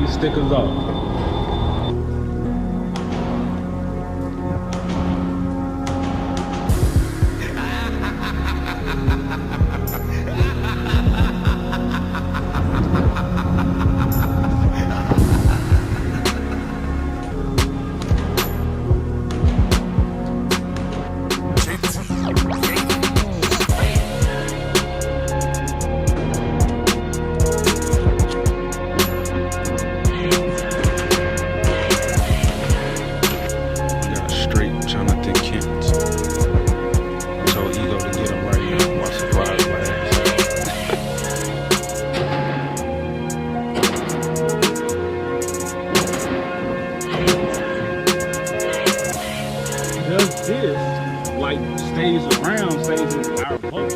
these stickers off. Stays around, stays in our vote.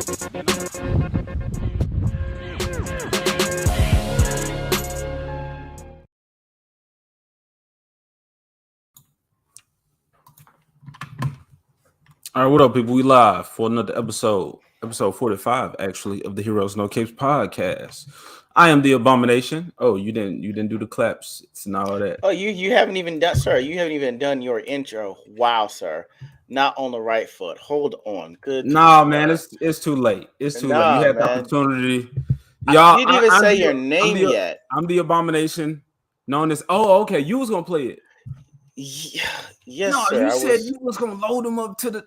All right, what up, people? We live for another episode 45, actually, of the Heroes No Capes podcast. I am the Abomination. Oh, you didn't do the claps. It's not all that. Oh, you haven't even done, sir. You haven't even done your intro. Wow, sir. Not on the right foot. Hold on. Good. Nah, man, it's too late. It's too late. You had the opportunity. Y'all, I didn't even say your name yet. I'm the Abomination, known as. Oh, okay. You was gonna play it. Yes, no, sir. You said you was gonna load them up to the.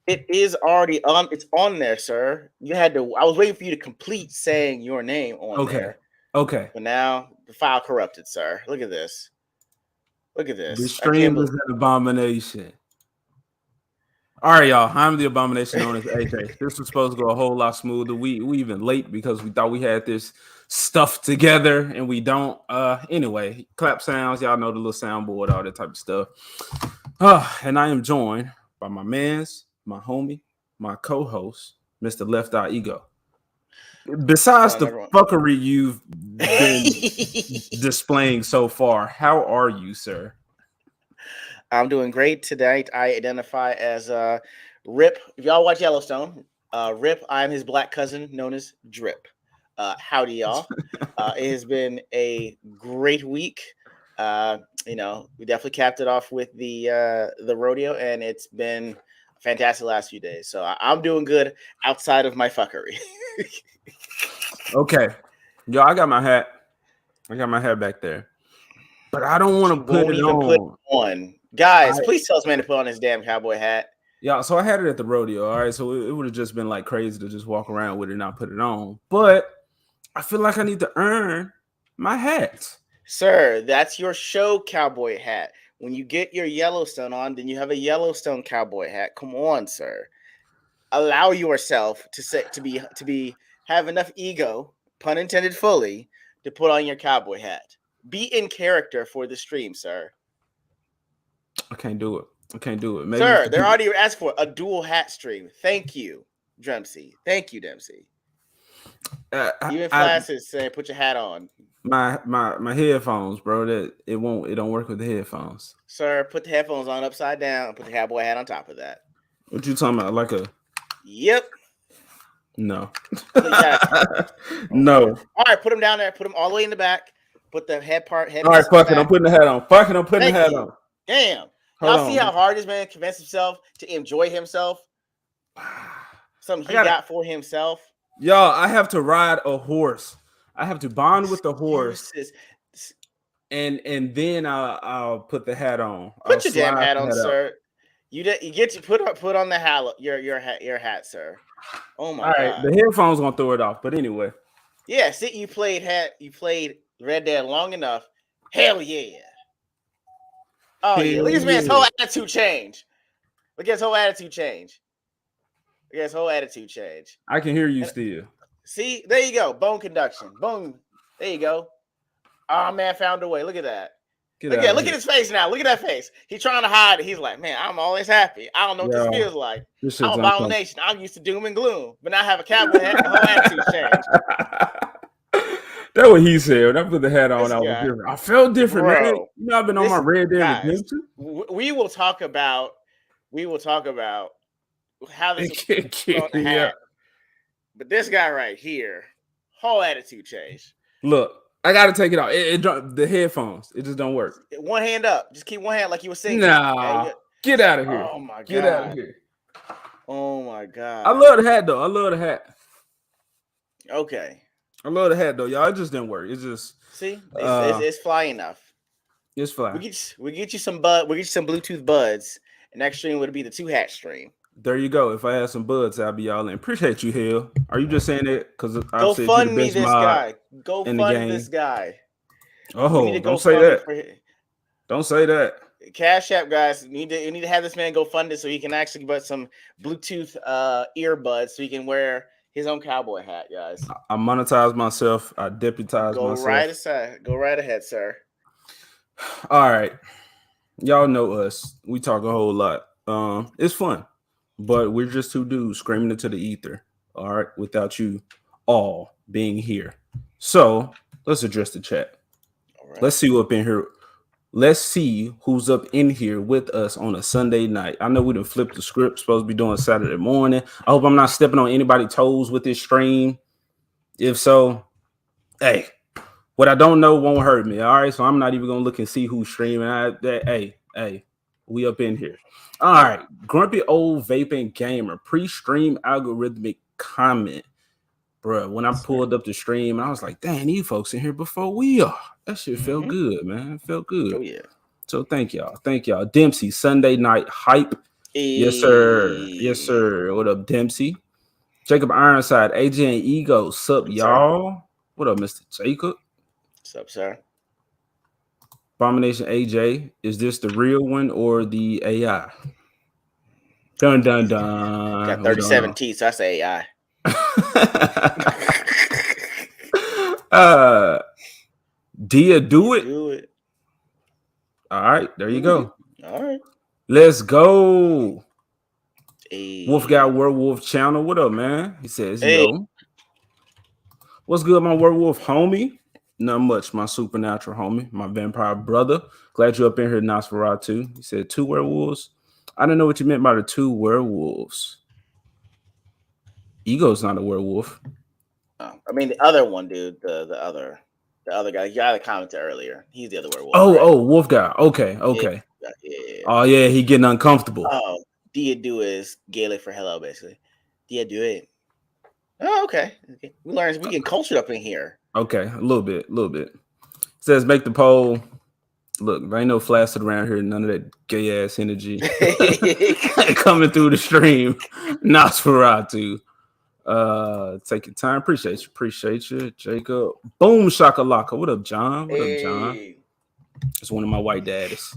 It is already on. It's on there, sir. You had to. I was waiting for you to complete saying your name on there. Okay. But now the file corrupted, sir. Look at this. Look at this. The stream is an abomination. All right, y'all. I'm the Abomination, known as AJ. This was supposed to go a whole lot smoother. We even late because we thought we had this stuff together and we don't. Anyway, clap sounds. Y'all know the little soundboard, all that type of stuff. And I am joined by my man's, my homie, my co-host, Mr. Left Eye Ego. Besides the fuckery you've been displaying so far, how are you, sir? I'm doing great tonight. I identify as Rip. If y'all watch Yellowstone, Rip, I'm his black cousin known as Drip. Howdy, y'all. It has been a great week. We definitely capped it off with the rodeo, and it's been fantastic the last few days. So I'm doing good outside of my fuckery. Okay. Yo, I got my hat. I got my hat back there. But I don't want to put it on. Guys, please tell this man to put on his damn cowboy hat. Yeah, so I had it at the rodeo, all right? So it would have just been like crazy to just walk around with it and not put it on. But I feel like I need to earn my hat. Sir, that's your show cowboy hat. When you get your Yellowstone on, then you have a Yellowstone cowboy hat. Come on, sir. Allow yourself to have enough ego, pun intended fully, to put on your cowboy hat. Be in character for the stream, sir. I can't do it. Maybe sir, they're already asking for a dual hat stream. Thank you, Dempsey. Thank you, Dempsey. Even Flashes saying, "Put your hat on." My headphones, bro. That it don't work with the headphones. Sir, put the headphones on upside down. Put the cowboy hat on top of that. What you talking about? Like a? Yep. No. No. All right, put them down there. Put them all the way in the back. Put the head All right, fuck it. I'm putting the hat on. Damn. Y'all see how hard this man convinced himself to enjoy himself? Something he got for himself. Y'all, I have to ride a horse. I have to bond with the horse. And then I'll put the hat on. Put your damn hat on, sir. You get to put on the hat, your hat, sir. Oh my god. All right, the headphones gonna throw it off, but anyway. Yeah, see, you played Red Dead long enough. Hell yeah. Oh yeah, look at this man's whole attitude change. Look at his whole attitude change. I can hear you still. See, there you go. Bone conduction. Boom. There you go. Oh man, found a way. Look at that. Look at his face now. Look at that face. He's trying to hide it. He's like, man, I'm always happy. I don't know what this feels like. I'm Abomination. I'm used to doom and gloom, but now I have a cowboy hat. The whole attitude changed. That's what he said. When I put the hat on, I was different. I felt different, man. You know, I've been on my Red Dead Redemption. We will talk about how this on the hat. But this guy right here, whole attitude change. Look, I gotta take it out. The headphones. It just don't work. One hand up. Just keep one hand like you were singing. Nah, get out of here. Oh my Get out of god. here. Oh my I god. love the hat though. I love the hat. Okay. I love the hat though, y'all. It just didn't work. It's just See, it's fly enough. it's fly. We get you some bud. We get you some Bluetooth buds. And next stream would be the 2-hat stream. There you go. If I had some buds, I'd be all in. Appreciate you, Hill. Are you just saying it because I've Go said you're the fund me best this mod guy. Go in the fund this game? guy. We need Oh, to don't go say fund me that. for Don't say that. Cash App, guys. You need to have this man go fund it so he can actually get some Bluetooth earbuds so he can wear his own cowboy hat, guys. I monetize myself. I deputize myself. Go right ahead, sir. All right. Y'all know us. We talk a whole lot. It's fun, but we're just two dudes screaming into the ether. All right, without you all being here. So let's address the chat. All right. Let's see who up in here. Let's see who's up in here with us on a Sunday night. I know we done flipped the script. Supposed to be doing Saturday morning. I hope I'm not stepping on anybody's toes with this stream. If so, hey, what I don't know won't hurt me. All right, so I'm not even gonna look and see who's streaming. Hey, we up in here. All right, grumpy old vaping gamer pre-stream algorithmic comment, bro. When I pulled up the stream, I was like, "Dang, these folks in here before we are." That shit felt good, man. It felt good. Oh yeah. So thank y'all. Dempsey Sunday night hype. Yes sir. Yes sir. What up, Dempsey? Jacob Ironside, AJ and Ego. Sup, y'all? What up, Mr. Jacob? What's up, sir? Abomination AJ, is this the real one or the AI? Dun dun dun. Got 37 teeth, so that's AI. Dia, do it. Do it. All right, there you go. All right. Let's go. Hey. Wolf Guy Werewolf channel. What up, man? He says, yo. What's good, my werewolf homie? Not much, my supernatural homie, my vampire brother. Glad you're up in here, Nosferatu. He said 2 werewolves. I don't know what you meant by the 2 werewolves. Ego's not a werewolf. Oh, I mean the other one, dude. The other guy. You got a commented earlier. He's the other werewolf. Oh, Wolf Guy. Okay. Yeah. Oh yeah, he getting uncomfortable. Oh, Dia do is Gaelic for hello, basically. Dia do it. Oh, okay. We learned we get cultured up in here. Okay, a little bit. Says make the poll. Look, there ain't no flaccid around here. None of that gay ass energy coming through the stream. Nosferatu. Take your time. Appreciate you, Jacob. Boom shakalaka. What up, John? What up, John? It's one of my white daddies.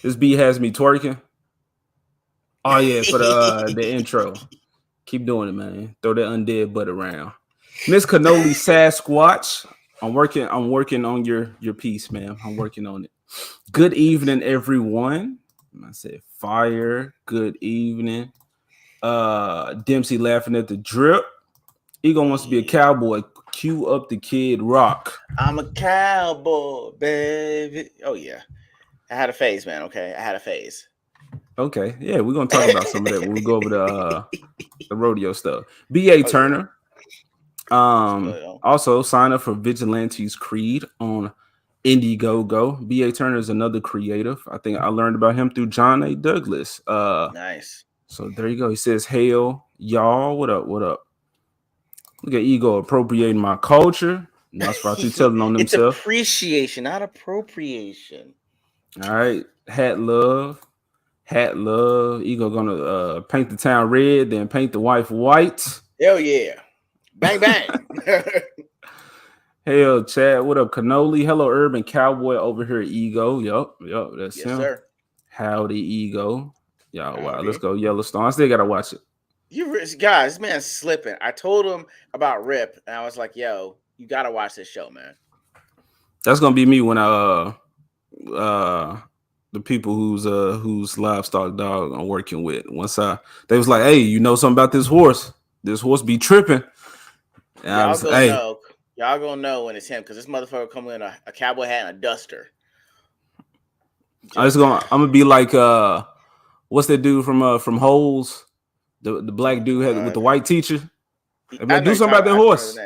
This beat has me twerking. Oh yeah, for the intro. Keep doing it, man. Throw that undead butt around. Miss Cannoli Sasquatch. I'm working on your piece, ma'am. I'm working on it. Good evening, everyone. I said fire. Good evening. Dempsey laughing at the drip. Ego wants to be a cowboy. Cue up the Kid Rock. I'm a cowboy, baby. Oh yeah. I had a phase, man. Okay. I had a phase. Okay. Yeah, we're gonna talk about some of that when we go over the rodeo stuff. B.A. Turner. Also sign up for Vigilante's Creed on Indiegogo. B.A. Turner is another creative. I think I learned about him through John A. Douglas. Nice. So there you go. He says, "Hail, y'all. What up? Look at Ego appropriating my culture." Nosferatu telling on himself. It's appreciation, not appropriation. All right. Hat love. Ego gonna paint the town red, then paint the wife white. Hell yeah. Bang bang. Hell, Chad. What up, Cannoli? Hello, Urban Cowboy over here. Ego. Yup. That's him. Sir. Howdy, Ego. Y'all, wow. Let's go Yellowstone. I still gotta watch it. Guys, this man's slipping. I told him about Rip, and I was like, "Yo, you gotta watch this show, man." That's gonna be me when the people whose livestock dog I'm working with. Once they was like, "Hey, you know something about this horse? This horse be tripping." And y'all gonna know when it's him because this motherfucker come in a cowboy hat and a duster. I'm gonna be like what's that dude from Holes? The black dude with the white teacher. Like, do something about that horse.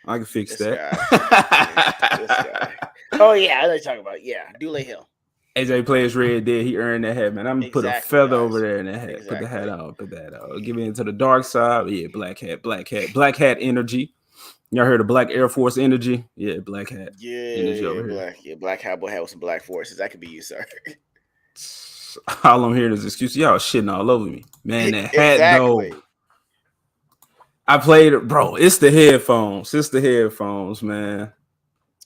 I can fix This that. guy. This guy. Oh yeah, I know what you're talking about. Yeah, Dule Hill. AJ plays Red Dead. He earned that hat, man. I'm gonna put a Exactly, feather over guys. there in that hat. Put the hat Exactly. on. Put that on. Give in to the dark side. Yeah, black hat, black hat, black hat energy. Y'all heard of Black Air Force energy? Yeah, black hat energy over here. Yeah, black cowboy hat with some black forces. That could be you, sir. All I'm hearing is excuses. Y'all shitting all over me, man. That hat though. Exactly. I played it, bro. It's the headphones. It's the headphones, man.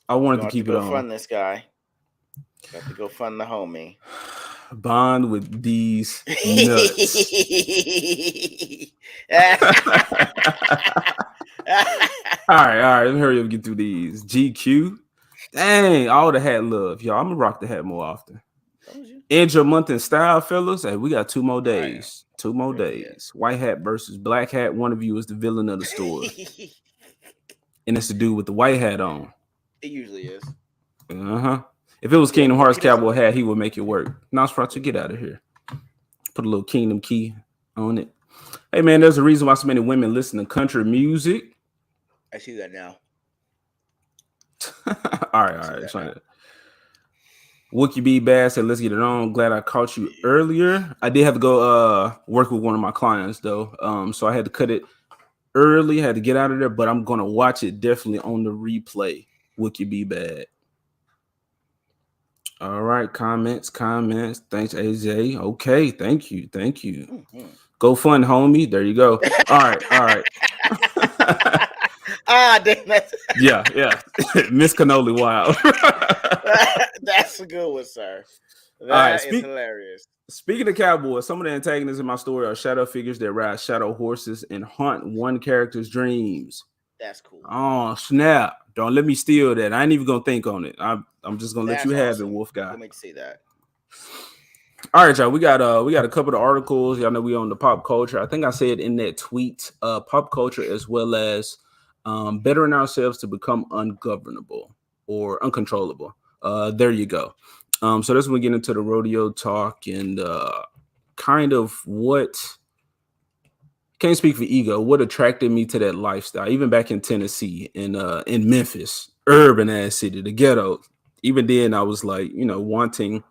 I We're wanted to gonna have to keep it go on. fund this guy. Got to go fund the homie. Bond with these nuts. All right. Let me hurry up and get through these. GQ. Dang, all the hat love. Y'all, I'm gonna rock the hat more often. End your month in style, fellas. Hey, we got 2 more Right. days. 2 more days. White hat versus black hat. One of you is the villain of the story. And it's the dude with the white hat on. It usually is. Uh-huh. If it was Kingdom Hearts cowboy hat, he would make it work. Nosferatu, get out of here. Put a little Kingdom key on it. Hey, man, there's a reason why so many women listen to country music. I see that now. all right. Wookie B Bass said, let's get it on. Glad I caught you earlier. I did have to go work with one of my clients, though. So I had to cut it early, had to get out of there, but I'm going to watch it definitely on the replay. Wookie B Bad. All right, comments. Thanks, AJ. Okay, thank you. Mm-hmm. Go fund, homie. There you go. All right. Damn it. Yeah. Miss Cannoli Wild. That's a good one, sir. That is hilarious. Speaking of cowboys, some of the antagonists in my story are shadow figures that ride shadow horses and haunt one character's dreams. That's cool. Oh, snap. Don't let me steal that. I ain't even going to think on it. I'm just going to let you have it, Wolf Guy. Let me see that. All right, y'all. We got a couple of articles. Y'all know we on the pop culture. I think I said in that tweet, pop culture as well as bettering ourselves to become ungovernable or uncontrollable. There you go. So that's when we get into the rodeo talk and kind of what can't speak for ego. What attracted me to that lifestyle, even back in Tennessee, in Memphis, urban ass city, the ghetto. Even then, I was like, wanting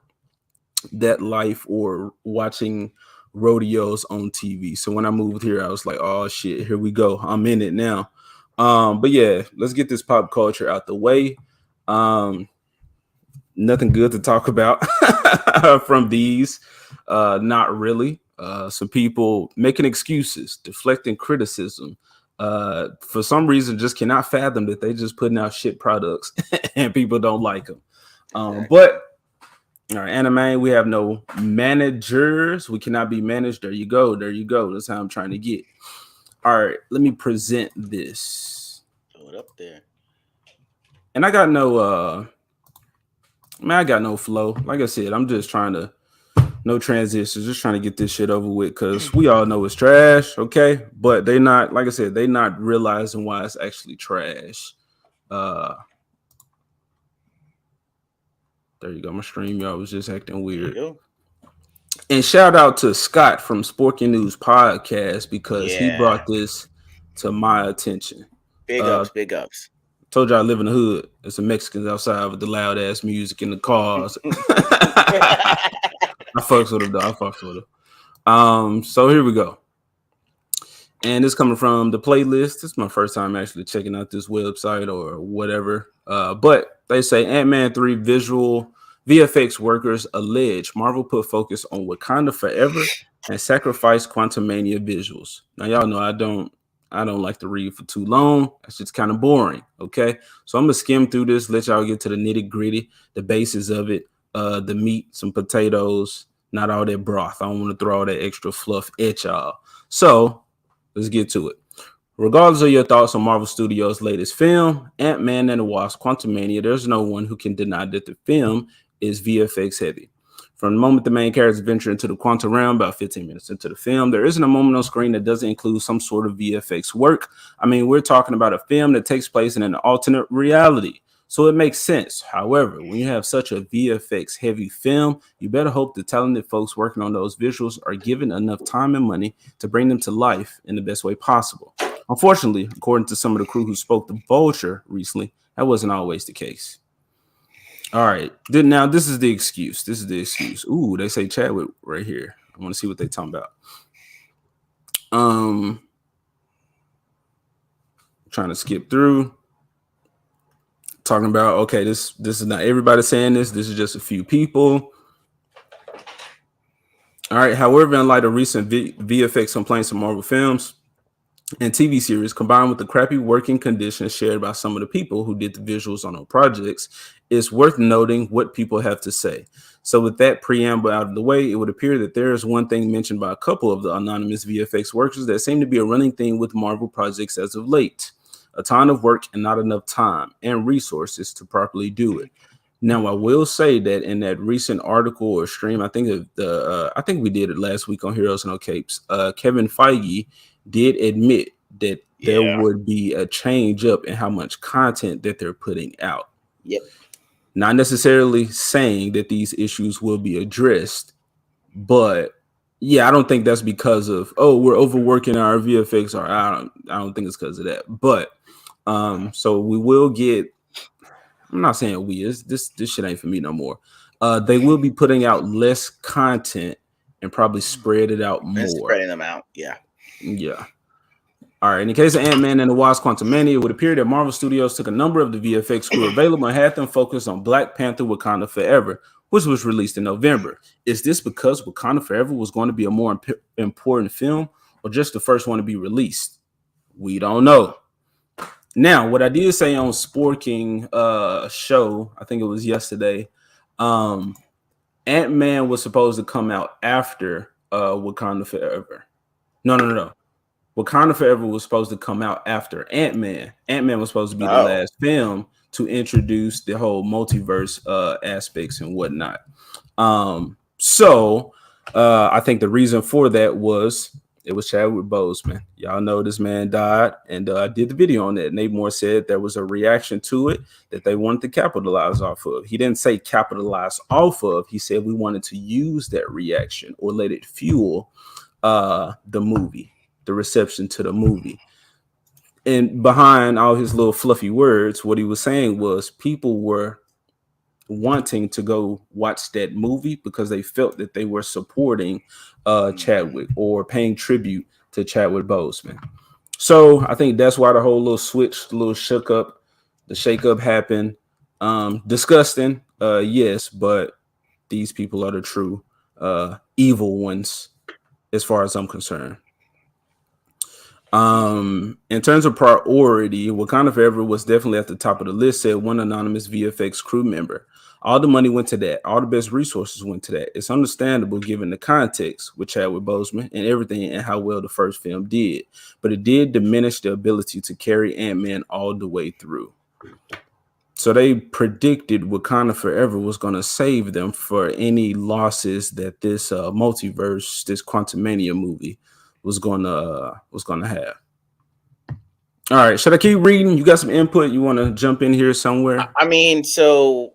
that life or watching rodeos on TV. So when I moved here, I was like, oh shit, here we go. I'm in it now. But yeah, let's get this pop culture out the way. Nothing good to talk about from these. Not really. Some people making excuses, deflecting criticism. For some reason, just cannot fathom that they just putting out shit products and people don't like them. Exactly. But all right, anime, we have no managers. We cannot be managed. There you go. That's how I'm trying to get. All right, let me present this. Throw it up there. And I got no flow. Like I said, I'm just trying to no transitions, just trying to get this shit over with because we all know it's trash, okay? But they not, like I said, they not realizing why it's actually trash. There you go. My stream, y'all, was just acting weird. And shout out to Scott from Sporking News Podcast because he brought this to my attention. Big ups. Told you I live in the hood. There's some Mexicans outside with the loud ass music in the cars. I fucks with them though. So here we go. And it's coming from the playlist. This is my first time actually checking out this website or whatever. But they say Ant-Man 3 visual VFX workers allege Marvel put focus on Wakanda Forever and sacrifice Quantumania visuals. Now y'all know I don't like to read for too long. That's just kind of boring. Okay, so I'm gonna skim through this, let y'all get to the nitty gritty, the basis of it, the meat, some potatoes, not all that broth. I don't want to throw all that extra fluff at y'all. So let's get to it. Regardless of your thoughts on Marvel Studios' latest film, Ant-Man and the Wasp: Quantumania, there's no one who can deny that the film is VFX heavy. From the moment the main characters venture into the quantum realm, about 15 minutes into the film, there isn't a moment on screen that doesn't include some sort of VFX work. I mean, we're talking about a film that takes place in an alternate reality, so it makes sense. However, when you have such a VFX heavy film, you better hope the talented folks working on those visuals are given enough time and money to bring them to life in the best way possible. Unfortunately, according to some of the crew who spoke to Vulture recently, that wasn't always the case. All right. Now this is the excuse. This is the excuse. Ooh, they say Chadwick right here. I want to see what they talking about. Um, trying to skip through. Talking about okay, this is not everybody saying this. This is just a few people. All right. However, in light of recent VFX complaints of Marvel films and TV series, combined with the crappy working conditions shared by some of the people who did the visuals on our projects, it's worth noting what people have to say. So, with that preamble out of the way, it would appear that there is one thing mentioned by a couple of the anonymous VFX workers that seem to be a running theme with Marvel projects as of late: a ton of work and not enough time and resources to properly do it. Now, I will say that in that recent article or stream, I think I think we did it last week on Heroes and No Capes. Kevin Feige did admit that there Yeah. would be a change up in how much content that they're putting out. Yep. Not necessarily saying that these issues will be addressed, but yeah, I don't think that's because of we're overworking our VFX, or I don't think it's because of that. But so we will get. I'm not saying we is this shit ain't for me no more. They will be putting out less content and probably spread it out And more. spreading them out. Yeah. Yeah. All right. In the case of Ant-Man and the Wasp: Quantumania, it would appear that Marvel Studios took a number of the VFX crew available and had them focus on Black Panther: Wakanda Forever, which was released in November. Is this because Wakanda Forever was going to be a more important film, or just the first one to be released? We don't know. Now, what I did say on Sporking show, I think it was yesterday, um, Ant-Man was supposed to come out after Wakanda Forever. No. Wakanda Forever was supposed to come out after Ant-Man. Ant-Man was supposed to be the Oh. last film to introduce the whole multiverse aspects and whatnot. So I think the reason for that was it was Chadwick Boseman. Y'all know this man died, and I did the video on that. Nate Moore said there was a reaction to it that they wanted to capitalize off of. He didn't say capitalize off of. He said we wanted to use that reaction or let it fuel the movie, the reception to the movie. And behind all his little fluffy words, what he was saying was people were wanting to go watch that movie because they felt that they were supporting Chadwick or paying tribute to Chadwick Boseman. So I think that's why the whole little switch, the little shook up, the shake up happened. Disgusting, yes, but these people are the true evil ones as far as I'm concerned. In terms of priority, Wakanda Forever was definitely at the top of the list, said one anonymous VFX crew member. All the money went to that. All the best resources went to that. It's understandable given the context with Chadwick Boseman and everything and how well the first film did. But it did diminish the ability to carry Ant-Man all the way through. So they predicted Wakanda Forever was going to save them for any losses that this multiverse, this Quantumania movie was gonna have. All right, should I keep reading? You got some input? You want to jump in here somewhere? I mean, so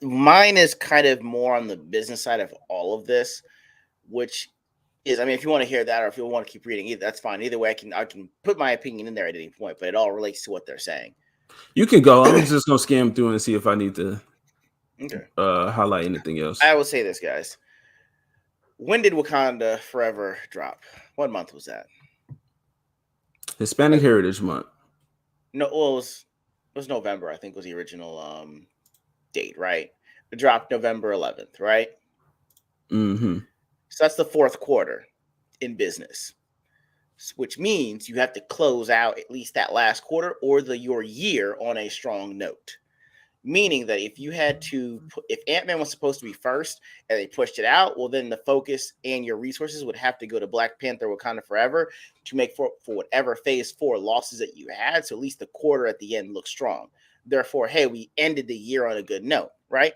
mine is kind of more on the business side of all of this, which is, I mean, if you want to hear that or if you want to keep reading, that's fine. Either way, I can put my opinion in there at any point, but it all relates to what they're saying. You can go. I'm just gonna skim through and see if I need to Okay. highlight anything else. I will say this, guys. When did Wakanda Forever drop? What month was that? Hispanic Heritage Month. No, well, it was November. I think was the original date, right? It dropped November 11th, right? Mm-hmm. So that's the fourth quarter in business, which means you have to close out at least that last quarter or your year on a strong note. Meaning that if you had to, if Ant-Man was supposed to be first and they pushed it out, well, then the focus and your resources would have to go to Black Panther: Wakanda Forever to make for whatever Phase 4 losses that you had. So at least the quarter at the end looks strong. Therefore, hey, we ended the year on a good note, right?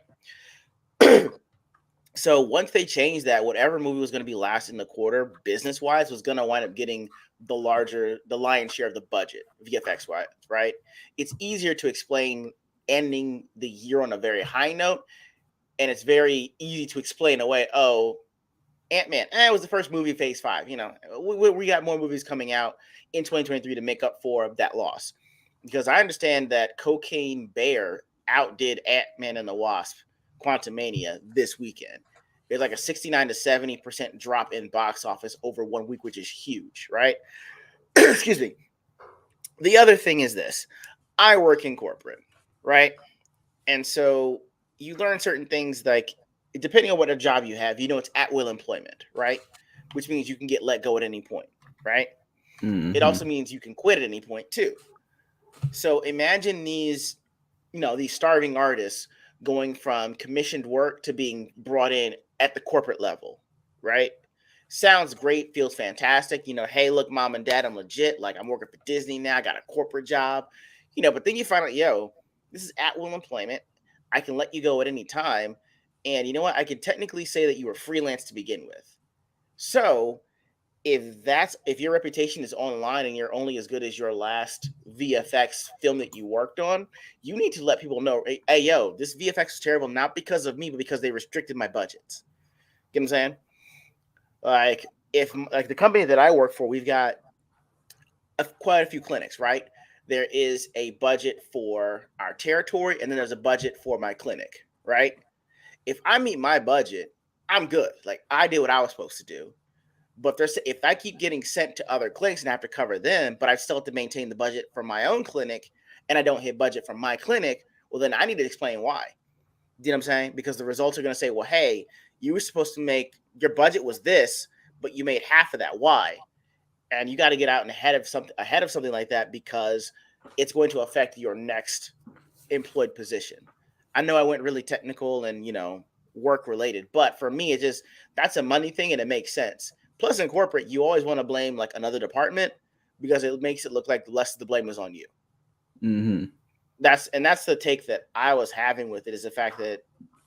So once they changed that, whatever movie was going to be last in the quarter, business wise, was going to wind up getting the lion's share of the budget, VFX wise, right? It's easier to explain ending the year on a very high note, and it's very easy to explain away. Oh, Ant-Man, it was the first movie of Phase 5. We got more movies coming out in 2023 to make up for that loss. Because I understand that Cocaine Bear outdid Ant-Man and the Wasp Quantumania this weekend. It's like a 69 to 70% drop in box office over 1 week, which is huge, right? Excuse me. The other thing is this. I work in corporate, right? And so you learn certain things like depending on what a job you have, it's at will employment, right? Which means you can get let go at any point, right? It Mm-hmm. also means you can quit at any point too. So imagine these starving artists going from commissioned work to being brought in at the corporate level, right? Sounds great, feels fantastic. Hey, look, mom and dad, I'm legit. Like, I'm working for Disney now, I got a corporate job. But then you find out, this is at will employment. I can let you go at any time. And you know what? I can technically say that you were freelance to begin with. So if your reputation is online and you're only as good as your last VFX film that you worked on, you need to let people know, hey yo, this VFX is terrible, not because of me, but because they restricted my budgets. Get what I'm saying? Like if like the company that I work for, we've got quite a few clinics, right? There is a budget for our territory, and then there's a budget for my clinic, right? If I meet my budget, I'm good. Like I did what I was supposed to do. But if I keep getting sent to other clinics and I have to cover them, but I still have to maintain the budget for my own clinic, and I don't hit budget from my clinic, well, then I need to explain why. You know what I'm saying? Because the results are going to say, well, hey, you were supposed to your budget was this, but you made half of that. Why? And you got to get out and ahead of something like that because it's going to affect your next employed position. I know I went really technical and work related, but for me, that's a money thing and it makes sense. Plus, in corporate, you always want to blame like another department because it makes it look like less of the blame is on you. Mm-hmm. That's the take that I was having with it, is the fact that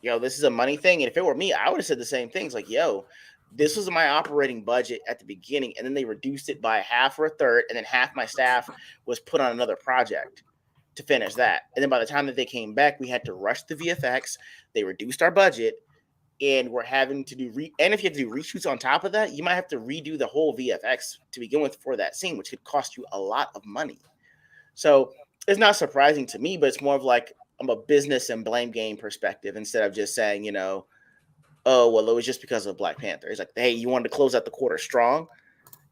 this is a money thing, and if it were me, I would have said the same things like, this was my operating budget at the beginning, and then they reduced it by half or a third, and then half my staff was put on another project to finish that. And then by the time that they came back, we had to rush the VFX. They reduced our budget, and we're having to do and if you have to do reshoots on top of that, you might have to redo the whole VFX to begin with for that scene, which could cost you a lot of money. So it's not surprising to me, but it's more of like I'm a business and blame game perspective instead of just saying, oh, well, it was just because of Black Panther. It's like, hey, you wanted to close out the quarter strong,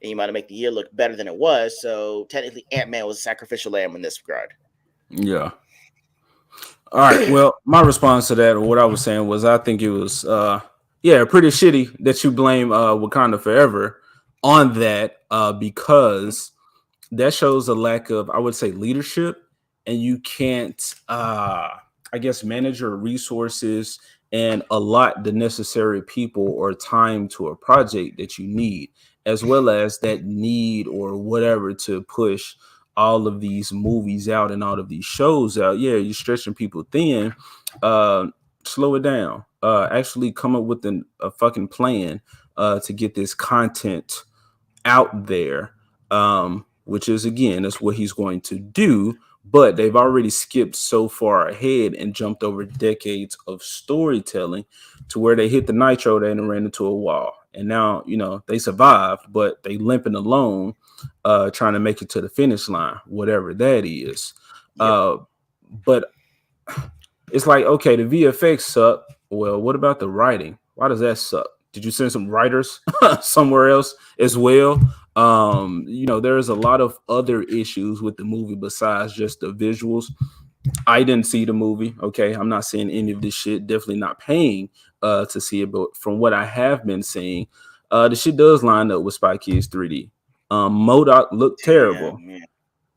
and you might have make the year look better than it was. So technically, Ant-Man was a sacrificial lamb in this regard. Yeah. All right. Well, my response to that, or what I was saying, was I think it was, pretty shitty that you blame Wakanda Forever on that because that shows a lack of, I would say, leadership, and you can't, I guess, manage your resources and allot the necessary people or time to a project that you need, as well as that need or whatever to push all of these movies out and all of these shows out. Yeah, you're stretching people thin. Uh, Slow it down. Actually, come up with a fucking plan to get this content out there, which is, again, that's what he's going to do. But they've already skipped so far ahead and jumped over decades of storytelling to where they hit the nitro and ran into a wall. And now, they survived, but they limping along, trying to make it to the finish line, whatever that is. Yep. But it's like, okay, the VFX suck. Well, what about the writing? Why does that suck? Did you send some writers somewhere else as well? There's a lot of other issues with the movie besides just the visuals. I didn't see the movie. Okay, I'm not seeing any of this shit. Definitely not paying to see it. But from what I have been seeing, the shit does line up with Spy Kids 3D. MODOK looked terrible, Damn,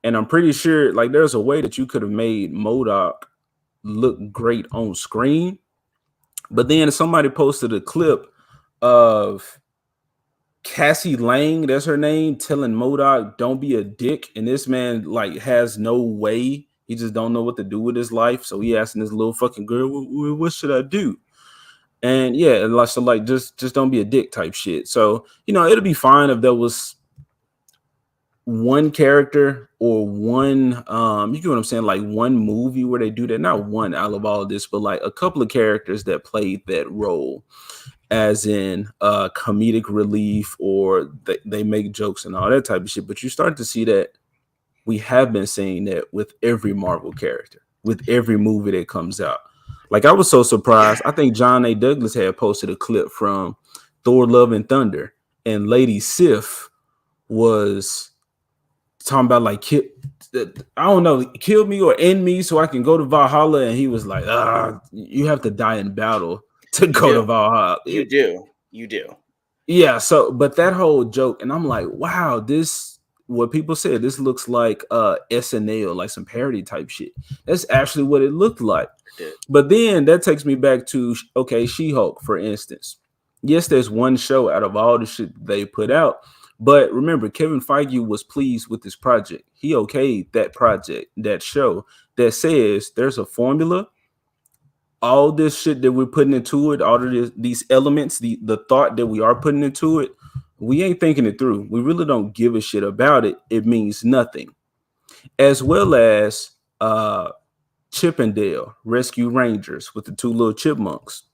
and I'm pretty sure like there's a way that you could have made MODOK look great on screen. But then somebody posted a clip of Cassie Lang, that's her name, telling MODOK, don't be a dick. And this man like has no way. He just don't know what to do with his life. So he asking this little fucking girl, what should I do? And yeah, so just don't be a dick type shit. So, it'll be fine if there was one character or one you get what I'm saying, like one movie where they do that. Not one out of all of this, but like a couple of characters that played that role. as in comedic relief, or they make jokes and all that type of shit. But you start to see that we have been seeing that with every Marvel character, with every movie that comes out. Like, I was so surprised. I think John A. Douglas had posted a clip from Thor: Love and Thunder, and Lady Sif was talking about like, I don't know, kill me or end me so I can go to Valhalla. And he was like, you have to die in battle to You go to do. Valhalla. You do. You do. Yeah, so but that whole joke, and I'm like, wow, this, what people said, this looks like SNL, like some parody type shit. That's actually what it looked like. It did. But then that takes me back to, okay, She-Hulk, for instance. Yes, there's one show out of all the shit they put out, but remember, Kevin Feige was pleased with this project. He okayed that project, that show, that says there's a formula. All this shit that we're putting into it, all of these elements, the thought that we are putting into it, we ain't thinking it through. We really don't give a shit about it. It means nothing. As well as Chippendale Rescue Rangers with the two little chipmunks.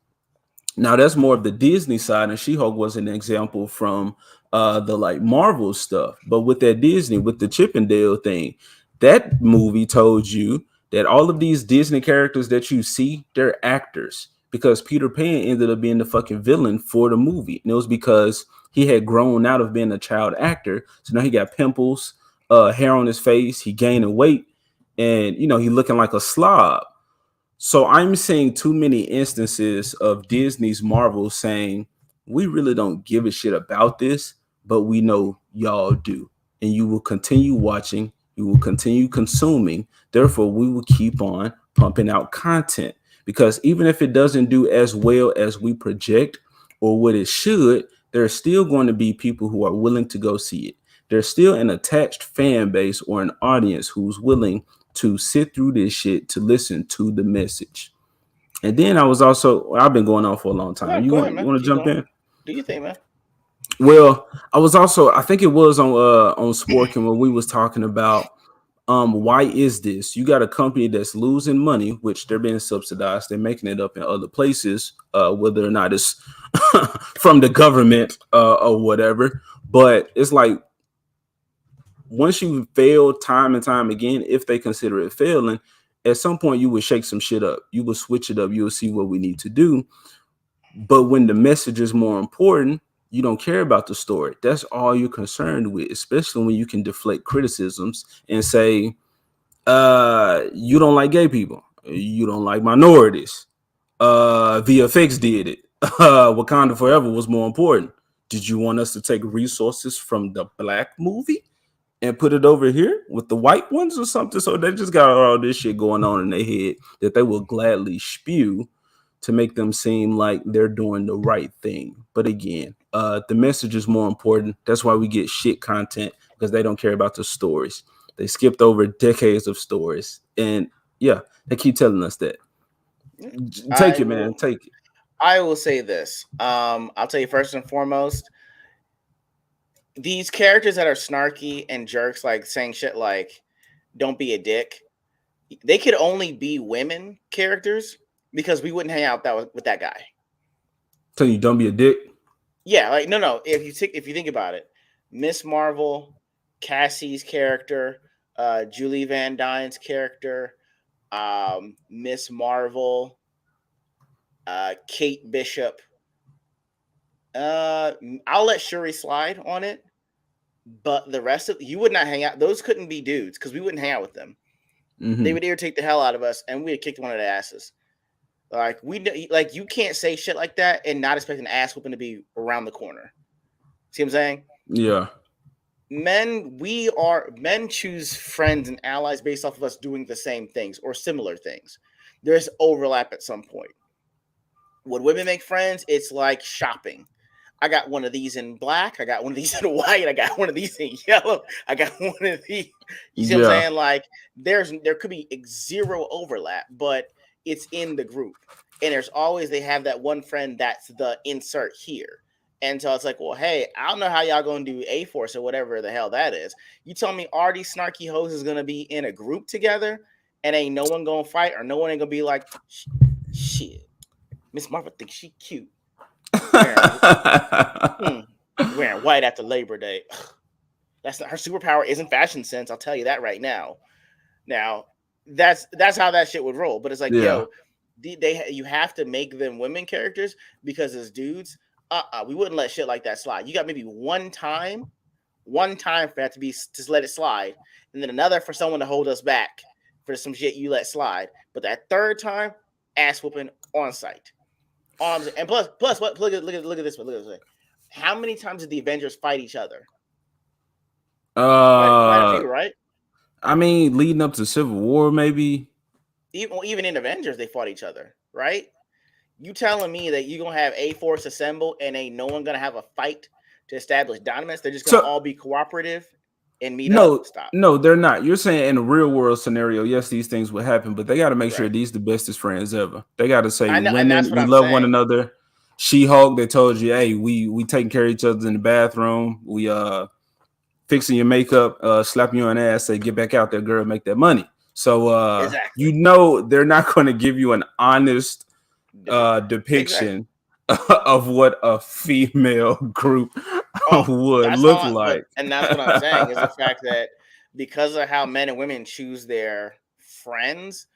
Now that's more of the Disney side, and She-Hulk was an example from the like Marvel stuff. But with that Disney, with the Chippendale thing, that movie told you that all of these Disney characters that you see, they're actors. Because Peter Pan ended up being the fucking villain for the movie. And it was because he had grown out of being a child actor. So now he got pimples, hair on his face, he gaining weight, and he looking like a slob. So I'm seeing too many instances of Disney's Marvel saying, we really don't give a shit about this, but we know y'all do. And you will continue watching, you will continue consuming. Therefore, we will keep on pumping out content. Because even if it doesn't do as well as we project or what it should, there's still going to be people who are willing to go see it. There's still an attached fan base or an audience who's willing to sit through this shit to listen to the message. And then I've been going on for a long time. You Go want ahead, you man. want to Keep jump going. in? Do you think, man? Well, I think it was on Sporkin where we was talking about why is this? You got a company that's losing money, which they're being subsidized, they're making it up in other places, whether or not it's from the government or whatever. But it's like, once you fail time and time again, if they consider it failing, at some point you would shake some shit up. You will switch it up. You will see what we need to do. But when the message is more important, you don't care about the story. That's all you're concerned with, especially when you can deflect criticisms and say, you don't like gay people, you don't like minorities. VFX did it. Wakanda Forever was more important. Did you want us to take resources from the black movie and put it over here with the white ones or something? So they just got all this shit going on in their head that they will gladly spew to make them seem like they're doing the right thing. But again, the message is more important. That's why we get shit content, because they don't care about the stories. They skipped over decades of stories. And yeah, they keep telling us that. Take I it, man. will. Take it. I will say this. I'll tell you first and foremost. These characters that are snarky and jerks, like saying shit like "Don't be a dick," they could only be women characters because we wouldn't hang out with that guy. Tell you, don't be a dick. Yeah, like no. If you think about it, Miss Marvel, Cassie's character, Julie Van Dyne's character, Miss Marvel, Kate Bishop. I'll let Shuri slide on it, but the rest of you would not hang out. Those couldn't be dudes because we wouldn't hang out with them. They Mm-hmm. would irritate the hell out of us, and we'd have kicked one of their asses. Like you can't say shit like that and not expect an ass whooping to be around the corner. See what I'm saying? Yeah. Men choose friends and allies based off of us doing the same things or similar things. There's overlap at some point. When women make friends, it's like shopping. I got one of these in black. I got one of these in white. I got one of these in yellow. I got one of these. You see what I'm Yeah. saying? Like there could be zero overlap, but it's in the group. And there's always they have that one friend that's the insert here. And so it's like, well, hey, I don't know how y'all gonna do A Force or whatever the hell that is. You tell me all these snarky hoes is gonna be in a group together and ain't no one gonna fight or no one ain't gonna be like, shit, Miss Marvel thinks she cute. wearing hmm, wearing white after Labor Day. That's not her superpower. Isn't fashion sense. I'll tell you that right now. Now, that's how that shit would roll. But it's like, Yeah. yo, you have to make them women characters because as dudes, we wouldn't let shit like that slide. You got maybe one time for that to be just let it slide, and then another for someone to hold us back for some shit you let slide. But that third time, ass whooping on site. Arms and plus what? Look at this one. Look at this one. How many times did the Avengers fight each other? Quite a Uh, few, right? I mean, leading up to Civil War, maybe. Even in Avengers, they fought each other, right? You telling me that you're gonna have a force assemble and ain't no one gonna have a fight to establish dominance? They're just gonna So all be cooperative and meet up. no, Stop. no, they're not. You're saying in a real world scenario, yes, these things would happen, but they got to make sure Right. these the bestest friends ever. They got to say, I know, and that's women, what we I'm love one saying. another. She Hulk, they told you, hey, we taking care of each other in the bathroom. We fixing your makeup, slapping you on the ass, say, get back out there, girl, make that money. So Exactly. they're not going to give you an honest Exactly. depiction of what a female group Oh, would that's all. look But like. and that's what I'm saying is the fact that because of how men and women choose their friends,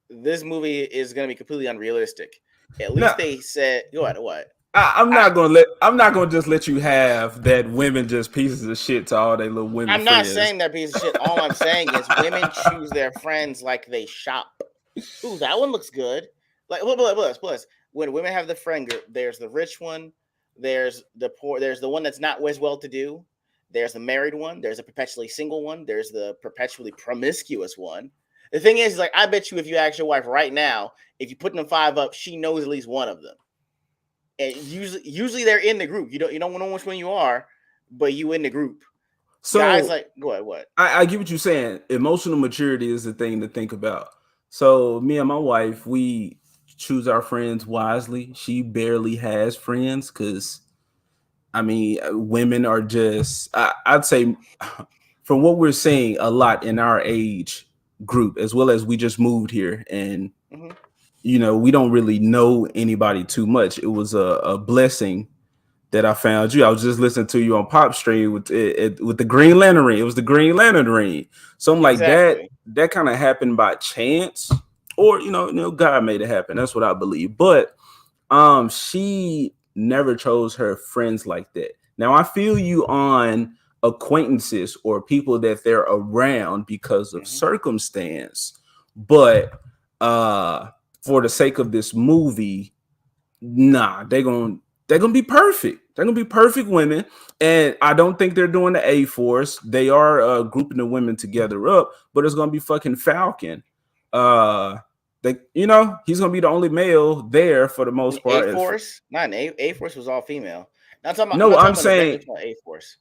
this movie is going to be completely unrealistic. At least Now, they said, what? I'm I not gonna let I'm not gonna just let you have that women just pieces of shit to all their little women I'm not friends. saying that piece of shit. All I'm saying is women choose their friends like they shop. Ooh, that one looks good. Like plus, when women have the friend group, there's the rich one, there's the poor, there's the one that's not as well to do, there's the married one, there's a perpetually single one, there's the perpetually promiscuous one. The thing is, like, I bet you if you ask your wife right now, if you put them five up, she knows at least one of them. And usually they're in the group. You don't know which one you are, but you in the group. Guys So like go ahead, what? I get what you're saying. Emotional maturity is the thing to think about. So me and my wife, we choose our friends wisely. She barely has friends because I mean, women are just I'd say from what we're seeing a lot in our age group, as well as we just moved here and Hmm. we don't really know anybody too much. It was a blessing that I found you. I was just listening to you on Pop Stream with the Green Lantern ring. It was the Green Lantern ring. Something like that. Exactly. That kind of happened by chance, or God made it happen. That's what I believe. But she never chose her friends like that. Now I feel you on acquaintances or people that they're around because of Hmm. circumstance, but uh for the sake of this movie, nah, they're gonna be perfect. They're gonna be perfect women, and I don't think they're doing the A Force. They are grouping the women together up, but it's gonna be fucking Falcon. Uh, he's gonna be the only male there for the An most A part. Force, not an A Force was all female. Not talking about. I'm No, not talking I'm about Avengers. saying I'm talking about A Force.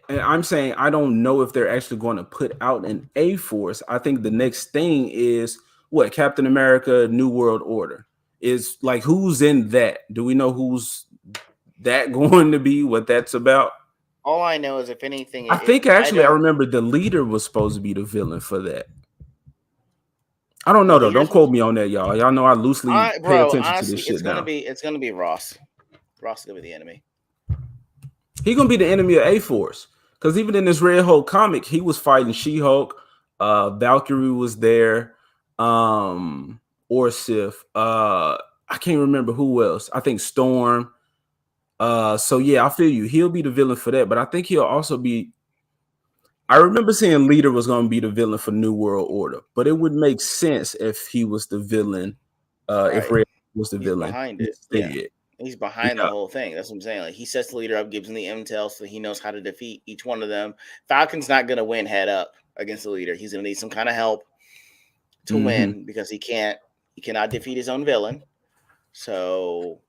and I'm saying I don't know if they're actually going to put out an A Force. I think the next thing is what Captain America: New World Order is like. Who's in that? Do we know who's that going to be? What that's about? All I know is if anything, I think I actually I don't. remember the leader was supposed to be the villain for that. I don't The know though. Don't leaders was. quote me on that, y'all. Y'all know I loosely pay Bro, attention to this honestly, shit now. it's gonna be Ross. Ross is gonna be the enemy. He gonna be the enemy of A Force because even in this Red Hulk comic, he was fighting She Hulk. Valkyrie was there. Or Sif. I can't remember who else. I think Storm. So yeah, I feel you. He'll be the villain for that, but I think he'll also be. I remember seeing Leader was going to be the villain for New World Order, but it would make sense if he was the villain. If Right. Red was the He's villain behind it. Yeah. instead. He's behind the Yeah. whole thing. That's what I'm saying. Like he sets the leader up, gives him the intel so he knows how to defeat each one of them. Falcon's not gonna win head up against the leader. He's gonna need some kind of help to Hmm. win because he cannot defeat his own villain. So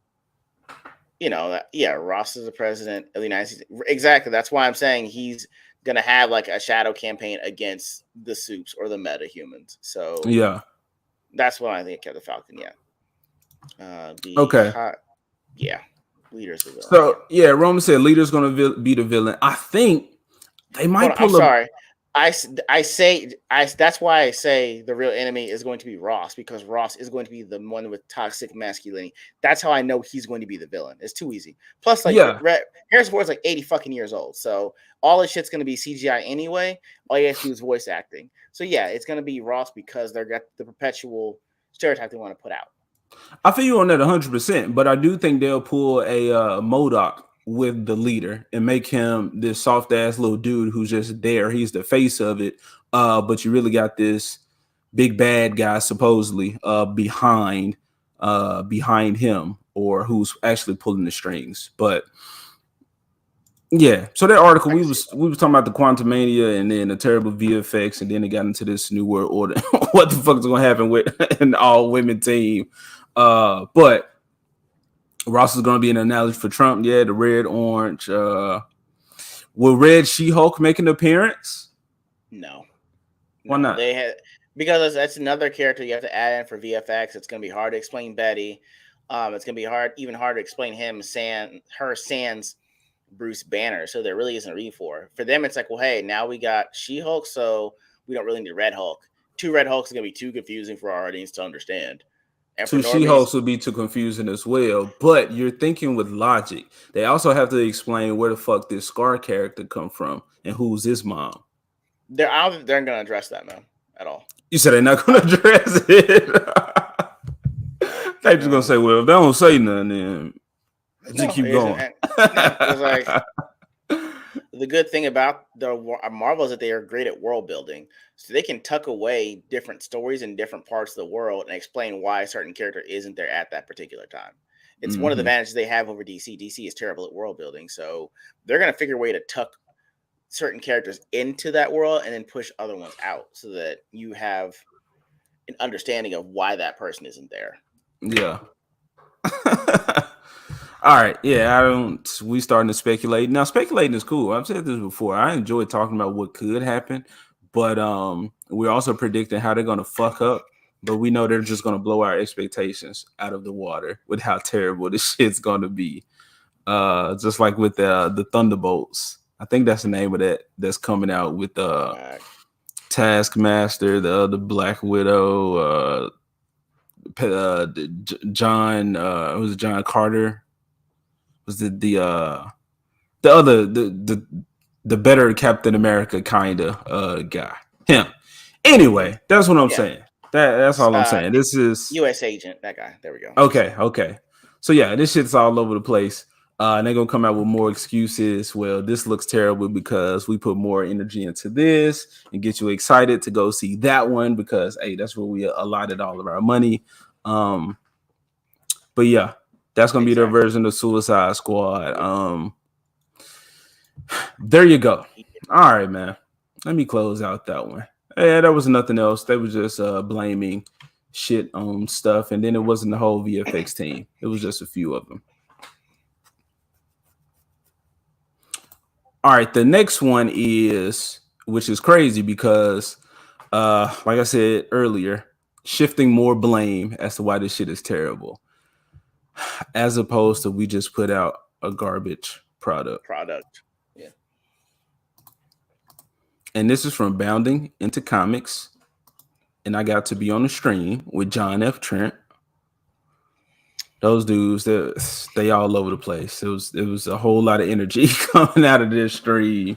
yeah, Ross is the president of the United States. Exactly. That's why I'm saying he's gonna have like a shadow campaign against the Supes or the meta humans. So Yeah. that's why I think Captain Falcon. Yeah. Okay. Yeah, leader's the villain. Yeah. So yeah, Roman said Leader's going to be the villain. I think they Hold might on. I'm pull up. sorry. That's why I say the real enemy is going to be Ross, because Ross is going to be the one with toxic masculinity. That's how I know he's going to be the villain. It's too easy. Plus, like Yeah, Harrison Ford's like 80 fucking years old, so all this shit's going to be CGI anyway. All you have to do is voice acting. So yeah, it's going to be Ross because they're got the perpetual stereotype they want to put out. I feel you on that 100%, but I do think they'll pull a Modoc with the leader and make him this soft ass little dude who's just there. He's the face of it, but you really got this big bad guy supposedly behind him, or who's actually pulling the strings. But yeah, so that article I can see we was talking about the Quantum Mania and then the terrible VFX, and then it got into this new world order. What the fuck is gonna happen with an all women team? But Ross is gonna be an analogy for Trump. Yeah, the red orange. Will Red She-Hulk make an appearance? no, Why no, not? they had because that's another character you have to add in for VFX. It's going to be hard to explain Betty. It's going to be even harder to explain Sans Bruce Banner. So there really isn't a read for them. It's like, well, hey, now we got She-Hulk, so we don't really need Red Hulk. Two Red Hulks is going to be too confusing for our audience to understand. And for Two normies, She-Hulks would be too confusing as well. But you're thinking with logic. They also have to explain where the fuck this Scar character come from and who's his mom. I don't think they're going to address that, man, at all. You said they're not going to address it. No, They just gonna say, "Well, if they don't say nothing, then just no, keep it isn't. going." No, because like the good thing about the Marvel is that they are great at world building, so they can tuck away different stories in different parts of the world and explain why a certain character isn't there at that particular time. It's one of the advantages they have over DC. DC is terrible at world building, so they're going to figure a way to tuck certain characters into that world and then push other ones out so that you have an understanding of why that person isn't there. Yeah. All right. Yeah, I don't. We starting to speculate now. Speculating is cool. I've said this before. I enjoy talking about what could happen, but we're also predicting how they're gonna fuck up. But we know they're just gonna blow our expectations out of the water with how terrible this shit's gonna be. Just like with the Thunderbolts. I think that's the name of that that's coming out with Taskmaster, the other Black Widow, John was it John Carter? Was it the other the better Captain America kind of guy? Him. Anyway, that's what I'm saying. That's all I'm saying. This is U.S. agent, that guy. There we go. okay. So yeah, this shit's all over the place. And they're gonna come out with more excuses. Well, this looks terrible because we put more energy into this and get you excited to go see that one because hey, that's where we allotted all of our money. But yeah, that's gonna be their version of Suicide Squad. There you go. All right, man. Let me close out that one. Yeah, there was nothing else. They were just blaming shit on stuff, and then it wasn't the whole VFX team. It was just a few of them. All right, the next one is, which is crazy because, like I said earlier, shifting more blame as to why this shit is terrible, as opposed to we just put out a garbage product. Yeah. And this is from Bounding into Comics, and I got to be on the stream with John F. Trent. Those dudes, they all over the place. It was a whole lot of energy coming out of this stream.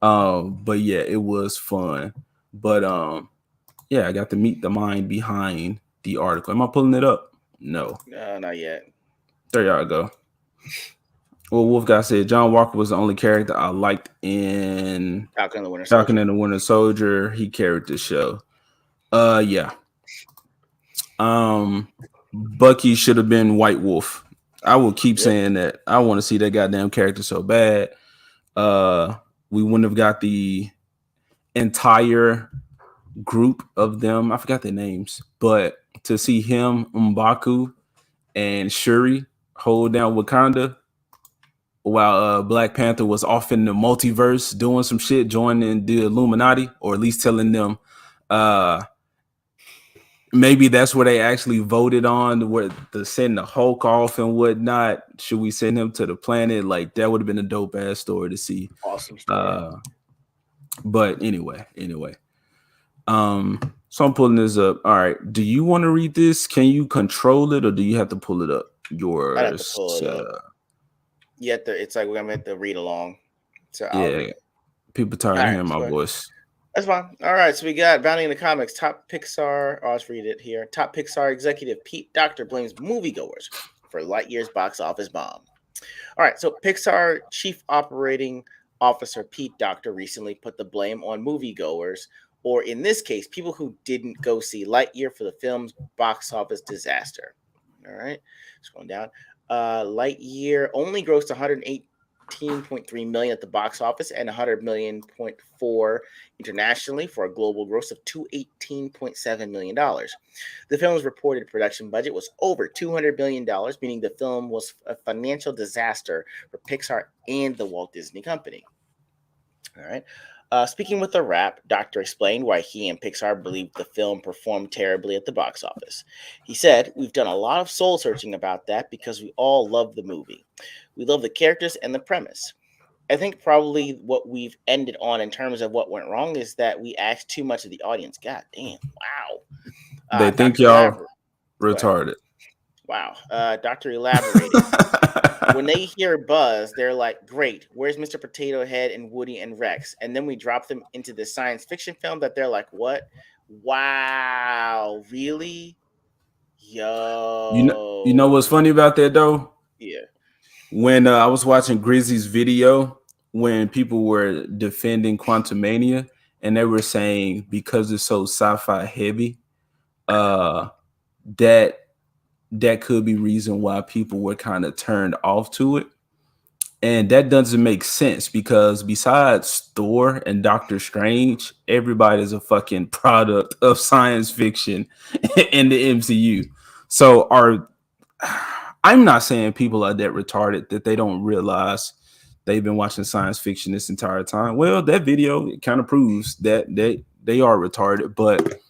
But yeah, it was fun. But yeah, I got to meet the mind behind the article. Am I pulling it up? No. Not yet. There y'all go. Well, Wolf Guy said John Walker was the only character I liked in Falcon and the Winter Soldier. He carried the show. Yeah. Bucky should have been White Wolf. I will keep saying that. I want to see that goddamn character so bad. We wouldn't have got the entire group of them. I forgot their names, but to see him, M'Baku, and Shuri hold down Wakanda while Black Panther was off in the multiverse doing some shit, joining the Illuminati, or at least telling them maybe that's where they actually voted on where to send the Hulk off and whatnot. Should we send him to the planet? Like that would have been a dope ass story to see. Awesome story. But anyway. Um, so I'm pulling this up. All right. Do you want to read this? Can you control it, or do you have to pull it up I'd have to pull yours? it up. Yet it's like we're gonna have to read along. So I'll Yeah. read. People tired All of right, hearing my so voice. that's fine. All right, so we got Bounty in the Comics. Top Pixar. Oh, let's read it here. Top Pixar executive Pete Docter blames moviegoers for Lightyear's box office bomb. All right, so Pixar Chief Operating Officer Pete Docter recently put the blame on moviegoers, or in this case, people who didn't go see Lightyear for the film's box office disaster. All right, scrolling down. Lightyear only grossed 118.3 million at the box office and 100 million.4 internationally for a global gross of $218.7 million. The film's reported production budget was over $200 million, meaning the film was a financial disaster for Pixar and the Walt Disney Company. All right. Speaking with The Wrap, Doctor explained why he and Pixar believed the film performed terribly at the box office. He said, "We've done a lot of soul searching about that because we all love the movie. We love the characters and the premise. I think probably what we've ended on in terms of what went wrong is that we asked too much of the audience." God damn. Wow. They think Doctor y'all elaborate. Go ahead. retarded. Wow. Doctor elaborated. When they hear Buzz, they're like, "Great, where's Mr. Potato Head and Woody and Rex?" And then we drop them into the science fiction film that they're like, "What? Wow, really? You know what's Yo, funny about that though? yeah, When I was watching Grizzy's video, when people were defending Quantumania, and they were saying because it's so sci-fi heavy, uh, that that could be reason why people were kind of turned off to it. And that doesn't make sense because besides Thor and Doctor Strange, everybody's a fucking product of science fiction in the MCU. So are I'm not saying people are that retarded that they don't realize they've been watching science fiction this entire time. Well, that video kind of proves that they are retarded, but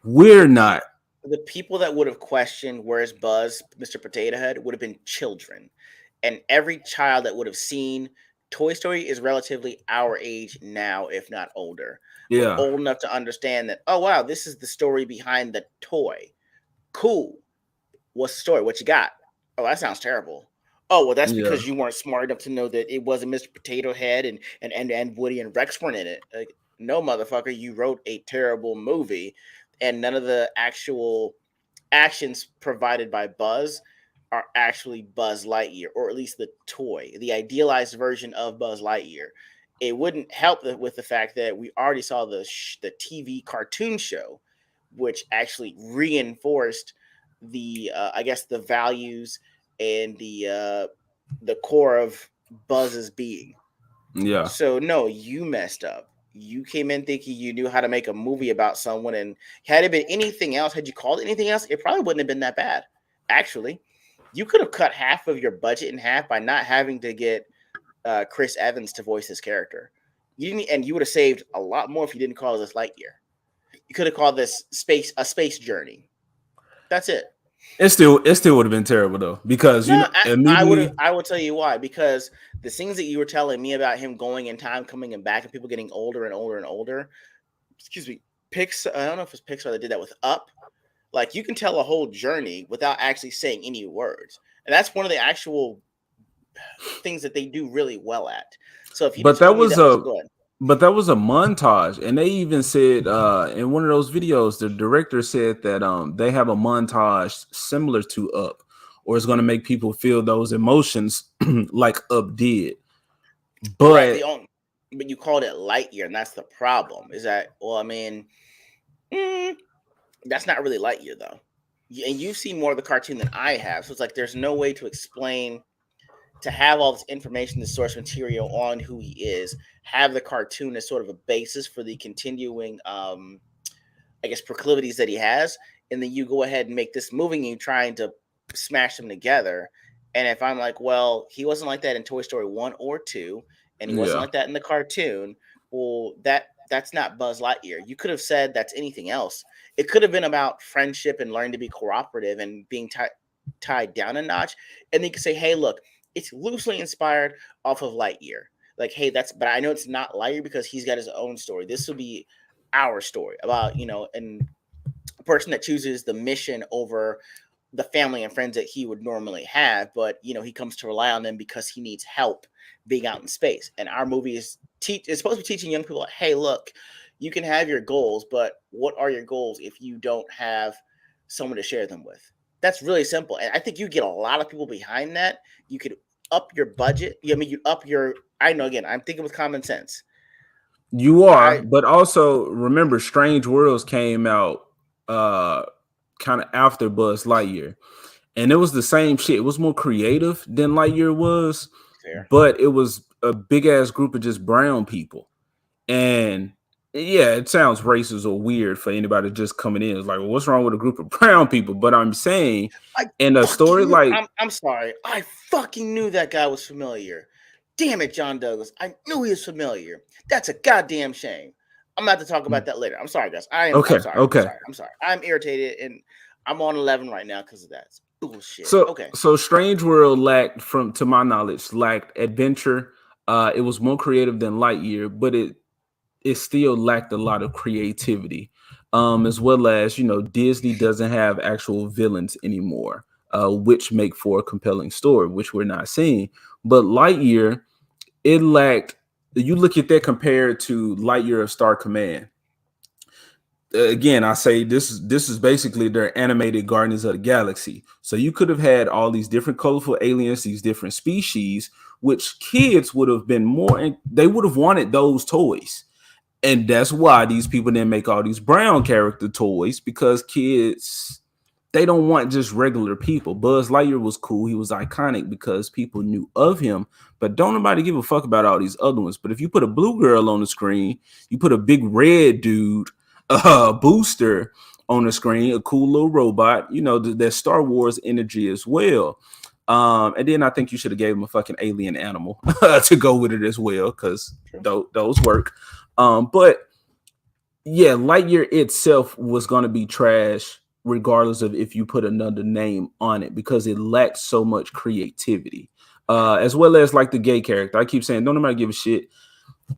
we're the pe- not. the people that would have questioned where's Buzz, Mr. Potato Head, would have been children, and every child that would have seen Toy Story is relatively our age now, if not older. We're Yeah, old enough to understand that. Oh wow, this is the story behind the toy. Cool. What's the story? What you got? Oh, that sounds terrible. Oh, well, that's yeah. because you weren't smart enough to know that it wasn't Mr. Potato Head and Woody and Rex weren't in it. Like, no, motherfucker, you wrote a terrible movie, and none of the actual actions provided by Buzz are actually Buzz Lightyear, or at least the toy, the idealized version of Buzz Lightyear. It wouldn't help with the fact that we already saw the TV cartoon show, which actually reinforced the I guess the values and the core of Buzz's being. Yeah. So no, you messed up. You came in thinking you knew how to make a movie about someone, and had it been anything else, had you called it anything else, it probably wouldn't have been that bad. Actually, you could have cut half of your budget in half by not having to get Chris Evans to voice his character. You didn't, and you would have saved a lot more if you didn't call this Lightyear. You could have called this space journey. That's it. It still would have been terrible though because No, I would immediately. I will tell you why, because the things that you were telling me about him going in time, coming and back, and people getting older and older and older. Excuse me, Pixar. I don't know if it's Pixar that did that with Up. Like, you can tell a whole journey without actually saying any words, and that's one of the actual things that they do really well at. So if you But just that told me was that was a good, but that was a montage, and they even said in one of those videos, the director said that they have a montage similar to Up, or it's going to make people feel those emotions like Up did. right? But But you called it Lightyear, and that's the problem. Is that, well, I mean, mm, that's not really Lightyear though. And you've seen more of the cartoon than I have, so it's like there's no way to explain, to have all this information, the source material on who he is, have the cartoon as sort of a basis for the continuing, I guess, proclivities that he has, and then you go ahead and make this movie and you trying to smash them together. And if I'm like, well, he wasn't like that in Toy Story 1 or 2, and he wasn't yeah, like that in the cartoon, well, that's not Buzz Lightyear. You could have said that's anything else. It could have been about friendship and learning to be cooperative and being tied down a notch. And then you could say, hey, look, it's loosely inspired off of Lightyear. like, hey, but I know it's not Lightyear because he's got his own story. This will be our story about, and a person that chooses the mission over the family and friends that he would normally have, but he comes to rely on them because he needs help being out in space. And our movie is supposed to be teaching young people, like, hey, look, you can have your goals, but what are your goals if you don't have someone to share them with? That's really simple, and I think you get a lot of people behind that. You could up your budget. I mean, you up your. I know, again, I'm thinking with common sense. You are, I but also remember, Strange Worlds came out uh kind of after Buzz Lightyear, and it was the same shit. It was more creative than Lightyear was, fair. but it was a big ass group of just brown people. And yeah, it sounds racist or weird for anybody just coming in. It's like, well, what's wrong with a group of brown people? But I'm saying I in a story fucking knew. like, I'm sorry. I fucking knew that guy was familiar. Damn it, John Douglas. I knew he was familiar. That's a goddamn shame. I'm about to talk about that later. I'm sorry, guys. I'm okay, sorry. I'm okay. sorry. I'm sorry. I'm irritated and I'm on 11 right now because of that. It's bullshit. So Okay. so Strange World lacked, from to my knowledge, lacked adventure. It was more creative than Lightyear, but it still lacked a lot of creativity. As well as, Disney doesn't have actual villains anymore, which make for a compelling story, which we're not seeing. But Lightyear, it lacked. You look at that compared to Lightyear of Star Command. Again, I say this is basically their animated Guardians of the Galaxy. So you could have had all these different colorful aliens, these different species, which kids would have been they would have wanted those toys. And that's why these people didn't make all these brown character toys, because kids, they don't want just regular people. Buzz Lightyear was cool. He was iconic because people knew of him, but don't nobody give a fuck about all these other ones. But if you put a blue girl on the screen, you put a big red dude, Booster on the screen, a cool little robot, there's Star Wars energy as well. And then I think you should have gave him a fucking alien animal to go with it as well, because those work. But yeah, Lightyear itself was going to be trash regardless of if you put another name on it, because it lacked so much creativity. As well as like the gay character. I keep saying, don't nobody give a shit.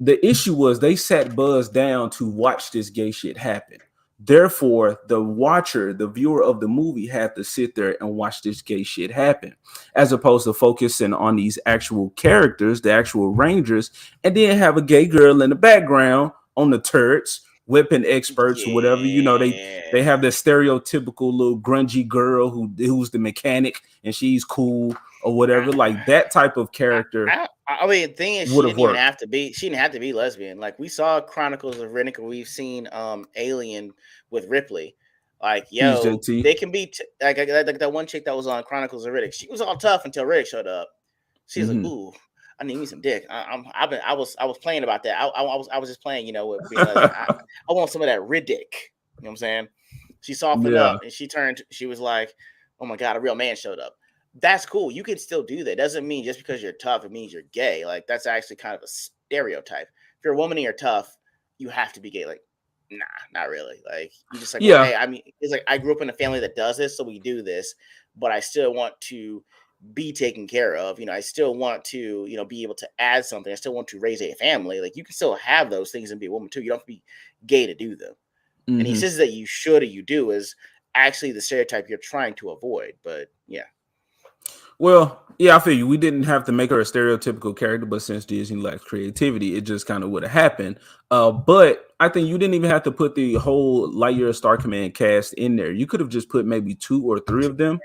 The issue was they sat Buzz down to watch this gay shit happen. Therefore, the watcher, the viewer of the movie, had to sit there and watch this gay shit happen, as opposed to focusing on these actual characters, the actual Rangers, and then have a gay girl in the background on the turrets, weapon experts or whatever. They Yeah. have the stereotypical little grungy girl who's the mechanic and she's cool or I, whatever. Like that type of character I mean, the thing is, would have worked. she didn't have to be lesbian. Like, we saw Chronicles of Riddick, we've seen Alien with Ripley. Like, Peace, yo, JT. they can be like that one chick that was on Chronicles of Riddick. She was all tough until Riddick showed up. She was like, Mm-hmm. "Ooh, I need me some dick." I was playing about that. I was just playing, with being lesbian. I want some of that Riddick. You know what I'm saying? She softened Yeah. up and she turned. She was like, "Oh my god, a real man showed up." That's cool. You can still do that. Doesn't mean just because you're tough, it means you're gay. Like, that's actually kind of a stereotype. If you're a woman and you're tough, you have to be gay. Like, nah, not really. Like, you just like, well, Yeah. hey, I mean, it's like I grew up in a family that does this, so we do this, but I still want to be taken care of. I still want to, be able to add something. I still want to raise a family. Like, you can still have those things and be a woman too. You don't have to be gay to do them. And he Mm-hmm. says that you should or you do is actually the stereotype you're trying to avoid. But yeah. Well, yeah, I feel you. We didn't have to make her a stereotypical character, but since Disney lacks creativity, it just kind of would have happened. But I think you didn't even have to put the whole Lightyear Star Command cast in there. You could have just put maybe 2 or 3 of them.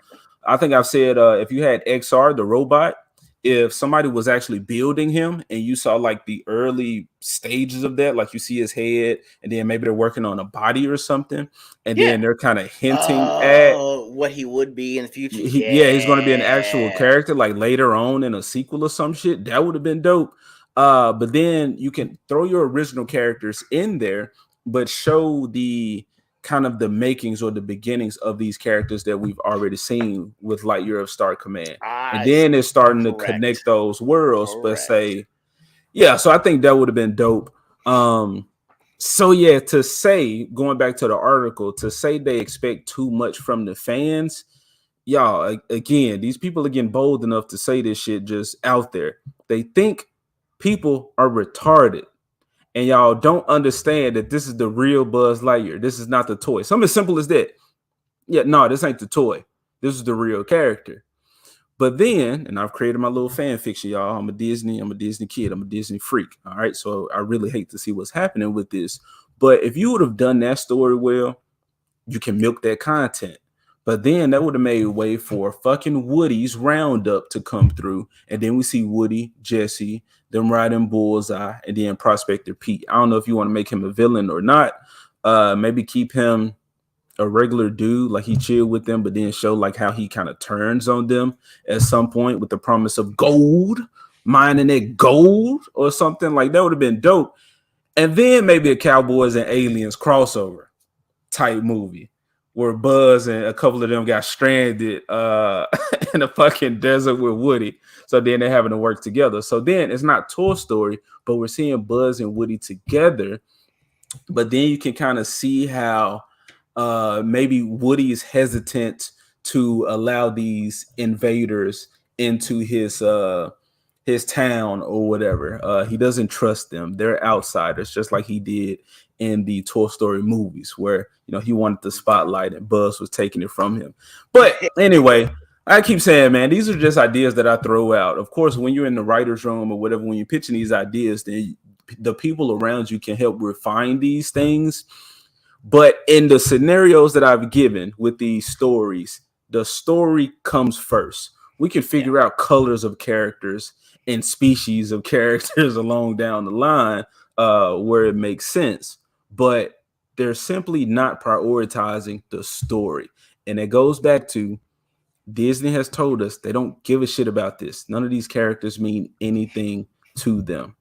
I think I've said, if you had XR, the robot, if somebody was actually building him and you saw like the early stages of that, like you see his head, and then maybe they're working on a body or something, and Yeah. then they're kind of hinting at Oh, what he would be in the future. yeah, he's going to be an actual Yeah. character like later on in a sequel or some shit. That would have been dope. But then you can throw your original characters in there, but show the kind of the makings or the beginnings of these characters that we've already seen with Lightyear of Star Command. And I then it's starting to connect correct. those worlds, but Correct. say, yeah, so I think that would have been dope. So yeah, to say, going back to the article, to say they expect too much from the fans, y'all, again, these people are getting bold enough to say this shit just out there. They think people are retarded. And y'all don't understand that this is the real Buzz Lightyear. This is not the toy. Something as simple as that. Yeah, no, this ain't the toy. This is the real character. But then, and I've created my little fan fiction, y'all. I'm a Disney kid. I'm a Disney freak. All right. So I really hate to see what's happening with this. But if you would have done that story well, you can milk that content. But then that would have made way for fucking Woody's roundup to come through. And then we see Woody, Jesse, them riding Bullseye, and then Prospector Pete. I don't know if you want to make him a villain or not. Maybe keep him a regular dude, like he chill with them, but then show like how he kind of turns on them at some point with the promise of gold, mining that gold or something. Like that would have been dope. And then maybe a Cowboys and Aliens crossover type movie where Buzz and a couple of them got stranded in a fucking desert with Woody. So then they're having to work together. So then it's not Toy Story, but we're seeing Buzz and Woody together. But then you can kind of see how maybe Woody is hesitant to allow these invaders into his town or whatever. He doesn't trust them. They're outsiders, just like he did in the Toy Story movies, where he wanted the spotlight and Buzz was taking it from him. But anyway, I keep saying, man, these are just ideas that I throw out. Of course, when you're in the writer's room or whatever, when you're pitching these ideas, then the people around you can help refine these things. But in the scenarios that I've given with these stories, the story comes first. We can figure out colors of characters and species of characters along down the line where it makes sense. But they're simply not prioritizing the story. And it goes back to Disney has told us they don't give a shit about this. None of these characters mean anything to them.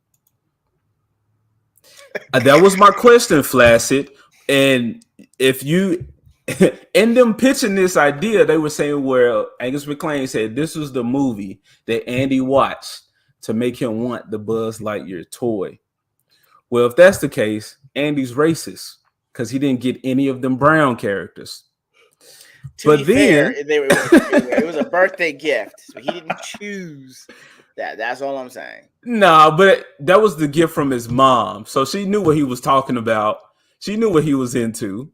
That was my question, Flaccid. And if you, in them pitching this idea, they were saying, well, Angus McLean said this was the movie that Andy watched to make him want the Buzz Lightyear toy. Well, if that's the case, Andy's racist because he didn't get any of them brown characters. To be fair, it was a birthday gift, so he didn't choose that. That's all I'm saying. Nah, but that was the gift from his mom, so she knew what he was talking about. She knew what he was into,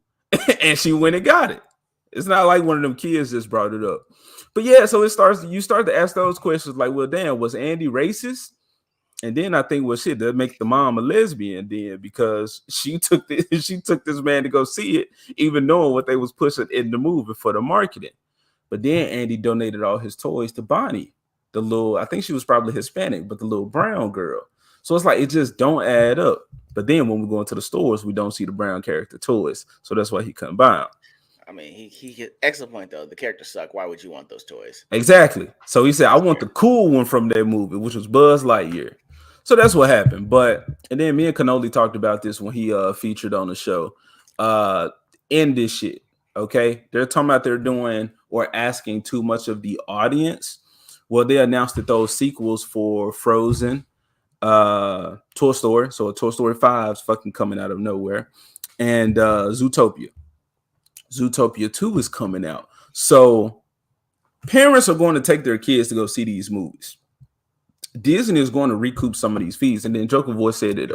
and she went and got it. It's not like one of them kids just brought it up. But yeah, so you start to ask those questions like, well, damn, was Andy racist? And then I think, well, shit, that make the mom a lesbian then because she took this man to go see it, even knowing what they was pushing in the movie for the marketing. But then Andy donated all his toys to Bonnie, the little, I think she was probably Hispanic, but the little brown girl. So it's like it just don't add up. But then when we go into the stores, we don't see the brown character toys. So that's why he couldn't buy them. I mean, he excellent point though. The characters suck. Why would you want those toys? Exactly. So he said, I want the cool one from that movie, which was Buzz Lightyear. So that's what happened. And then me and Canoli talked about this when he featured on the show. In this shit, okay? They're talking about they're doing or asking too much of the audience. Well, they announced that those sequels for Frozen, Toy Story, so Toy Story 5 is fucking coming out of nowhere, and Zootopia 2 is coming out. So parents are going to take their kids to go see these movies. Disney is going to recoup some of these fees, and then Joker Voice said it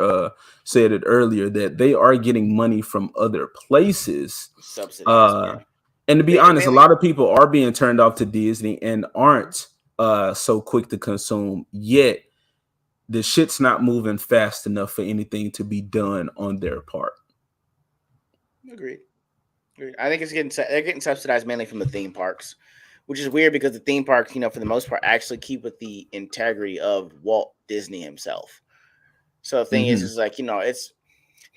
earlier that they are getting money from other places. Subsidies. And to be honest, a lot of people are being turned off to Disney and aren't so quick to consume yet. The shit's not moving fast enough for anything to be done on their part. Agreed. I think they're getting subsidized mainly from the theme parks, which is weird because the theme parks, for the most part, actually keep with the integrity of Walt Disney himself. So the thing is like, it's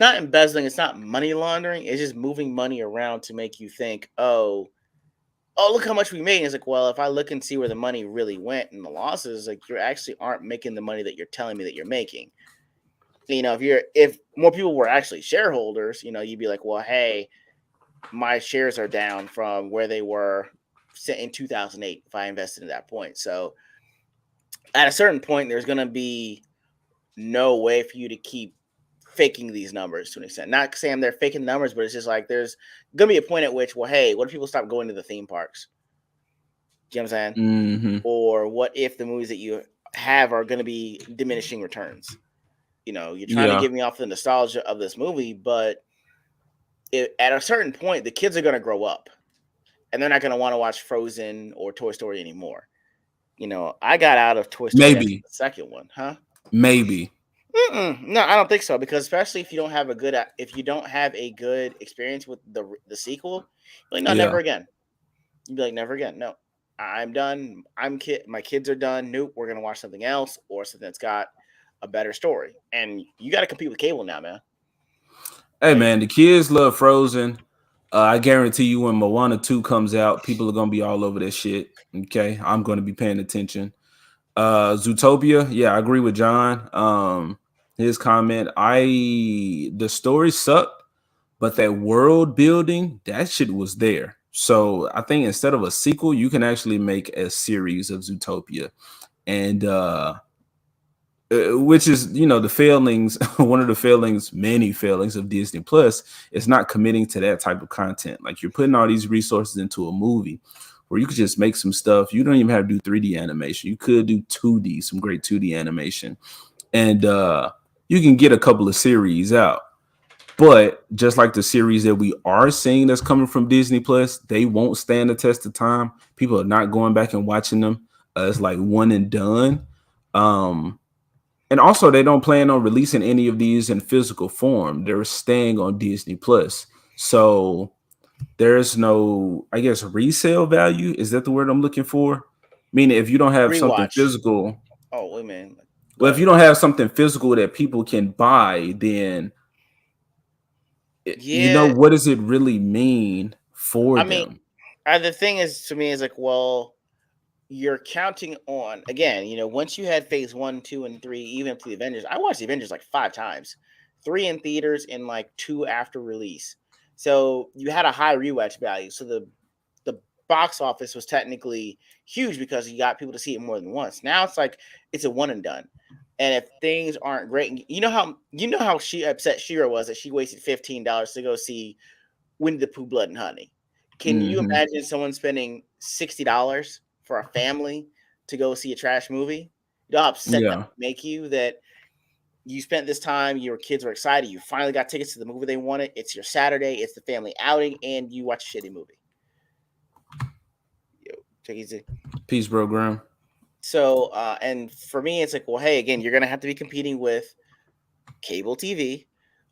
not embezzling, it's not money laundering, it's just moving money around to make you think, oh, look how much we made. And it's like, well, if I look and see where the money really went and the losses, like you actually aren't making the money that you're telling me that you're making. If more people were actually shareholders, you'd be like, well, hey, my shares are down from where they were in 2008 if I invested at that point. So at a certain point, there's going to be no way for you to keep faking these numbers to an extent. Not saying they're faking numbers, but it's just like there's going to be a point at which, well, hey, what if people stop going to the theme parks? Do you know what I'm saying? Mm-hmm. Or what if the movies that you have are going to be diminishing returns. You're trying to Yeah, get me off the nostalgia of this movie, but at a certain point, the kids are going to grow up and they're not going to want to watch Frozen or Toy Story anymore. I got out of Toy Story after maybe, the second one, huh? maybe. No, I don't think so. Because especially if you don't have a good experience with the sequel, you're like, no, Yeah, never again. You'd be like, never again. No, I'm done. My kids are done. Nope, we're gonna watch something else or something that's got a better story. And you got to compete with cable now, man. hey Like, man, the kids love Frozen. I guarantee you, when Moana 2 comes out, people are gonna be all over that shit. Okay, I'm gonna be paying attention. Zootopia, yeah, I agree with John. His comment, the story sucked, but that world building, that shit was there. So I think instead of a sequel, you can actually make a series of Zootopia. And which is, the failings, one of the failings, many failings of Disney Plus is not committing to that type of content. Like, you're putting all these resources into a movie where you could just make some stuff. You don't even have to do 3D animation. You could do 2D, some great 2D animation, and you can get a couple of series out. But just like the series that we are seeing that's coming from Disney Plus, they won't stand the test of time. People are not going back and watching them. It's like one and done. Um, and also, they don't plan on releasing any of these in physical form. They're staying on Disney Plus. So there's no, I guess, resale value. Is that the word I'm looking for? Meaning, if you don't have something rewatch. physical, Oh wait, man. Go well, if ahead. you don't have something physical that people can buy, then Yeah, what does it really mean for I mean, them? the thing is to me is like, well, you're counting on again. Once you had Phase 1, 2, and 3, even up to the Avengers. I watched the Avengers like 5 times, 3 in theaters and like 2 after release. So you had a high rewatch value. So the box office was technically huge because you got people to see it more than once. Now it's like it's a one and done. And if things aren't great, you know how she upset Shira was that she wasted $15 to go see Winnie the Pooh, Blood and Honey. Can you Hmm. imagine someone spending $60 for a family to go see a trash movie? You know how upset that Yeah, would make you that you spent this time, your kids were excited, you finally got tickets to the movie they wanted. It's your Saturday, it's the family outing, and you watch a shitty movie. Yo, take it easy. peace, bro, Graham. So, and for me, it's like, well, hey, again, you're gonna have to be competing with cable TV.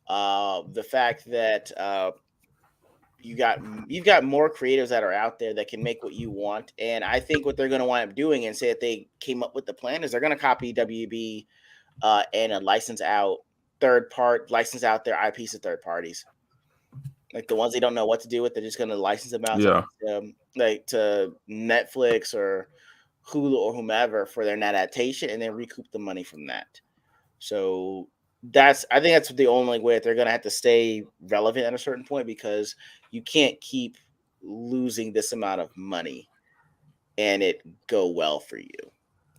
The fact that you've got more creatives that are out there that can make what you want, and I think what they're going to wind up doing and say that they came up with the plan is they're going to copy WB and license out their IPs to third parties, like the ones they don't know what to do with. They're just going to license them out Yeah, like to Netflix or Hulu or whomever for their net adaptation, and then recoup the money from that. So I think that's the only way that they're gonna have to stay relevant at a certain point because you can't keep losing this amount of money and it go well for you.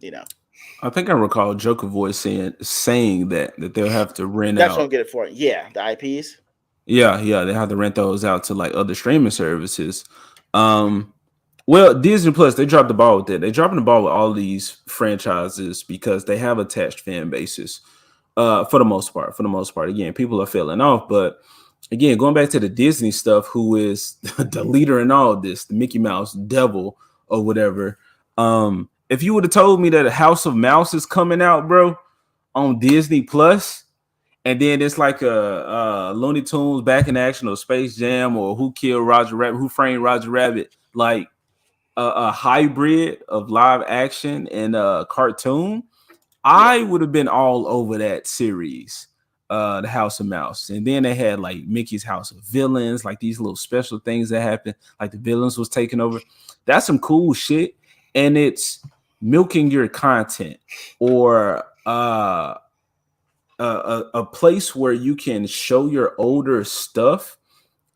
You know. I think I recall Joker Voice saying that they'll have to rent That's what I'm out. getting for. Yeah, the IPs. Yeah, yeah, they have to rent those out to like other streaming services. Um, well, Disney Plus, they dropped the ball with that. They're dropping the ball with all these franchises because they have attached fan bases. For the most part, again, people are failing off. But again, going back to the Disney stuff, who is the leader in all this, the Mickey Mouse devil or whatever. If you would have told me that House of Mouse is coming out, bro, on Disney Plus, and then it's like a Looney Tunes back in action or Space Jam or Who Killed Roger Rabbit, Who Framed Roger Rabbit, like a hybrid of live action and cartoon, Yeah. I would have been all over that series, the House of Mouse. And then they had like Mickey's House of Villains, like these little special things that happened, like the villains was taking over. That's some cool shit, and it's milking your content or a place where you can show your older stuff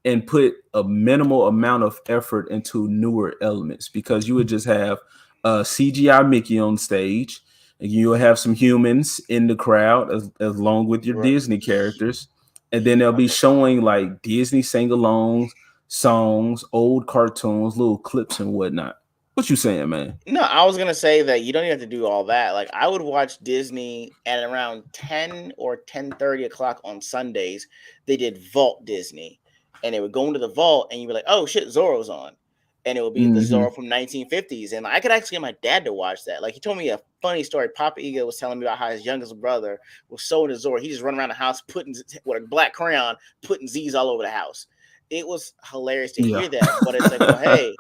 and put a minimal amount of effort into newer elements, because you would just have CGI Mickey on stage, and you'll have some humans in the crowd as along with your Right. Disney characters, and then they'll be showing like Disney sing-alongs, songs, old cartoons, little clips and whatnot. What you saying, man? No, I was gonna say that you don't even have to do all that. Like I would watch Disney at around 10 or 10:30 o'clock on Sundays. They did Vault Disney, and they would go into the vault, and you'd be like, "Oh shit, Zorro's on," and it would be the Mm-hmm. Zorro from 1950s. And I could actually get my dad to watch that. Like he told me a funny story. Papa Ego was telling me about how his youngest brother was so into Zorro, he just run around the house putting with a black crayon, putting Z's all over the house. It was hilarious to Yeah. hear that, but it's like, well, hey,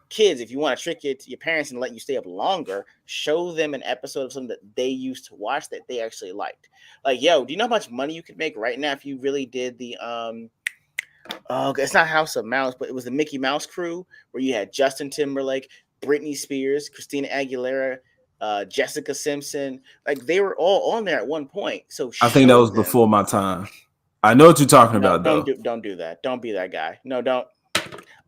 kids, if you want to trick your parents and let you stay up longer, show them an episode of something that they used to watch that they actually liked. Like, yo, do you know how much money you could make right now if you really did the oh, it's not House of Mouse, but it was the Mickey Mouse crew where you had Justin Timberlake, Britney Spears, Christina Aguilera, Jessica Simpson. Like they were all on there at one point. So I think that show was them. before my time. I know what you're talking No, about, though. don't do that. Don't be that guy. No, don't.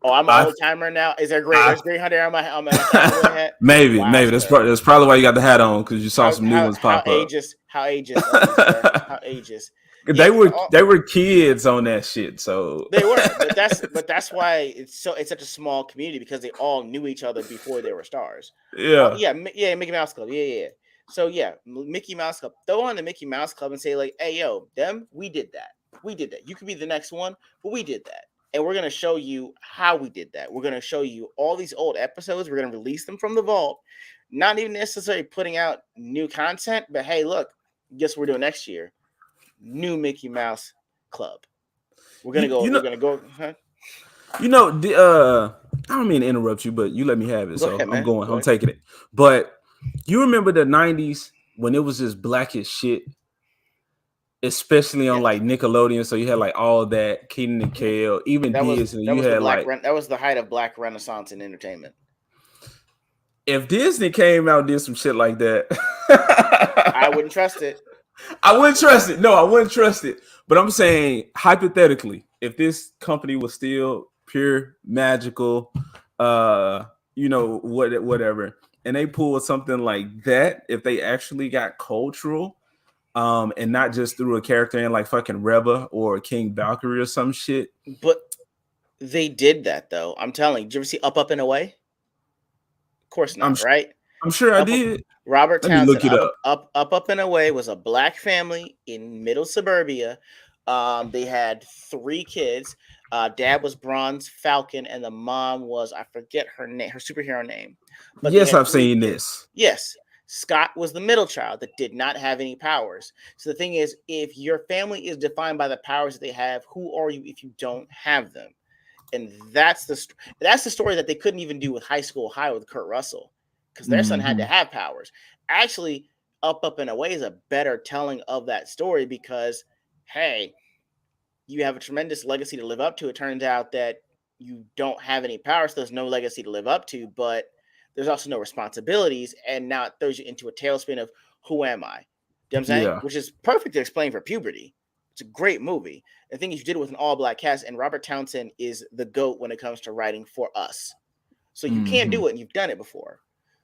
Oh, I'm an I, old timer now. Is there great? I There's Great Hunter on my cowboy hat. Wow, maybe sir. that's probably why you got the hat on because you saw some new ones How pop up. ageist of you, sir. How ageist. Yeah, They were kids on that shit, so they were, but that's why it's such a small community because they all knew each other before they were stars. yeah. Yeah, Mickey Mouse Club, yeah. So yeah, Mickey Mouse Club. Throw on the Mickey Mouse Club and say like, hey yo, them, we did that. You could be the next one, but we did that. And we're going to show you how we did that. We're going to show you all these old episodes. We're going to release them from the vault. Not even necessarily putting out new content, but hey, look, guess what we're doing next year? New Mickey Mouse Club. We're going to go. We're going to go. Huh? You know, I don't mean to interrupt you, but you let me have it, Go so ahead, man. I'm taking it. But you remember the '90s when it was just black as shit, especially on like Nickelodeon. So you had like all that Kenan and Kel, even Disney. You had like that was the height of Black Renaissance in entertainment. If Disney came out and did some shit like that, I wouldn't trust it. I wouldn't trust it. No, I wouldn't trust it. But I'm saying hypothetically, if this company was still pure magical, whatever, and they pulled something like that, if they actually got cultural, and not just threw a character in like fucking Reba or King Valkyrie or some shit. But they did that though. I'm telling you. Did you ever see Up and Away? Of course not, right? I'm sure I did. Robert Let me Townsend, look it up. Up and Away was a black family in middle suburbia. They had 3 kids. Dad was Bronze Falcon, and the mom was, I forget her name, her superhero name. But yes, I've seen this. Yes. Scott was the middle child that did not have any powers. So the thing is, if your family is defined by the powers that they have, who are you if you don't have them? And that's the story that they couldn't even do with High School High with Kurt Russell because their son had to have powers. Actually, Up and Away is a better telling of that story because, hey, you have a tremendous legacy to live up to. It turns out that you don't have any powers, so there's no legacy to live up to, but there's also no responsibilities, and now it throws you into a tailspin of who am I? You know what I'm saying? Yeah. Which is perfect to explain for puberty. It's a great movie. The thing is, you did it with an all-black cast, and Robert Townsend is the GOAT when it comes to writing for us. So you can do it, and you've done it before.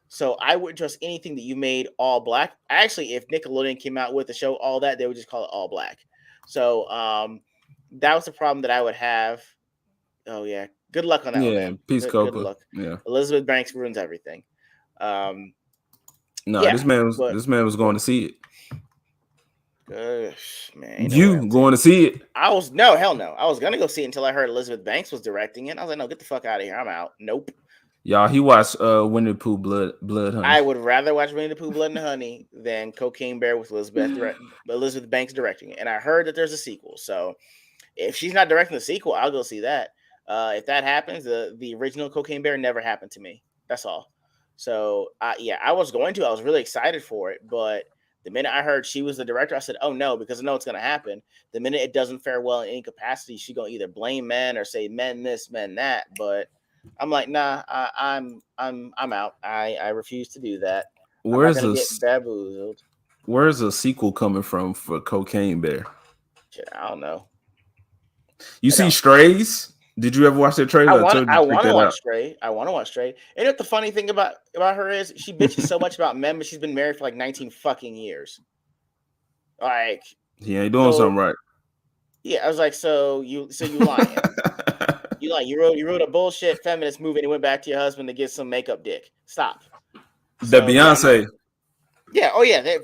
So I wouldn't trust anything that you made all black. Actually, if Nickelodeon came out with the show All That, they would just call it All Black. So that was the problem that I would have. Oh yeah, good luck on that one, man. Peace, Copa. Good luck. Yeah, Elizabeth Banks ruins everything. this man was going to see it. Man, you going to see it? Hell no. I was gonna go see it until I heard Elizabeth Banks was directing it. I was like, no, get the fuck out of here. I'm out. Nope. Y'all, he watched Winnie the Pooh Blood Honey. I would rather watch Winnie the Pooh Blood and Honey than Cocaine Bear with Elizabeth Banks directing it. And I heard that there's a sequel. So if she's not directing the sequel, I'll go see that. If that happens, the original Cocaine Bear never happened to me. That's all. So I was really excited for it, but the minute I heard she was the director, I said, "Oh no," because I know it's going to happen. The minute it doesn't fare well in any capacity, she's going to either blame men or say men this, men that. But I'm like, nah, I'm out. I refuse to do that. Where's I'm not gonna get bamboozled. Where's a sequel coming from for Cocaine Bear? Shit, I don't know. You see Strays? Did you ever watch that trailer? I want to watch Stray. I want to watch Stray. And what the funny thing about her is she bitches so much about men, but she's been married for like 19 fucking years. Like he ain't doing something right. Yeah, I was like, so you lying. You wrote a bullshit feminist movie and you went back to your husband to get some makeup dick. Stop. The So yeah, no. Beyonce. Yeah, oh yeah,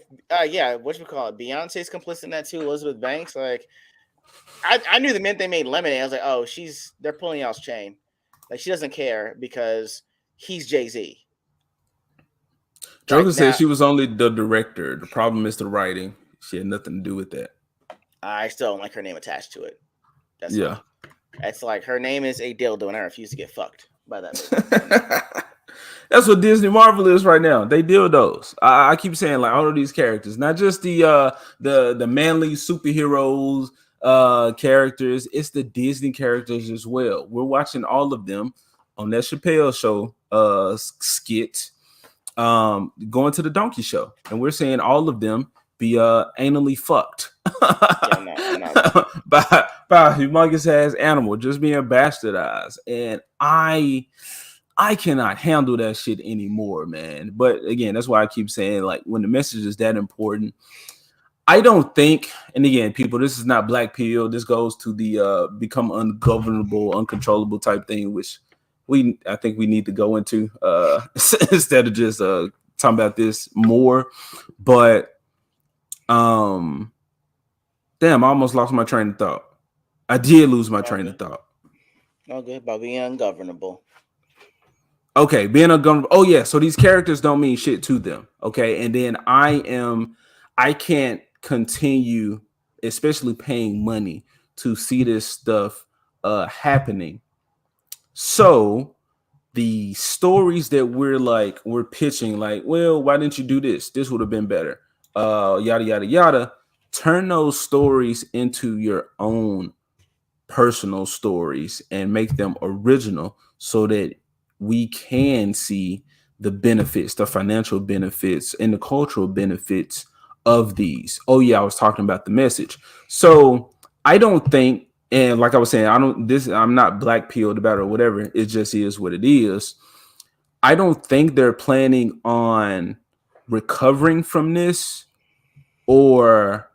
yeah, what you call it? Beyonce's complicit in that too. Elizabeth Banks, like I knew the minute they made Lemonade, I was like, oh, they're pulling y'all's chain. Like she doesn't care because he's Jay-Z. Joker Like said now, she was only the director. The problem is the writing. She had nothing to do with that. I still don't like her name attached to it. That's Yeah. me. It's like her name is a dildo, and I refuse to get fucked by that movie. So no. That's what Disney Marvel is right now. They dildos. I keep saying like all of these characters, not just the manly superheroes characters. It's the Disney characters as well. We're watching all of them on that Chappelle show skit, going to the Donkey Show, and we're seeing all of them be anally fucked. Yeah, I'm not. by a humongous ass animal just being bastardized, and I cannot handle that shit anymore, man. But again, that's why I keep saying, like, when the message is that important, I don't think, and again, people, this is not black pill. This goes to the become ungovernable, uncontrollable type thing, which I think we need to go into instead of just talking about this more. But damn, I almost lost my train of thought. I did lose my train of thought. All good about being ungovernable. Okay, being ungovernable. Oh yeah, so these characters don't mean shit to them. Okay, and then I can't continue, especially paying money to see this stuff happening. So the stories that we're pitching, like, well, why didn't you do this? This would have been better. Yada yada yada. Turn those stories into your own personal stories and make them original so that we can see the benefits, the financial benefits, and the cultural benefits of these. Oh, yeah, I was talking about the message. So I don't think, and like I was saying, I'm not black pilled about it or whatever. It just is what it is. I don't think they're planning on recovering from this, or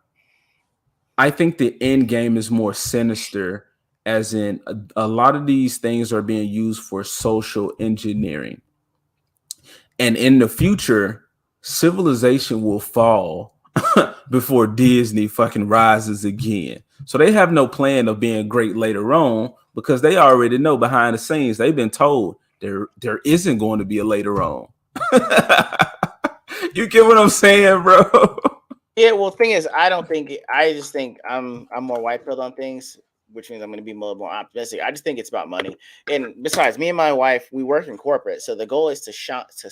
I think the end game is more sinister, as in a lot of these things are being used for social engineering. And in the future, civilization will fall before Disney fucking rises again. So they have no plan of being great later on because they already know behind the scenes, they've been told there isn't going to be a later on. You get what I'm saying, bro? Yeah, well, the thing is, I just think I'm more white pilled on things, which means I'm going to be more optimistic. I just think it's about money. And besides, me and my wife, we work in corporate, so the goal is to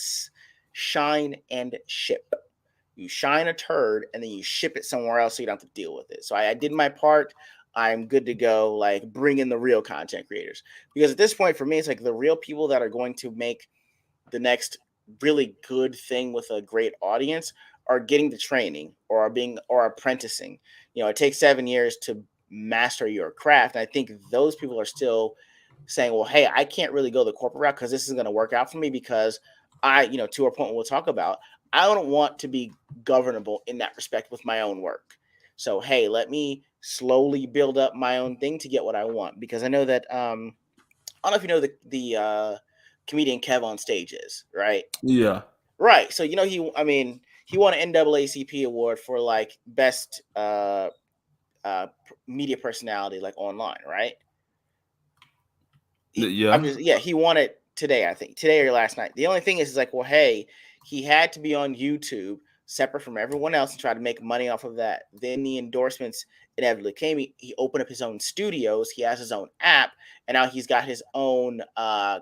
shine and ship. You shine a turd and then you ship it somewhere else so you don't have to deal with it. So I did my part. I'm good to go. Like, bring in the real content creators, because at this point for me, it's like the real people that are going to make the next really good thing with a great audience are getting the training or or apprenticing. It takes 7 years to master your craft. And I think those people are still saying, well, hey, I can't really go the corporate route because this is going to work out for me, because to our point we'll talk about, I don't want to be governable in that respect with my own work. So hey, let me slowly build up my own thing to get what I want, because I know that I don't know if you know the comedian Kev on Stage is, right? Yeah. Right. So he won an NAACP award for like best media personality, like online, right? Yeah. He won it today, I think today or last night. The only thing is like, well, hey, he had to be on YouTube separate from everyone else and try to make money off of that. Then the endorsements inevitably came. He opened up his own studios. He has his own app, and now he's got his own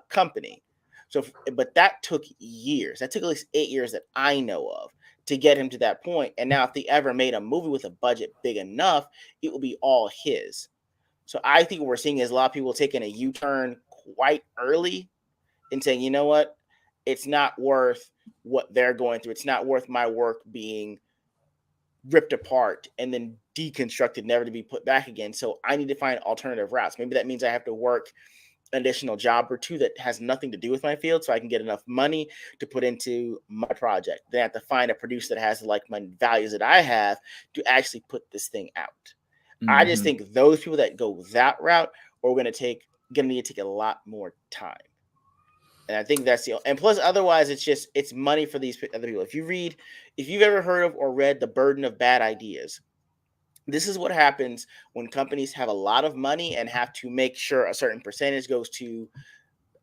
company. So, but that took years. That took at least 8 years that I know of to get him to that point. And now, if they ever made a movie with a budget big enough, it will be all his. So I think what we're seeing is a lot of people taking a U-turn quite early and saying, you know what, it's not worth what they're going through. It's not worth my work being ripped apart and then deconstructed, never to be put back again. So I need to find alternative routes. Maybe that means I have to work an additional job or two that has nothing to do with my field so I can get enough money to put into my project. Then I have to find a producer that has like my values that I have to actually put this thing out. I just think those people that go that route are going to take gonna need to take a lot more time. And I think that's the, and plus otherwise it's money for these other people. If you've ever heard of or read The Burden of Bad Ideas, this is what happens when companies have a lot of money and have to make sure a certain percentage goes to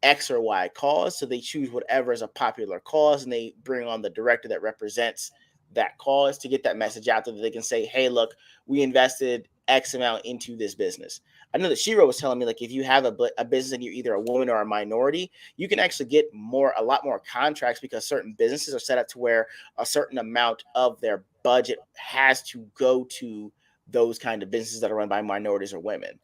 X or Y cause. So they choose whatever is a popular cause, and they bring on the director that represents that cause to get that message out there that they can say, hey, look, we invested X amount into this business. I know that Shiro was telling me, like, if you have a business and you're either a woman or a minority, you can actually get a lot more contracts, because certain businesses are set up to where a certain amount of their budget has to go to those kind of businesses that are run by minorities or women.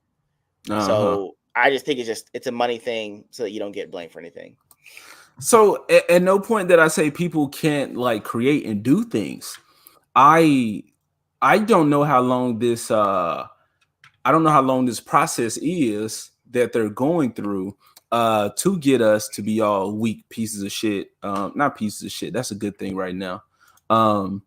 So I just think it's a money thing, so that you don't get blamed for anything. So at no point that I say people can't like create and do things. I don't know how long this process is that they're going through to get us to be all weak pieces of shit. Not pieces of shit. That's a good thing right now. To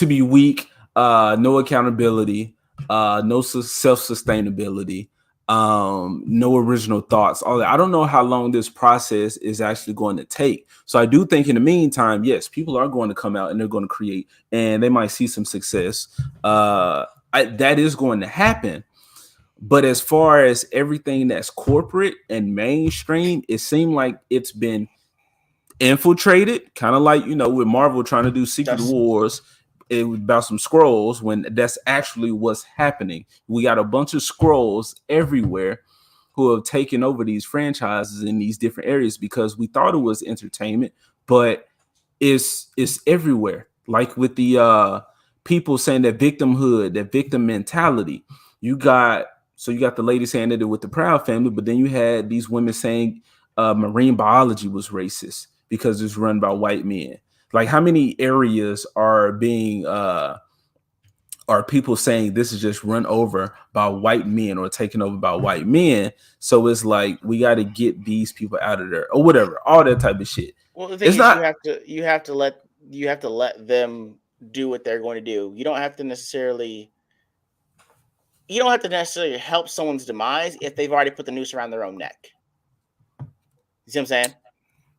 be weak, no accountability, no self-sustainability, no original thoughts, all that. I don't know how long this process is actually going to take. So I do think in the meantime, yes, people are going to come out and they're going to create, and they might see some success. That is going to happen. But as far as everything that's corporate and mainstream, it seemed like it's been infiltrated, kind of like, with Marvel trying to do Secret Wars about some scrolls, when that's actually what's happening. We got a bunch of scrolls everywhere who have taken over these franchises in these different areas, because we thought it was entertainment, but it's everywhere. Like with the people saying that victimhood, that victim mentality. You got the lady saying that it with the Proud Family, but then you had these women saying marine biology was racist because it's run by white men. Like, how many areas are being are people saying this is just run over by white men or taken over by white men? So it's like, we got to get these people out of there or whatever, all that type of shit. Well, the thing is, you have to let them do what they're going to do. You don't have to necessarily help someone's demise if they've already put the noose around their own neck. You see what I'm saying?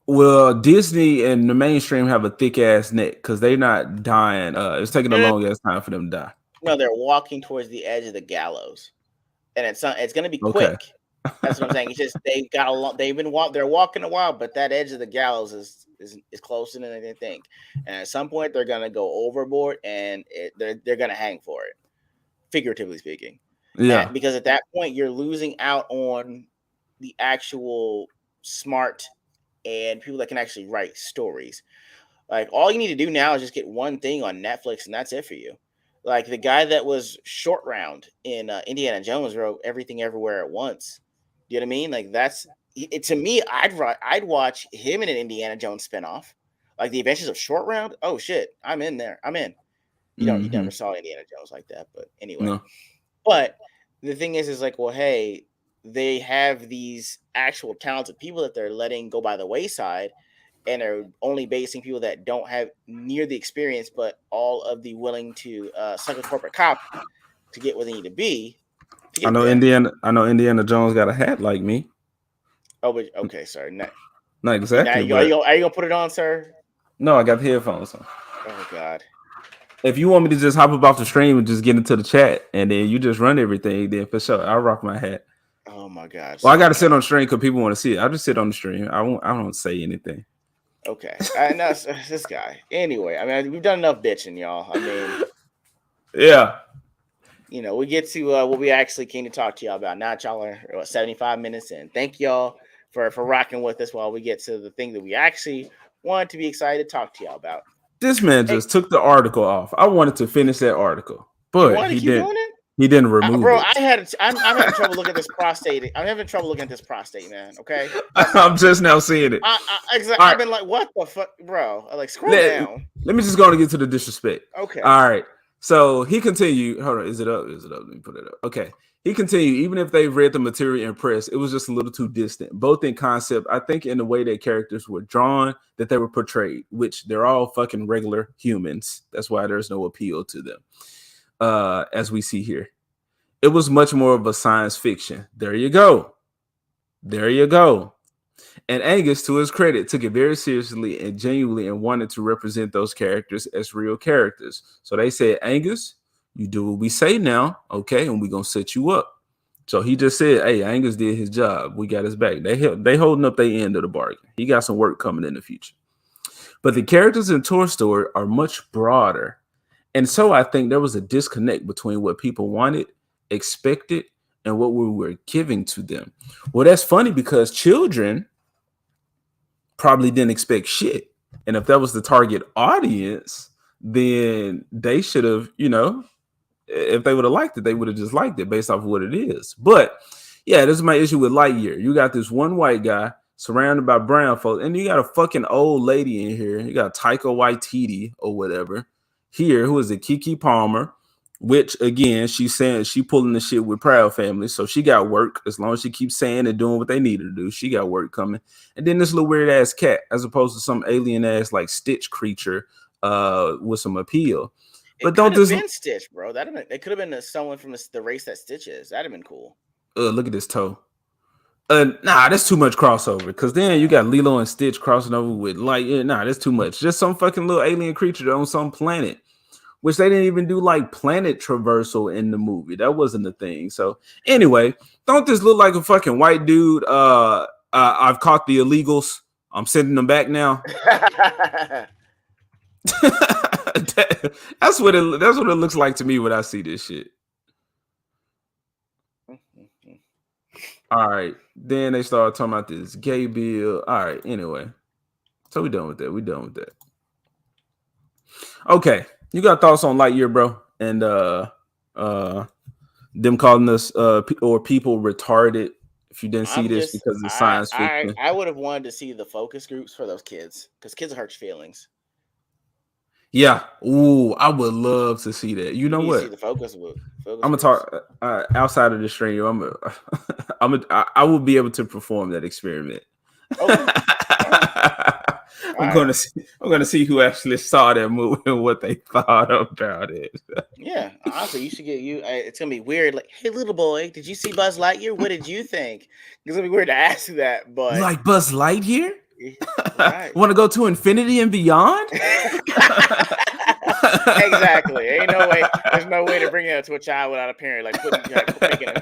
Well, Disney and the mainstream have a thick ass neck because they're not dying. It's taking a long ass time for them to die. No, they're walking towards the edge of the gallows, and it's going to be Okay. quick. That's what I'm saying. It's just they're walking a while, but that edge of the gallows is closer than they think. And at some point, they're going to go overboard, and they're going to hang for it, figuratively speaking. Yeah. Because at that point, you're losing out on the actual smart and people that can actually write stories. Like, all you need to do now is just get one thing on Netflix, and that's it for you. Like, the guy that was Short Round in Indiana Jones wrote Everything Everywhere at Once. You know what I mean? Like, to me, I'd watch him in an Indiana Jones spinoff, like The Adventures of Short Round. Oh shit, I'm in there. I'm in. You never saw Indiana Jones like that, but anyway. No. But the thing is like, well, hey, they have these actual talented people that they're letting go by the wayside, and are only basing people that don't have near the experience, but all of the willing to suck a corporate cop to get where they need to be. I know Indiana Jones got a hat like me. Oh, but okay, sorry, not exactly. Are you gonna put it on, sir? No, I got the headphones on. Oh God. If you want me to just hop up off the stream and just get into the chat, and then you just run everything, then for sure, I'll rock my hat. Oh my God. Well, I got to sit on the stream because people want to see it. I'll just sit on the stream. I don't say anything. Okay. No, this guy. Anyway, I mean, we've done enough bitching, y'all. I mean, yeah. We get to what we actually came to talk to y'all about. Now, y'all are 75 minutes in. Thank y'all for rocking with us while we get to the thing that we actually wanted to be excited to talk to y'all about. This man just took the article off. I wanted to finish that article, but he didn't. Doing it? He didn't remove bro, it. I'm having trouble looking at this prostate. I'm having trouble looking at this prostate, man. Okay, I'm just now seeing it. I've been like, what the fuck, bro? Like, scroll down. Let me just go and get to the disrespect. Okay. All right. So he continued. Hold on. Is it up? Let me put it up. Okay. He continued. Even if they read the material in press, it was just a little too distant, both in concept, I think, in the way that characters were drawn, that they were portrayed, which they're all fucking regular humans. That's why there's no appeal to them, as we see here. It was much more of a science fiction. There you go. There you go. And Angus, to his credit, took it very seriously and genuinely and wanted to represent those characters as real characters. So they said, Angus, you do what we say now, okay? And we're gonna set you up. So he just said, hey, Angus did his job. We got his back. They holding up their end of the bargain. He got some work coming in the future. But the characters in Toy Story are much broader. And so I think there was a disconnect between what people wanted, expected, and what we were giving to them. Well, that's funny because children probably didn't expect shit. And if that was the target audience, then they should have, if they would have liked it, they would have just liked it based off of what it is. But yeah, this is my issue with Lightyear. You got this one white guy surrounded by brown folks, and you got a fucking old lady in here. You got Taika Waititi or whatever here, who is it, Kiki Palmer, which again, she's saying she pulling the shit with Proud Family, so she got work as long as she keeps saying and doing what they need her to do. She got work coming. And then this little weird ass cat, as opposed to some alien ass like Stitch creature with some appeal. But don't this been Stitch, bro? It could have been someone from the race that Stitch is. That'd have been cool. Look at this toe. Nah, that's too much crossover. Because then you got Lilo and Stitch crossing over with that's too much. Just some fucking little alien creature on some planet, which they didn't even do like planet traversal in the movie. That wasn't a thing. So anyway, don't this look like a fucking white dude? I've caught the illegals. I'm sending them back now. That's what it looks like to me when I see this shit. All right. Then they started talking about this gay bill. All right. Anyway. So we done with that. Okay. You got thoughts on Lightyear, bro? And them calling us or people retarded if you didn't see this because it's science fiction. I would have wanted to see the focus groups for those kids because kids hurt your feelings. Yeah. Ooh, I would love to see that. You know what? See the focus group. I'm gonna talk outside of the stream. I will be able to perform that experiment. Okay. I'm gonna see who actually saw that movie and what they thought about it. Yeah, honestly, you should get you. It's gonna be weird. Like, hey, little boy, did you see Buzz Lightyear? What did you think? It's gonna be weird to ask you that, but you like Buzz Lightyear? Right. Want to go to infinity and beyond? Exactly. Ain't no way. There's no way to bring it to a child without a parent, like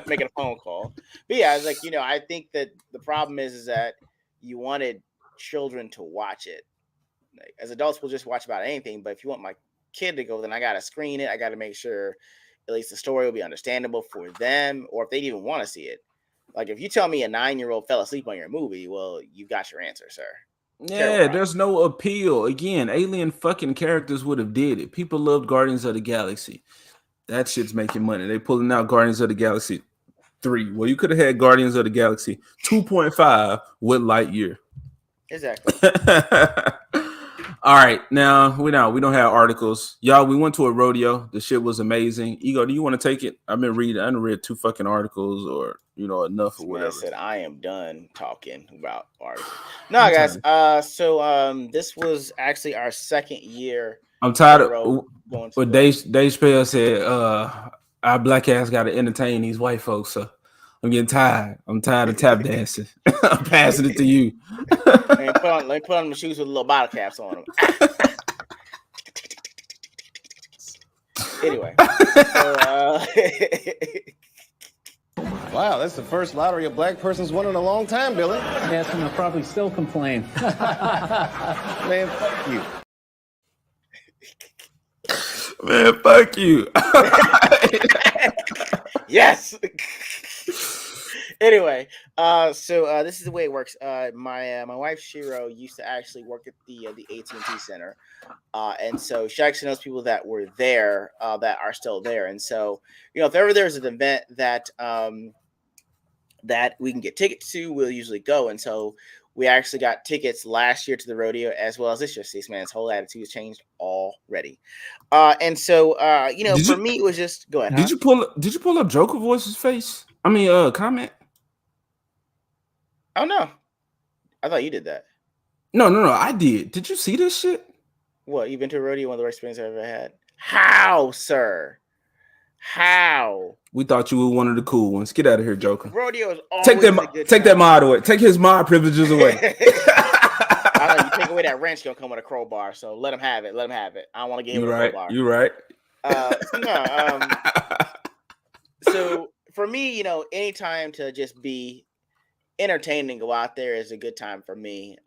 making a phone call. But yeah, it's like I think that the problem is that you wanted children to watch it. Like, as adults, we'll just watch about anything. But if you want my kid to go, then I gotta screen it. I gotta make sure at least the story will be understandable for them, or if they even want to see it. Like if you tell me a 9-year-old fell asleep on your movie, well, you got your answer, sir. Yeah, there's no appeal. Again, alien fucking characters would have did it. People loved Guardians of the Galaxy. That shit's making money. They pulling out Guardians of the Galaxy 3. Well, you could have had Guardians of the Galaxy 2.5 with Lightyear. Exactly. All right, now we don't have articles, y'all. We went to a rodeo. The shit was amazing. Ego, do you want to take it? I've been reading. I done read 2 fucking articles, or enough or whatever. I said I am done talking about articles. No, guys. So this was actually our second year. I'm tired of what Dave Chappelle said. Our black ass got to entertain these white folks. So I'm getting tired. I'm tired of tap dancing. I'm passing it to you. Let me put on the shoes with little bottle caps on them. Anyway. Wow, that's the first lottery a black person's won in a long time, Billy. Yes, and I'll probably still complain. Man, fuck you. Man, fuck you. Yes. Anyway, so this is the way it works. My wife Shiro used to actually work at the AT&T Center, and so she actually knows people that were there that are still there. And so if ever there's an event that that we can get tickets to, we'll usually go. And so we actually got tickets last year to the rodeo as well as this year. See, this man's whole attitude has changed already. And so for me it was just go ahead. Did you pull up Joker Voice's face? I mean, comment. Oh no, I thought you did that. No, I did. Did you see this shit? What, you've been to a rodeo? One of the worst experiences I've ever had. How, sir? How? We thought you were one of the cool ones. Get out of here, Joker. Rodeo is Take always a good that time. mod away. Take his mod privileges away. I don't know. You take away that wrench, gonna come with a crowbar. So let him have it. Let him have it. I don't want to get him with a crowbar. You right. No. So for me, anytime to just be entertaining and go out there is a good time for me.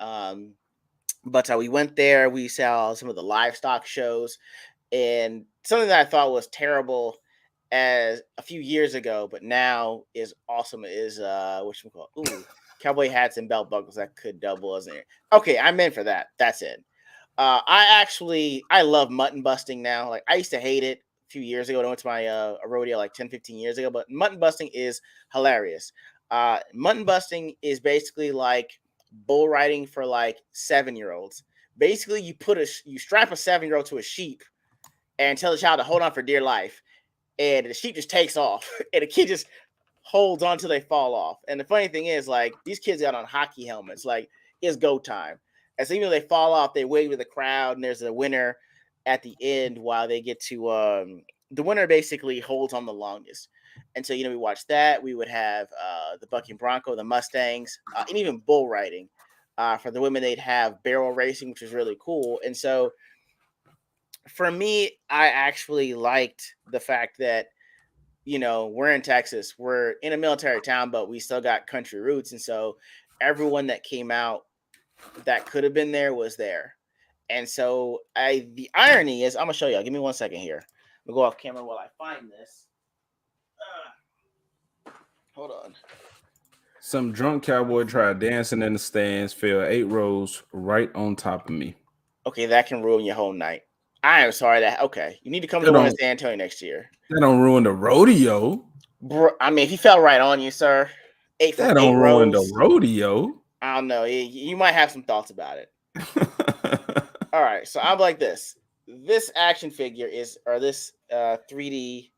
But we went there. We saw some of the livestock shows, and something that I thought was terrible as a few years ago, but now is awesome. Is cowboy hats and belt buckles that could double as an. Okay, I'm in for that. That's it. I love mutton busting now. Like I used to hate it a few years ago. I went to my a rodeo like 10, 15 years ago, but mutton busting is hilarious. Mutton busting is basically like bull riding for like 7-year-olds. Basically, you strap a 7-year-old to a sheep and tell the child to hold on for dear life, and the sheep just takes off, and the kid just holds on till they fall off. And the funny thing is, like, these kids got on hockey helmets, like it's go time. And so even though they fall off, they wave with the crowd, and there's a winner at the end while they get to the winner basically holds on the longest. And so we watched that. We would have the Bucking Bronco, the Mustangs, and even bull riding. For the women, they'd have barrel racing, which was really cool. And so for me, I actually liked the fact that we're in Texas, we're in a military town, but we still got country roots. And so everyone that came out that could have been there was there. And so the irony is, I'm gonna show y'all. Give me 1 second here. We'll go off camera while I find this. Hold on. Some drunk cowboy tried dancing in the stands, fell 8 rows right on top of me. Okay, that can ruin your whole night. I am sorry that. Okay, you need to come to one in San Antonio next year. That don't ruin the rodeo. Bro, I mean, if he fell right on you, sir, that don't ruin the rodeo. I don't know. You might have some thoughts about it. All right, so I'm like this. This action figure this 3D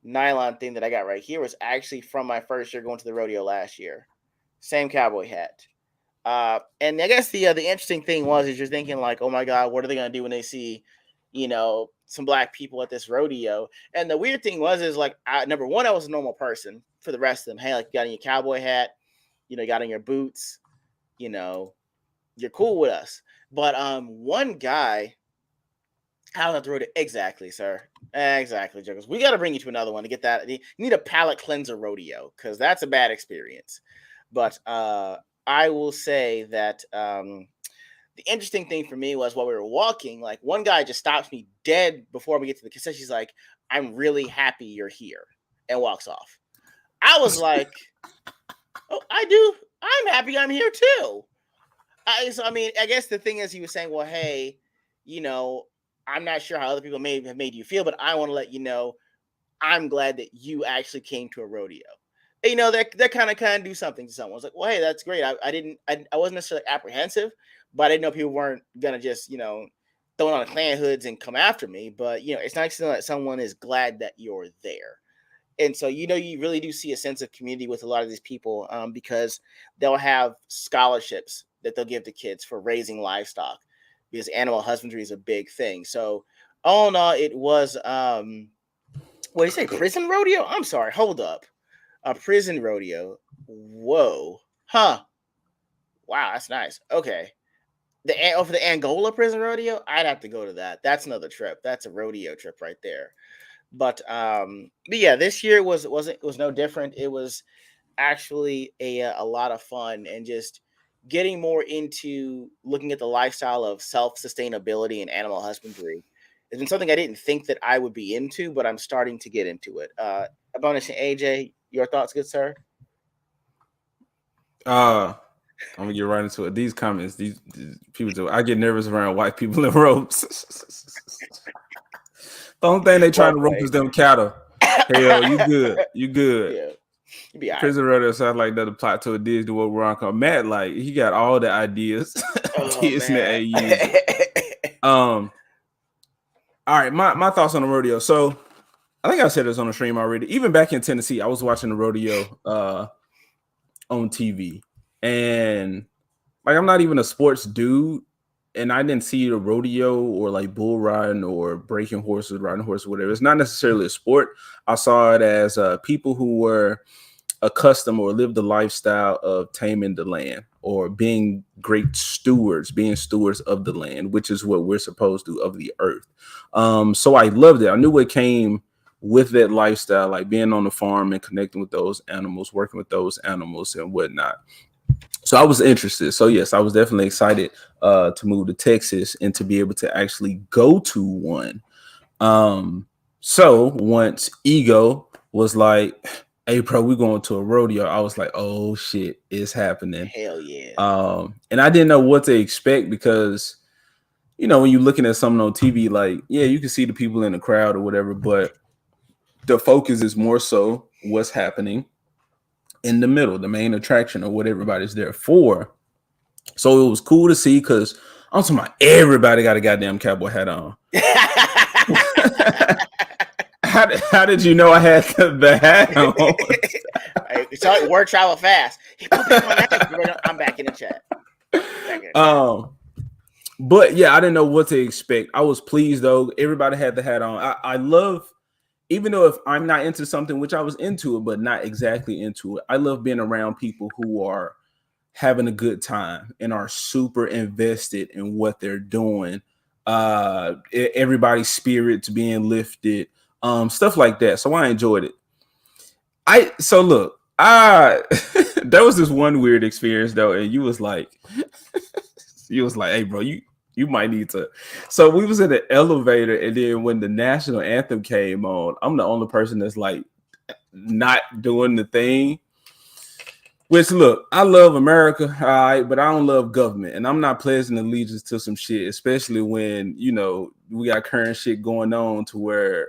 nylon thing that I got right here was actually from my first year going to the rodeo last year. Same cowboy hat. And I guess the interesting thing is you're thinking like, oh my God, what are they gonna do when they see, some black people at this rodeo? And the weird thing is like, number one, I was a normal person. For the rest of them, hey, like you got on your cowboy hat, you got on your boots, you're cool with us. But one guy, how at the rodeo? Exactly, sir. Exactly, Jokers. We got to bring you to another one to get that. You need a palate cleanser rodeo because that's a bad experience. But I will say that the interesting thing for me was while we were walking, like one guy just stops me dead before we get to the concession. She's like, "I'm really happy you're here," and walks off. I was like, "Oh, I do. I'm happy I'm here too." I mean, I guess the thing is, he was saying, "Well, hey, I'm not sure how other people may have made you feel, but I want to let you know I'm glad that you actually came to a rodeo." And, that kind of do something to someone. I was like, well, hey, that's great. I wasn't necessarily apprehensive, but I didn't know people weren't gonna just throw on clan hoods and come after me. But it's nice to know that someone is glad that you're there. And so, you really do see a sense of community with a lot of these people because they'll have scholarships that they'll give to kids for raising livestock because animal husbandry is a big thing. So, all in all, it was, what do you say, prison rodeo? I'm sorry, hold up. A prison rodeo. Whoa. Huh. Wow, that's nice. Okay. For the Angola prison rodeo, I'd have to go to that. That's another trip. That's a rodeo trip right there. But yeah, this year was no different. It was actually a lot of fun and just getting more into looking at the lifestyle of self-sustainability and animal husbandry. It's been something I didn't think that I would be into, but I'm starting to get into it. Bonus and AJ, your thoughts, good sir? I'm gonna get right into it. These comments, these people do. I get nervous around white people in ropes. The only thing they trying to rope is them cattle. Hell, you good. You good. Yeah. You be all right. Prison rodeo sounds like another plot to a Disney World Bronco. Matt, like he got all the ideas. Disney all right, my thoughts on the rodeo. So I think I said this on the stream already. Even back in Tennessee, I was watching the rodeo on TV. And like I'm not even a sports dude, and I didn't see a rodeo or like bull riding or breaking horses, riding horses, whatever. It's not necessarily a sport. I saw it as people who were accustomed or lived the lifestyle of taming the land or being great stewards, being stewards of the land, which is what we're supposed to of the earth. So I loved it. I knew it came with that lifestyle, like being on the farm and connecting with those animals, working with those animals and whatnot. So I was interested. So yes, I was definitely excited to move to Texas and to be able to actually go to one. So once Ego was like, "Hey, bro, we going to a rodeo," I was like, "Oh shit, it's happening." Hell yeah. And I didn't know what to expect because when you're looking at something on TV, like yeah, you can see the people in the crowd or whatever, but the focus is more so what's happening in the middle, the main attraction or what everybody's there for. So it was cool to see because I'm talking about everybody got a goddamn cowboy hat on. How did you know I had the hat on? So word travel fast. I'm back in the chat. But yeah, I didn't know what to expect. I was pleased though. Everybody had the hat on. I love, even though if I'm not into something, which I was into it, but not exactly into it, I love being around people who are having a good time and are super invested in what they're doing. Everybody's spirits being lifted, stuff like that. So I enjoyed it. Look, there was this one weird experience though, and you was like, "Hey, bro, you might need to." So we was in the elevator, and then when the national anthem came on, I'm the only person that's like not doing the thing. Which look, I love America, all right, but I don't love government, and I'm not pledging allegiance to some shit, especially when we got current shit going on to where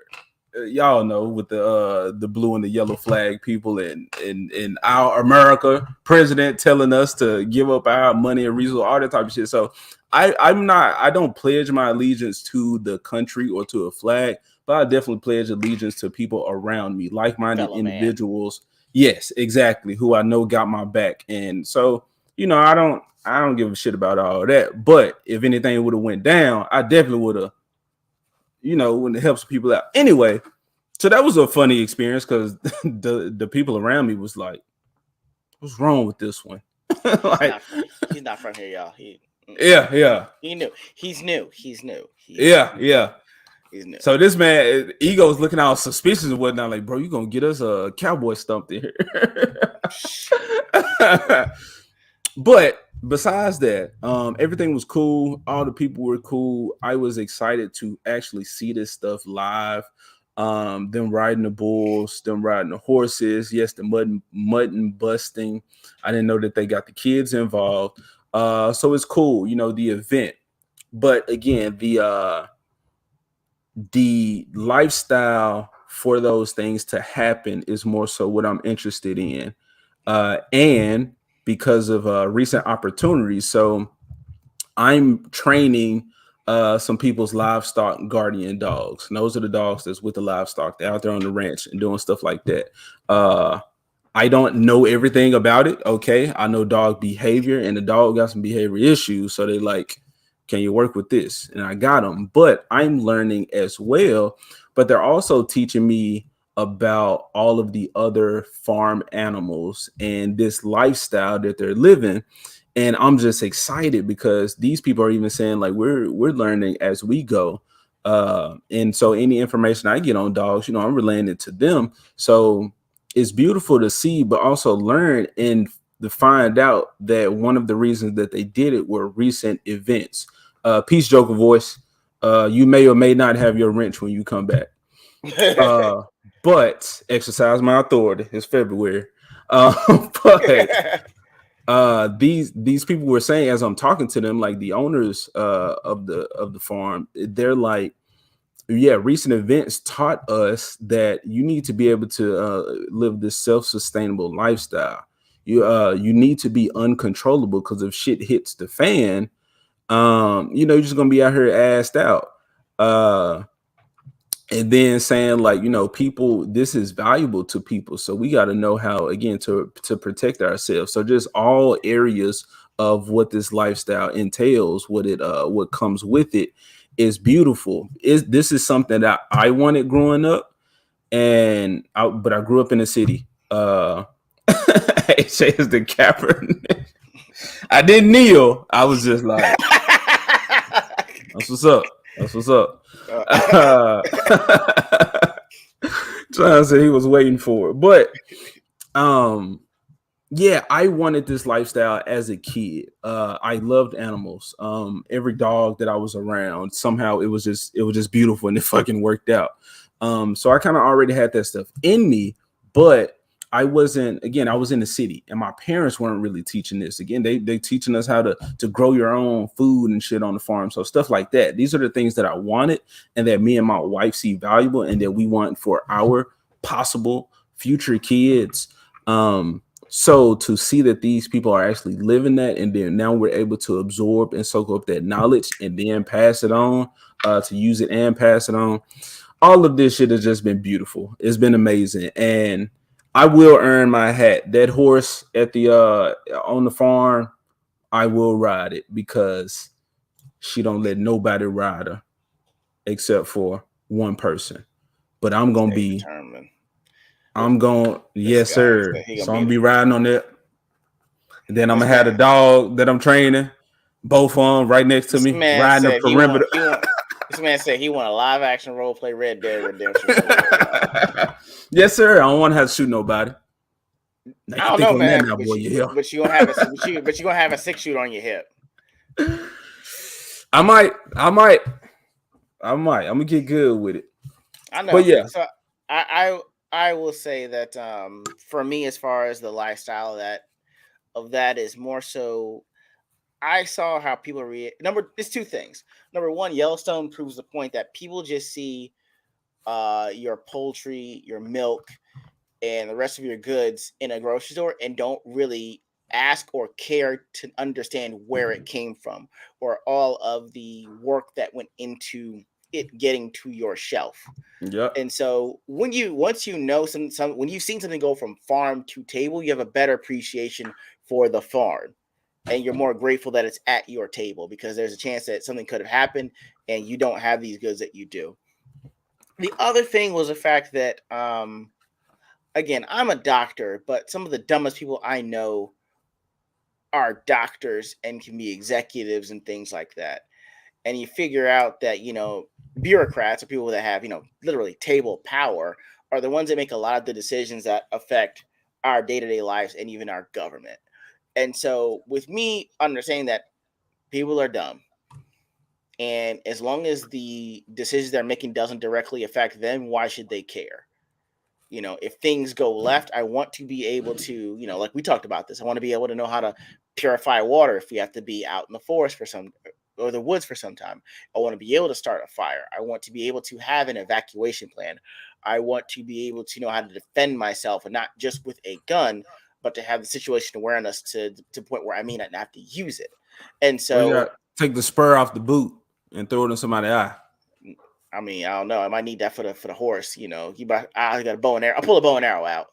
y'all know with the blue and the yellow flag people and our America president telling us to give up our money and resources, all that type of shit. So I don't pledge my allegiance to the country or to a flag, but I definitely pledge allegiance to people around me, like-minded individuals. Man. Yes, exactly. Who I know got my back. And so, I don't give a shit about all that. But if anything would have went down, I definitely would have, when it helps people out. Anyway, so that was a funny experience because the people around me was like, "What's wrong with this one?" He's not from here, y'all. Yeah. He knew. He's new. Yeah. He's new. So this man, Ego's looking all suspicious and whatnot. Like, bro, you gonna get us a cowboy stump here? But besides that, everything was cool. All the people were cool. I was excited to actually see this stuff live. Them riding the bulls, them riding the horses. Yes, the mutton busting. I didn't know that they got the kids involved. So it's cool, the event. But again, the lifestyle for those things to happen is more so what I'm interested in. And because of recent opportunities. So I'm training some people's livestock guardian dogs. And those are the dogs that's with the livestock. They're out there on the ranch and doing stuff like that. I don't know everything about it. Okay. I know dog behavior, and the dog got some behavior issues. So they like, can you work with this? And I got them, but I'm learning as well. But they're also teaching me about all of the other farm animals and this lifestyle that they're living. And I'm just excited because these people are even saying like we're learning as we go. And so any information I get on dogs, I'm relaying it to them. So it's beautiful to see, but also learn and to find out that one of the reasons that they did it were recent events. Peace, Joker voice. You may or may not have your wrench when you come back. But exercise my authority. It's February. But these people were saying, as I'm talking to them, like the owners of the farm, they're like, yeah, recent events taught us that you need to be able to live this self-sustainable lifestyle. You need to be uncontrollable because if shit hits the fan, you're just gonna be out here assed out. And then saying like, people, this is valuable to people. So we got to know how, again, to protect ourselves. So just all areas of what this lifestyle entails, what comes with it, is beautiful. This is something that I wanted growing up, but I grew up in the city. AJ is the Kaepernick. I didn't kneel. I was just like, that's what's up. That's what's up. Trying to say he was waiting for it. But yeah, I wanted this lifestyle as a kid. I loved animals. Every dog that I was around, somehow it was just beautiful, and it fucking worked out. So I kind of already had that stuff in me, but I was in the city, and my parents weren't really teaching this. Again, they teaching us how to grow your own food and shit on the farm. So stuff like that. These are the things that I wanted, and that me and my wife see valuable, and that we want for our possible future kids. So to see that these people are actually living that, and then now we're able to absorb and soak up that knowledge and then pass it on, to use it and pass it on. All of this shit has just been beautiful. It's been amazing. And I will earn my hat. That horse at the on the farm, I will ride it, because she don't let nobody ride her except for one person. But I'm gonna be determined. yes, sir. So I'm gonna be riding on that. And then I'm This gonna have a dog that I'm training, both on them right next to This me, man riding the said perimeter. this man said he want a live action role play Red Dead Redemption. Yes, sir. I don't want to have to shoot nobody. Now, I don't know, man. Now, boy, but you gonna have a but you gonna have a 6-shooter on your hip. I might. I'm gonna get good with it. I know. But yeah. So I will say that for me, as far as the lifestyle of that is more so, I saw how people react. There's two things. Number one, Yellowstone proves the point that people just see your poultry, your milk, and the rest of your goods in a grocery store and don't really ask or care to understand where it came from, or all of the work that went into it getting to your shelf. Yeah. And so once you know when you've seen something go from farm to table, you have a better appreciation for the farm, and you're more grateful that it's at your table, because there's a chance that something could have happened and you don't have these goods that you do. The other thing was the fact that again, I'm a doctor, but some of the dumbest people I know are doctors and can be executives and things like that. And you figure out that, bureaucrats or people that have, literally table power are the ones that make a lot of the decisions that affect our day-to-day lives and even our government. And so with me understanding that people are dumb, and as long as the decisions they're making doesn't directly affect them, why should they care? If things go left, I want to be able to, like we talked about this, I want to be able to know how to purify water if we have to be out in the forest or the woods for some time. I want to be able to start a fire. I want to be able to have an evacuation plan. I want to be able to know how to defend myself, and not just with a gun, but to have the situation awareness to the point where I may not have to use it. And so take the spur off the boot and throw it in somebody's eye. I mean, I don't know. I might need that for the horse. I got a bow and arrow. I'll pull a bow and arrow out.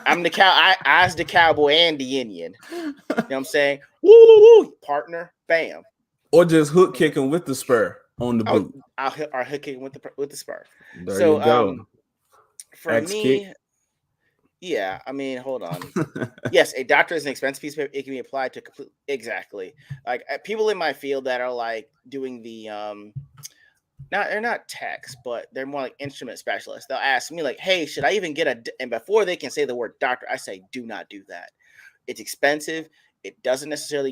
I'm the I's the cowboy and the Indian. You know what I'm saying? Woo, woo, woo, partner, bam. Or just hook kicking with the spur on the boot. I'll hook kicking with the spur. There you go. For X me, kick. Yeah. I mean, hold on. Yes, a doctor is an expensive piece of paper. It can be applied to exactly, like people in my field that are like doing the they're not techs, but they're more like instrument specialists. They'll ask me like, "Hey, should I even get and before they can say the word doctor, I say, do not do that. It's expensive. It doesn't necessarily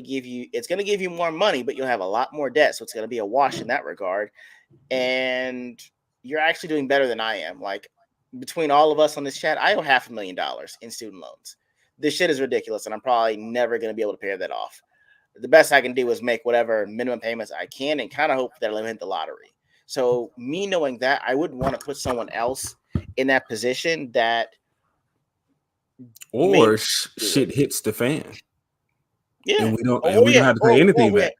it's going to give you more money, but you'll have a lot more debt. So it's going to be a wash in that regard. And you're actually doing better than I am. Like between all of us on this chat, I owe $500,000 in student loans. This shit is ridiculous. And I'm probably never going to be able to pay that off. The best I can do is make whatever minimum payments I can and kind of hope that I'll hit the lottery. So me knowing that, I wouldn't want to put someone else in that position that shit hits the fan. Yeah, and we don't have to pay anything back.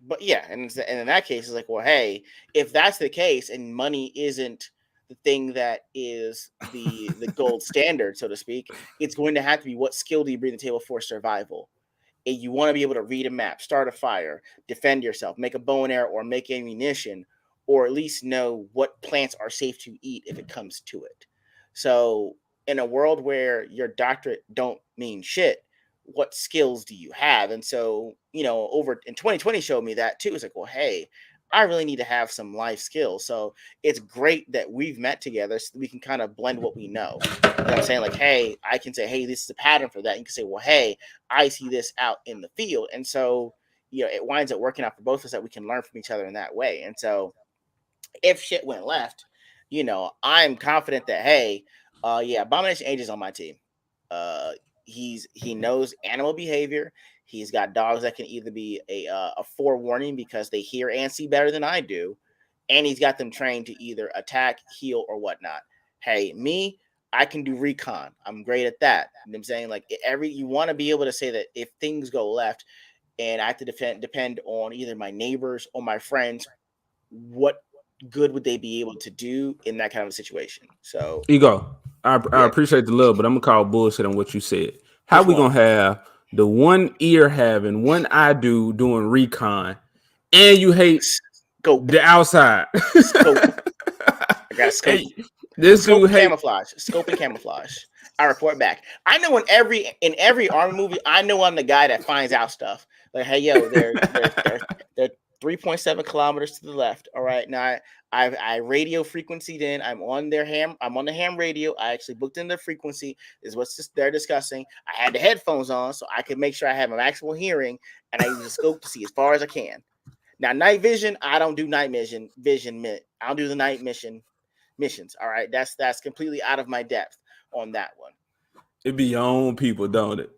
But yeah, and in that case, it's like, well, hey, if that's the case, and money isn't the thing that is the gold standard, so to speak, it's going to have to be what skill do you bring to the table for survival. You want to be able to read a map, start a fire, defend yourself, make a bow and arrow, or make ammunition, or at least know what plants are safe to eat if it comes to it. So, in a world where your doctorate don't mean shit, what skills do you have? And so, over in 2020 showed me that too. It's like, well, hey, I really need to have some life skills. So it's great that we've met together so that we can kind of blend what we know. You know what I'm saying? Like, hey, I can say, hey, this is a pattern for that. You can say, well, hey, I see this out in the field. And so, it winds up working out for both of us that we can learn from each other in that way. And so if shit went left, I'm confident that, hey, yeah, Abomination Age is on my team. He knows animal behavior. He's got dogs that can either be a forewarning because they hear and see better than I do, and he's got them trained to either attack, heal, or whatnot. Hey, me, I can do recon. I'm great at that. You know what I'm saying? Like you want to be able to say that if things go left and I have to depend on either my neighbors or my friends, what good would they be able to do in that kind of a situation? So Ego, I yeah. appreciate the love, but I'm gonna call bullshit on what you said. How Which we one? gonna have the one ear having, one eye do doing recon, and you hate Scope. the outside? Scope. I got scope. Hey, this Scope dude and hate camouflage. Scope and camouflage. I report back. I know in every army movie, I know I'm the guy that finds out stuff. Like, hey, yo, they're 3.7 kilometers to the left. All right. Now I radio frequencied in. I'm on their ham. I'm on the ham radio. I actually booked in their frequency. Is what they're discussing. I had the headphones on so I could make sure I have a maximal hearing, and I use a scope to see as far as I can. Now, night vision, I don't do night vision. I don't do the night missions. All right. That's completely out of my depth on that one. it be your own people, don't it?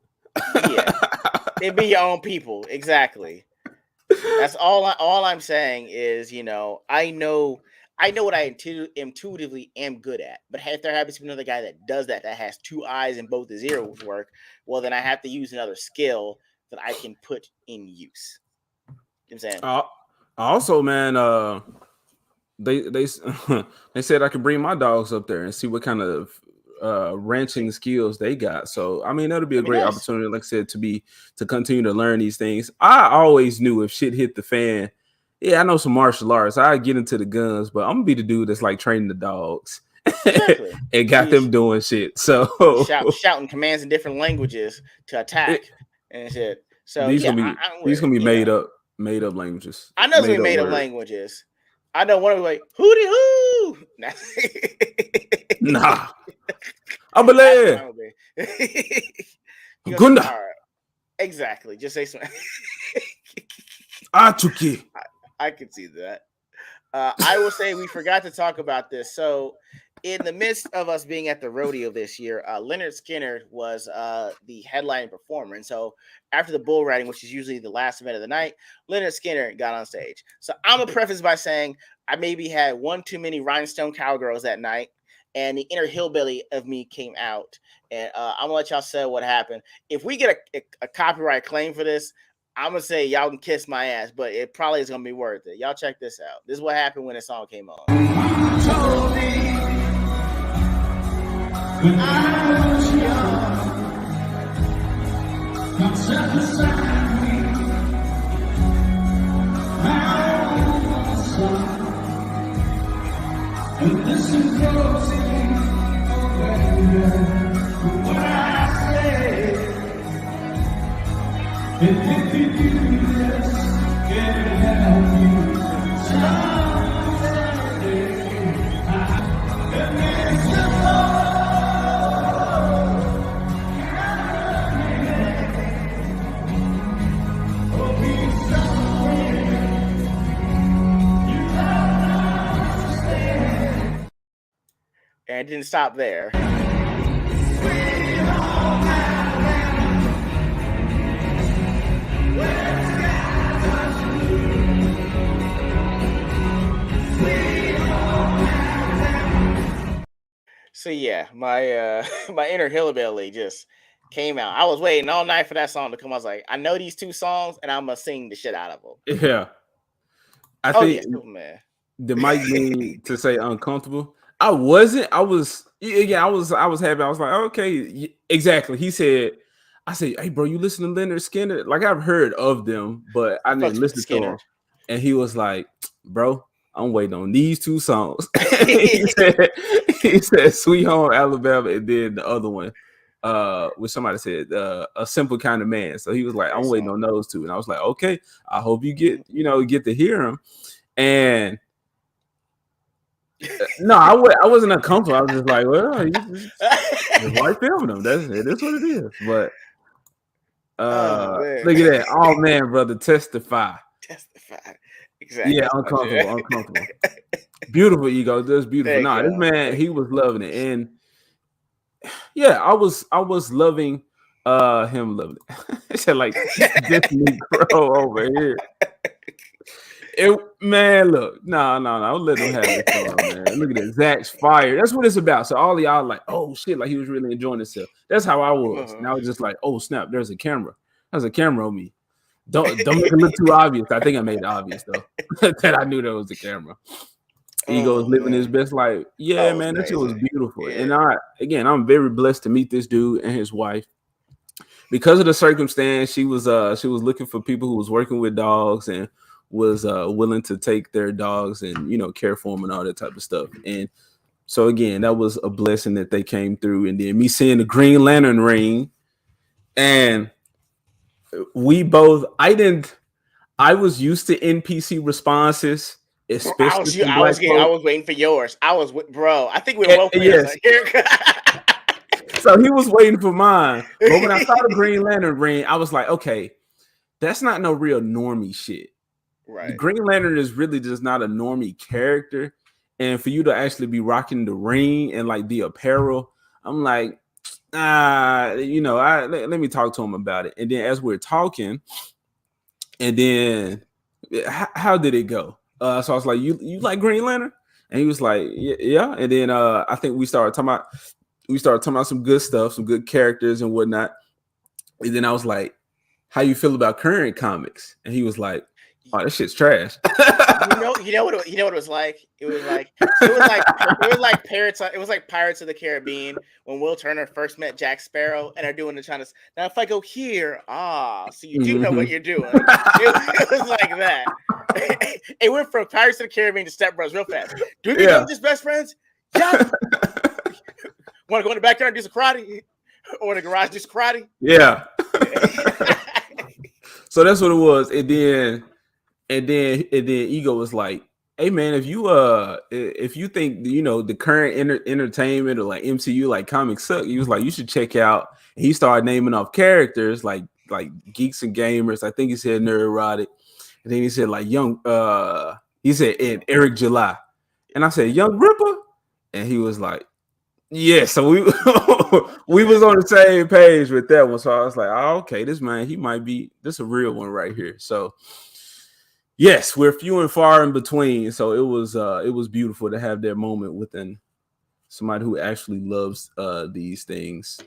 Yeah. It be your own people. Exactly. That's all I'm saying is, I know what I intuitively am good at. But if there happens to be another guy that does that has two eyes and both his ears work, well, then I have to use another skill that I can put in use. You know what I'm saying? Also, man, they they said I could bring my dogs up there and see what kind of ranching skills they got. So I mean, that'll be a great nice. opportunity, like I said, to continue to learn these things. I always knew if shit hit the fan, yeah, I know some martial arts. I get into the guns, but I'm gonna be the dude that's like training the dogs Exactly. and got them doing shit. So shouting commands in different languages to attack and shit. So these yeah, gonna be made up languages. I know it's gonna be made up languages. I know one of them like hootie hoo. Nah, I believe. Gunda. Exactly. Just say something. Achuki. I can see that. I will say we forgot to talk about this. So, in the midst of us being at the rodeo this year, Leonard Skinner was the headline performer. And so, after the bull riding, which is usually the last event of the night, Leonard Skinner got on stage. So, I'm going to preface by saying I maybe had one too many rhinestone cowgirls that night, and the inner hillbilly of me came out. And I'm going to let y'all say what happened. If we get a copyright claim for this, I'm gonna say y'all can kiss my ass, but it probably is gonna be worth it. Y'all check this out. This is what happened when the song came on. When I was young, come sit beside me. My own son, and listen closely to what I say. And if you do this, can help you someday. And it's the and it didn't stop there. So yeah, my my inner hillbilly just came out. I was waiting all night for that song to come. I was like, I know these two songs, and I'm gonna sing the shit out of them. Yeah, I think Superman. the mic mean to say uncomfortable. I wasn't. I was. Yeah, I was happy. I was like, okay, exactly. He said, I say, hey, bro, you listen to Leonard Skinner? Like, I've heard of them, but I I fucks didn't with listen to them. Skinner. And he was like, bro, I'm waiting on these 2 songs. he said Sweet Home Alabama, and then the other one, which somebody said, A Simple Kind of Man. So he was like, I'm waiting on those 2. And I was like, okay, I hope you get to hear them. And no, I wasn't uncomfortable. I was just like, well, the white filming them. That's what it is. But look at that. Oh man, brother, testify. Exactly. Yeah, uncomfortable. Beautiful ego. That's beautiful. Nah, this man, he was loving it. And yeah, I was loving him loving it. It's like this Negro over here. Man, look, no, let them have it fun, man. Look at that, Zach's fire. That's what it's about. So all of y'all like, oh shit, like he was really enjoying himself. That's how I was. And I was just like, oh snap, there's a camera. There's a camera on me. Don't make it look too obvious. I think I made it obvious though that I knew there was a camera. Ego is living his best life. Yeah, man, that shit was beautiful. Yeah. And I'm very blessed to meet this dude and his wife. Because of the circumstance, she was looking for people who was working with dogs and was willing to take their dogs and care for them and all that type of stuff. And so again, that was a blessing that they came through. And then me seeing the Green Lantern ring, and we both, I was used to NPC responses, especially I was waiting for yours. Bro. I think we were both yes. So he was waiting for mine. But when I saw the Green Lantern ring, I was like, okay, that's not no real normie shit. Right. The Green Lantern is really just not a normie character. And for you to actually be rocking the ring and like the apparel, I'm like, let me talk to him about it. And then as we're talking, and then how did it go? So I was like, you like Green Lantern? And he was like, yeah. And then I think we started talking about some good stuff, some good characters and whatnot. And then I was like, how you feel about current comics? And he was like, oh, this shit's trash. you know what it was like? It was like Pirates. It was like Pirates of the Caribbean when Will Turner first met Jack Sparrow, and they're doing the China. Now, if I go here, so you do know what you're doing. It was like that. It went from Pirates of the Caribbean to Step Brothers real fast. Do we become just best friends? Yeah. Want to go in the backyard and do some karate, or in the garage do some karate? Yeah. So that's what it was, and then Ego was like, hey man, if you think the current entertainment or like MCU like comics suck, he was like, you should check out. And he started naming off characters like geeks and gamers. I think he said Neurotic, and then he said like and Eric July, and I said Young Ripper, and he was like, yeah. So we we was on the same page with that one. So I was like, oh, okay, this man, he might be this a real one right here. So yes, we're few and far in between. So it was beautiful to have that moment within somebody who actually loves these things.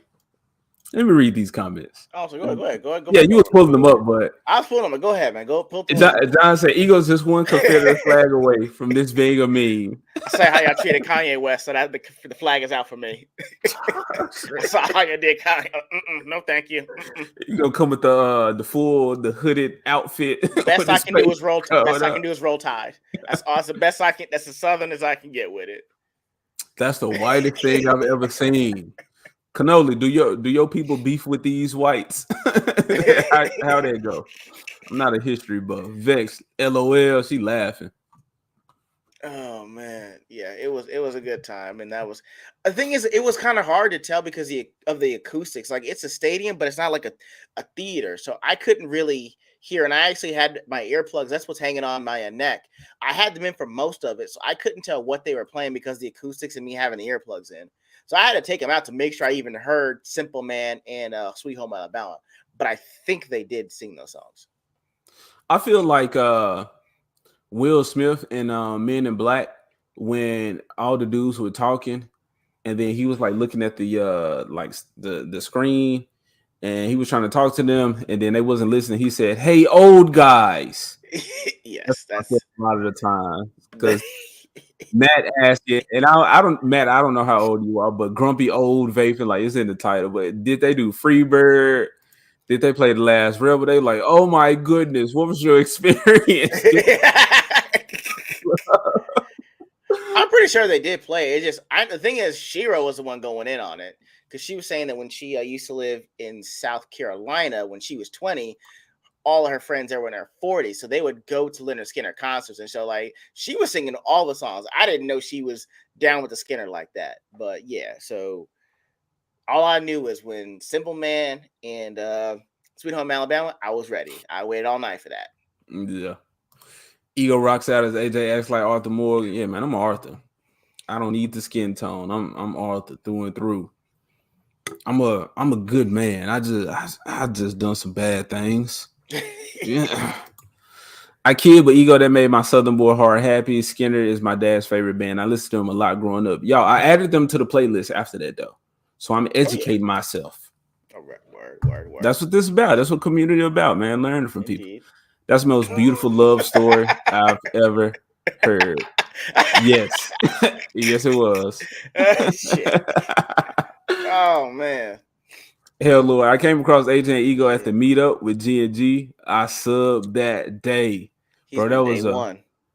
Let me read these comments. Oh, so go ahead. Yeah, you was pulling them up, but I was pulling them. Go ahead, man. Go pull them. John said, "Eagles just one Confederate flag away from this being a meme." I say how y'all treated Kanye West, so that the flag is out for me. I saw how you did Kanye. No, thank you. You gonna come with the hooded outfit? The best I can do is roll. Best I can do is roll tide. That's awesome. Best I can. That's as southern as I can get with it. That's the whitest thing I've ever seen. Cannoli, do your people beef with these whites? how they go? I'm not a history buff. Vex, LOL, she laughing. Oh man, yeah, it was a good time, and that was the thing is it was kind of hard to tell because of the acoustics. Like it's a stadium, but it's not like a theater, so I couldn't really hear. And I actually had my earplugs. That's what's hanging on my neck. I had them in for most of it, so I couldn't tell what they were playing because of the acoustics and me having the earplugs in. So I had to take them out to make sure I even heard Simple Man and Sweet Home Alabama. But I think they did sing those songs. I feel like Will Smith and Men in Black, when all the dudes were talking, and then he was like looking at the screen, and he was trying to talk to them, and then they wasn't listening. He said, "Hey, old guys." Yes, that's a lot of the time because Matt asked it, and I don't know how old you are, but grumpy old vaping, like it's in the title. But did they do Freebird? Did they play the last rebel? They like, oh my goodness, what was your experience? I'm pretty sure they did play. The thing is, Shiro was the one going in on it because she was saying that when she used to live in South Carolina when she was 20, all of her friends there were in their 40s, so they would go to Leonard Skinner concerts, and so like she was singing all the songs. I didn't know she was down with the Skinner like that, but yeah. So all I knew was when Simple Man and Sweet Home Alabama, I was ready. I waited all night for that. Yeah. Ego rocks out as AJ acts like Arthur Morgan. Yeah, man, I'm Arthur. I don't need the skin tone. I'm Arthur through and through. I'm a good man. I just done some bad things. Yeah. I kid, but Ego that made my Southern boy heart happy. Skinner is my dad's favorite band. I listened to them a lot growing up. Y'all, I added them to the playlist after that though. So I'm educating myself. Oh, word. That's what this is about. That's what community about, man. Learning from Indeed. people. That's the most beautiful love story I've ever heard. Yes. Yes, it was. Shit. Oh man. Hell, Lord. I came across AJ and Ego at the meetup with G&G. I subbed that day. Bro,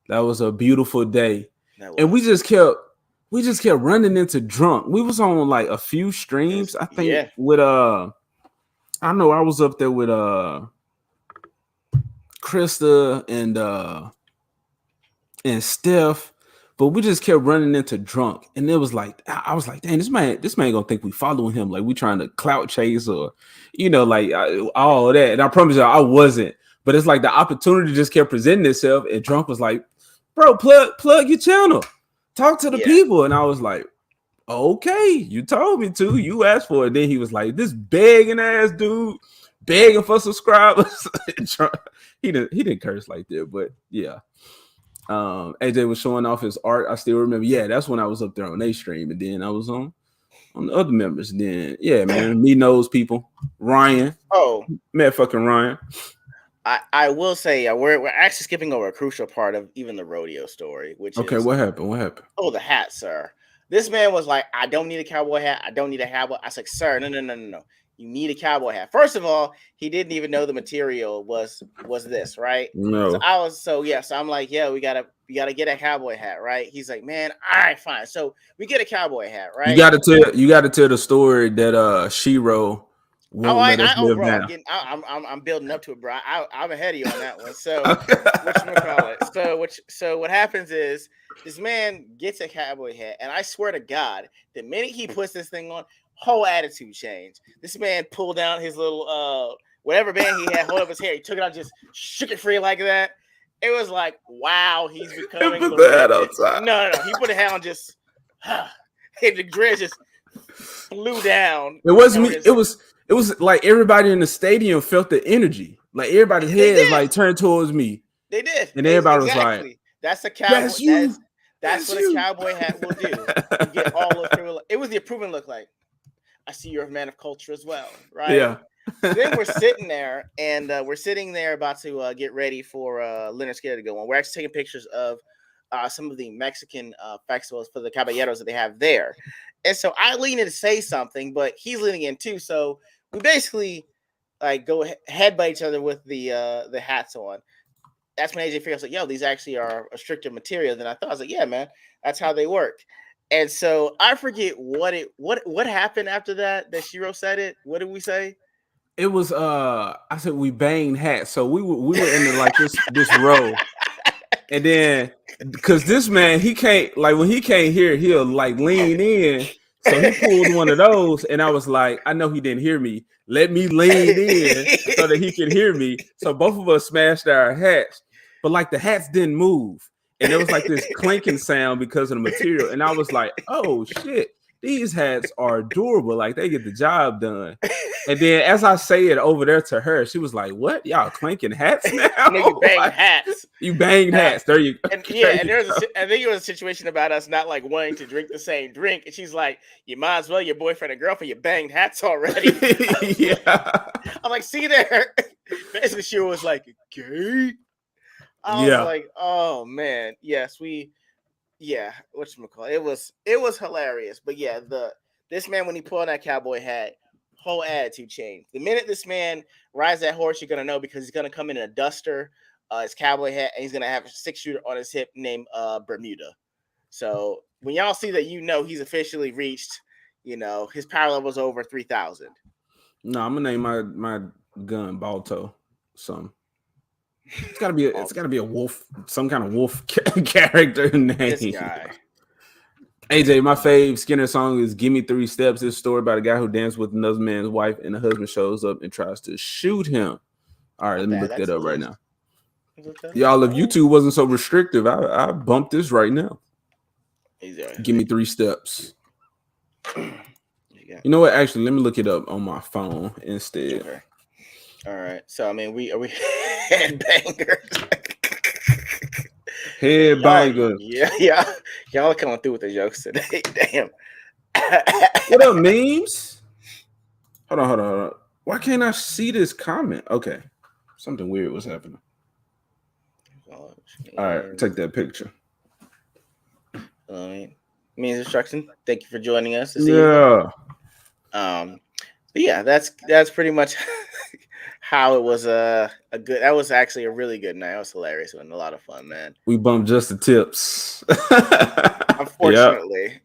that was a beautiful day. And we just kept running into drunk. We was on like a few streams, I think, with I know I was up there with Krista and Steph, but we just kept running into drunk, and it was like I was like, "Dang, this man gonna think we following him, like we trying to clout chase or, like all that." And I promise you, I wasn't. But it's like the opportunity just kept presenting itself, and drunk was like, "Bro, plug your channel, talk to the people," and I was like, "Okay, you told me to, you asked for it." Then he was like, "This begging ass dude, begging for subscribers." He didn't curse like that, but yeah. AJ was showing off his art. I still remember. Yeah, that's when I was up there on their stream, and then I was on the other members. Then yeah, man, me knows people. Ryan. Oh, man, fucking Ryan. I will say we're actually skipping over a crucial part of even the rodeo story, which is what happened? Oh, the hat, sir. This man was like, "I don't need a cowboy hat. I don't need a cowboy." I was like, "Sir, no. You need a cowboy hat." First of all, he didn't even know the material was this, right? No. So I'm like, "Yeah, we gotta get a cowboy hat, right?" He's like, "Man, all right, fine." So we get a cowboy hat, right? You gotta tell the story that Shiro won't let us live bro, down. I'm building up to it, bro. I'm ahead of you on that one. So whatchamacallit? So what happens is this man gets a cowboy hat, and I swear to God, the minute he puts this thing on, whole attitude changed. This man pulled down his little whatever band he had, hold up his hair, he took it out, just shook it free like that. It was like, wow, he's becoming the hat outside. No, he put a hat on, just and the dreads just flew down. It wasn't me. It was like everybody in the stadium felt the energy. Like everybody's heads like turned towards me. They did. And everybody was like, "That's a cowboy. That's you. That's what a cowboy hat will do." You get all of it was the approving look like, "I see you're a man of culture as well," right? Yeah. Then we're sitting there, and about to get ready for Leonard Skinner to go on. We're actually taking pictures of some of the Mexican festivals for the caballeros that they have there. And so I lean in to say something, but he's leaning in too. So we basically like go head by each other with the hats on. That's when AJ figures like, "Yo, these actually are a stricter material than I thought." I was like, "Yeah, man, that's how they work." And so I forget what happened after that Shiro said it. What did we say? It was I said we banged hats. So we were in like this row. And then because this man, he can't, like when he can't hear, he'll like lean in. So he pulled one of those, and I was like, I know he didn't hear me. Let me lean in so that he could hear me. So both of us smashed our hats, but like the hats didn't move. And there was like this clinking sound because of the material. And I was like, oh shit, these hats are durable. Like they get the job done. And then as I say it over there to her, she was like, "What? Y'all clanking hats now?" You bang hats. You banged hats. There you go. And yeah, and I think it was a situation about us not like wanting to drink the same drink. And she's like, "You might as well, your boyfriend and girlfriend, you banged hats already." Yeah. I'm like, "See there." Basically, she was like, "Gay." I was like, "Oh man, yes, whatchamacallit. It was hilarious." But yeah, this man, when he put on that cowboy hat, whole attitude changed. The minute this man rides that horse, you're gonna know because he's gonna come in a duster, his cowboy hat, and he's gonna have a 6-shooter on his hip named Bermuda. So when y'all see that, he's officially reached, his power level is over 3,000. No, I'm gonna name my gun Balto. It's gotta be a wolf, some kind of wolf character name. This guy. AJ, my fave Skinner song is "Give Me 3 Steps." This story about a guy who danced with another man's wife, and the husband shows up and tries to shoot him. All right, let me look that up right now. Y'all, if YouTube wasn't so restrictive, I bumped this right now. Give me 3 steps. You know what? Actually, let me look it up on my phone instead. Okay. All right. So I mean, are we headbangers? Headbangers. Yeah. Y'all are coming through with the jokes today. Damn. What up, memes? Hold on. Why can't I see this comment? Okay. Something weird was happening. All right, take that picture. Means instruction. Thank you for joining us this evening. But yeah, that's pretty much how it was that was actually a really good night. It was hilarious and a lot of fun, man. We bumped just the tips. Unfortunately.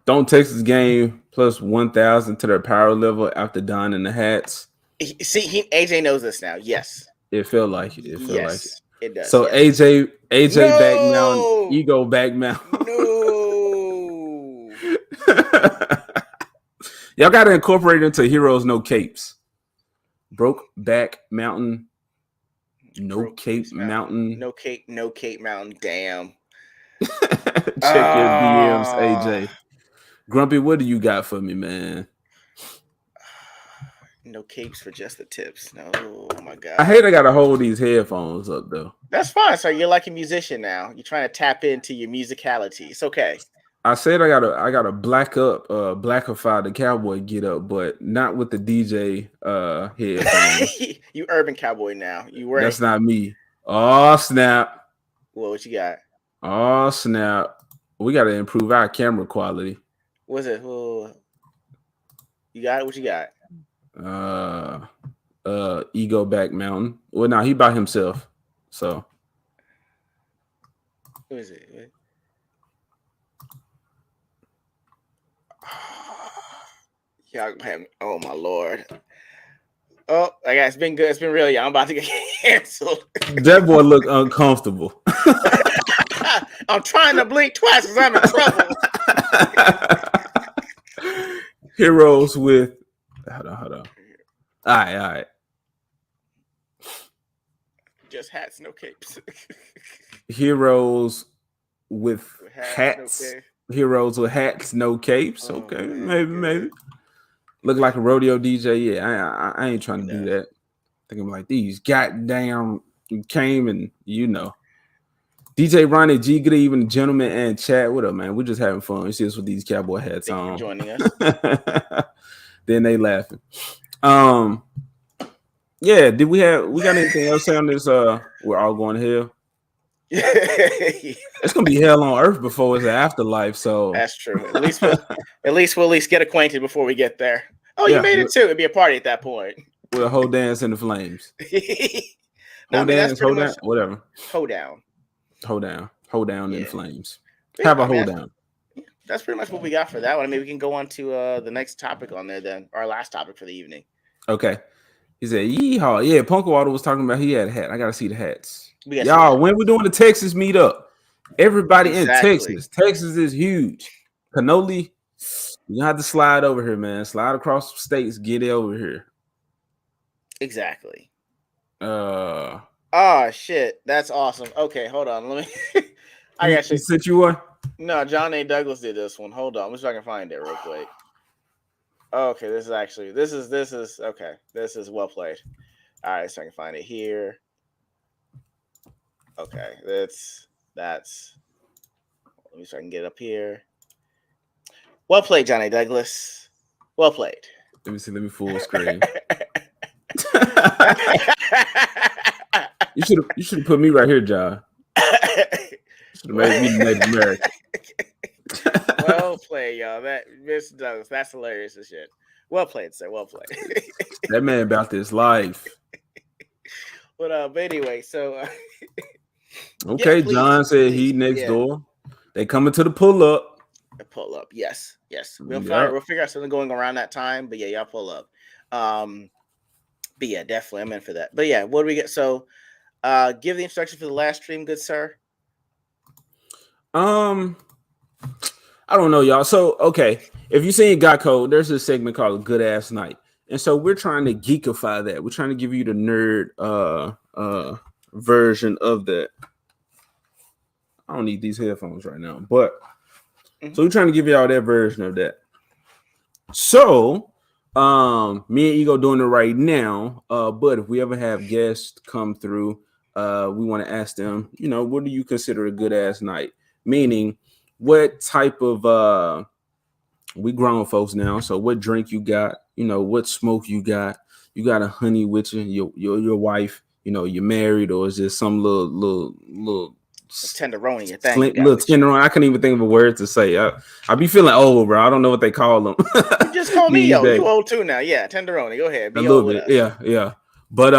Don't Texas game plus 1,000 to their power level after donning the hats. See, AJ knows this now. Yes. It felt like it. It does. So yes. AJ back mountain, ego back mountain. No. Y'all got to incorporate it into Heroes No Capes. Broke back mountain. No cape mountain. No cape mountain. Damn. Check your DMs, AJ. Grumpy, what do you got for me, man? No capes for just the tips. No, oh my god. I hate I gotta hold these headphones up though. That's fine. So you're like a musician now. You're trying to tap into your musicality. It's okay. I said I gotta blackify the cowboy get up, but not with the DJ headphones. You urban cowboy now. You were. That's not me. Oh snap. Well, what you got? Oh snap. We gotta improve our camera quality. What's it? You got it? What you got? Ego back mountain. Well, no, he by himself. So who is it? Oh my lord. Oh, I guess it's been good. It's been real. I'm about to get canceled. That boy look uncomfortable. I'm trying to blink twice because I'm in trouble. Heroes with hold on. All right. Just hats, no capes. Heroes with hats. No Heroes with hats, no capes. Oh, okay, man, maybe. Look like a rodeo DJ. Yeah, I ain't trying to do that. I think I'm like these goddamn came and DJ Ronnie G, good evening, gentlemen and chat. What up, man? We're just having fun. You see us with these cowboy hats Thank on. you for joining us. Then they laughing. Yeah, we got anything else on this? We're all going to hell. It's gonna be hell on earth before it's an afterlife. So that's true. At least we'll get acquainted before we get there. Oh, you made it too. It'd be a party at that point. With a whole dance in the flames. Whatever. Hold down in the flames. Have a hold down. That's pretty much what we got for that one. I mean, we can go on to the next topic on there then, our last topic for the evening. Okay. He said, yeehaw. Yeah, Punkwater was talking about he had a hat. I got to see the hats. Y'all, when we're doing the Texas meetup, everybody in Texas. Texas is huge. Cannoli, you have to slide over here, man. Slide across the states. Get it over here. Exactly. Oh, shit. That's awesome. Okay, hold on. Let me... I actually sent you one? No, John A. Douglas did this one. Hold on. Let me see if I can find it real quick. Okay, this is okay. This is well played. All right, so I can find it here. Okay, that's let me see if I can get it up here. Well played, John A. Douglas. Well played. Let me see. Let me full screen. You should have put me right here, John. Should have made me Native American. played, y'all. That Miss Douglas, that's hilarious as shit. Well played, sir. Well played. That man about this life. But anyway, so yeah, Okay, please, John said he please, next yeah. door. They coming to the pull up. Pull up. Yes, yes. We'll Yep. figure out something going around that time. But yeah, y'all pull up. But yeah, definitely I'm in for that. But yeah, what do we get? So give the instructions for the last stream, good sir. I don't know, y'all. So okay, if you seen Got Code, there's a segment called Good Ass Night. And so we're trying to geekify that. We're trying to give you the nerd version of that. I don't need these headphones right now, but so we're trying to give y'all that version of that. So me and Ego doing it right now. But if we ever have guests come through, we want to ask them, what do you consider a good ass night? Meaning, what type of we grown folks now, so what drink you got, what smoke you got a honey with you, your wife, you're married, or is this some little tenderoni, your thing you got little with you. tenderoni. I can't even think of a word to say. I be feeling old, bro. I don't know what they call them. You just call me these yo. days. You old too now. Yeah, tenderoni. Go ahead. A Be little old with bit, us. yeah. But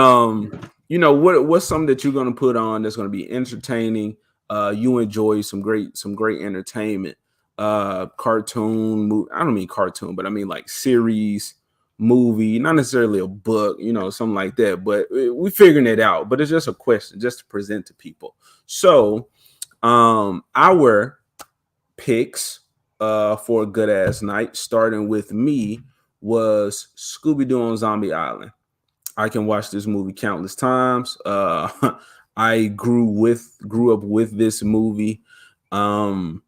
what's something that you're gonna put on that's gonna be entertaining? You enjoy some great entertainment. Cartoon, I don't mean cartoon, but I mean like series, movie, not necessarily a book, something like that. But we're figuring it out. But it's just a question, just to present to people. So, our picks for a good ass night, starting with me, was Scooby-Doo on Zombie Island. I can watch this movie countless times. I grew up with this movie. It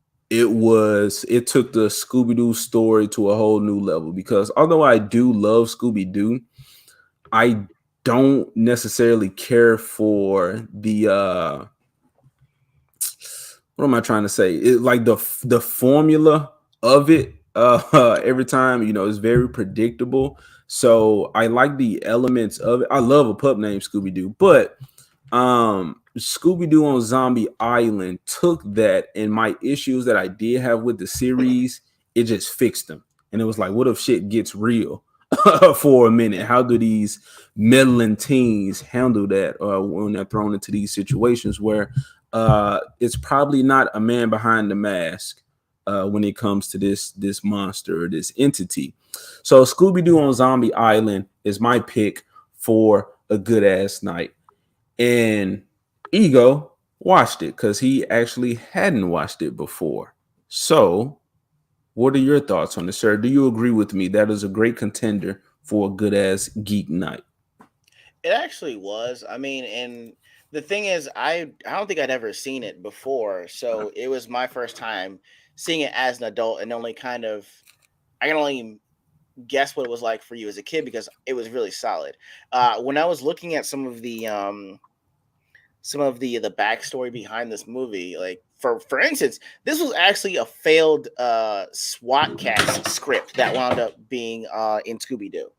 took the Scooby-Doo story to a whole new level, because although I do love Scooby-Doo, I don't necessarily care for the what am I trying to say? Like the formula of it every time, is very predictable. So I like the elements of it. I love a pup named Scooby Doo, but Scooby Doo on Zombie Island took that, and my issues that I did have with the series, it just fixed them. And it was like, what if shit gets real for a minute? How do these meddling teens handle that when they're thrown into these situations where it's probably not a man behind the mask when it comes to this monster or this entity? So Scooby-Doo on Zombie Island is my pick for a good ass night. And Ego watched it because he actually hadn't watched it before. So what are your thoughts on this, sir? Do you agree with me that is a great contender for a good ass geek night? It actually was. I mean, and the thing is, I don't think I'd ever seen it before, so it was my first time seeing it as an adult, and only kind of I can only guess what it was like for you as a kid, because it was really solid. When I was looking at some of the backstory behind this movie, like for instance, this was actually a failed SWAT cast script that wound up being in Scooby Doo.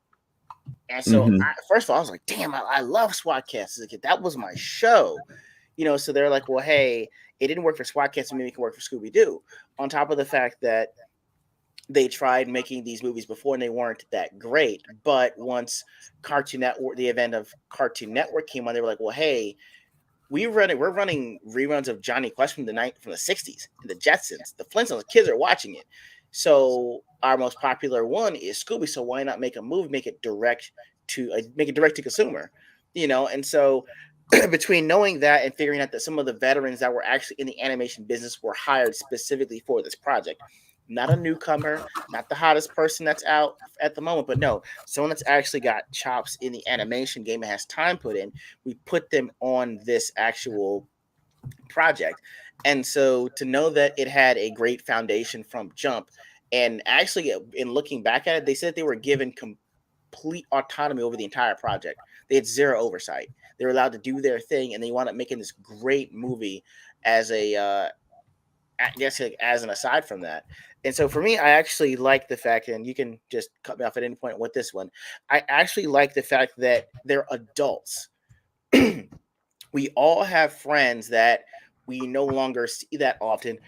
And so, first of all, I was like, damn, I love SWATcast as a kid. That was my show. So they're like, well, hey, it didn't work for SWATcast, maybe it can work for Scooby-Doo. On top of the fact that they tried making these movies before and they weren't that great. But once Cartoon Network, the event of Cartoon Network came on, they were like, well, hey, we're running reruns of Johnny Quest from the 60s, and the Jetsons, the Flintstones. Kids are watching it. So our most popular one is Scooby. So why not make a movie, make it direct to consumer, And so between knowing that and figuring out that some of the veterans that were actually in the animation business were hired specifically for this project, not a newcomer, not the hottest person that's out at the moment, but no, someone that's actually got chops in the animation game and has time put in, we put them on this actual project. And so to know that it had a great foundation from jump, and actually in looking back at it, they said they were given complete autonomy over the entire project. They had zero oversight. They were allowed to do their thing, and they wound up making this great movie as I guess like as an aside from that. And so for me, I actually like the fact, and you can just cut me off at any point with this one. I actually like the fact that they're adults. We all have friends that we no longer see that often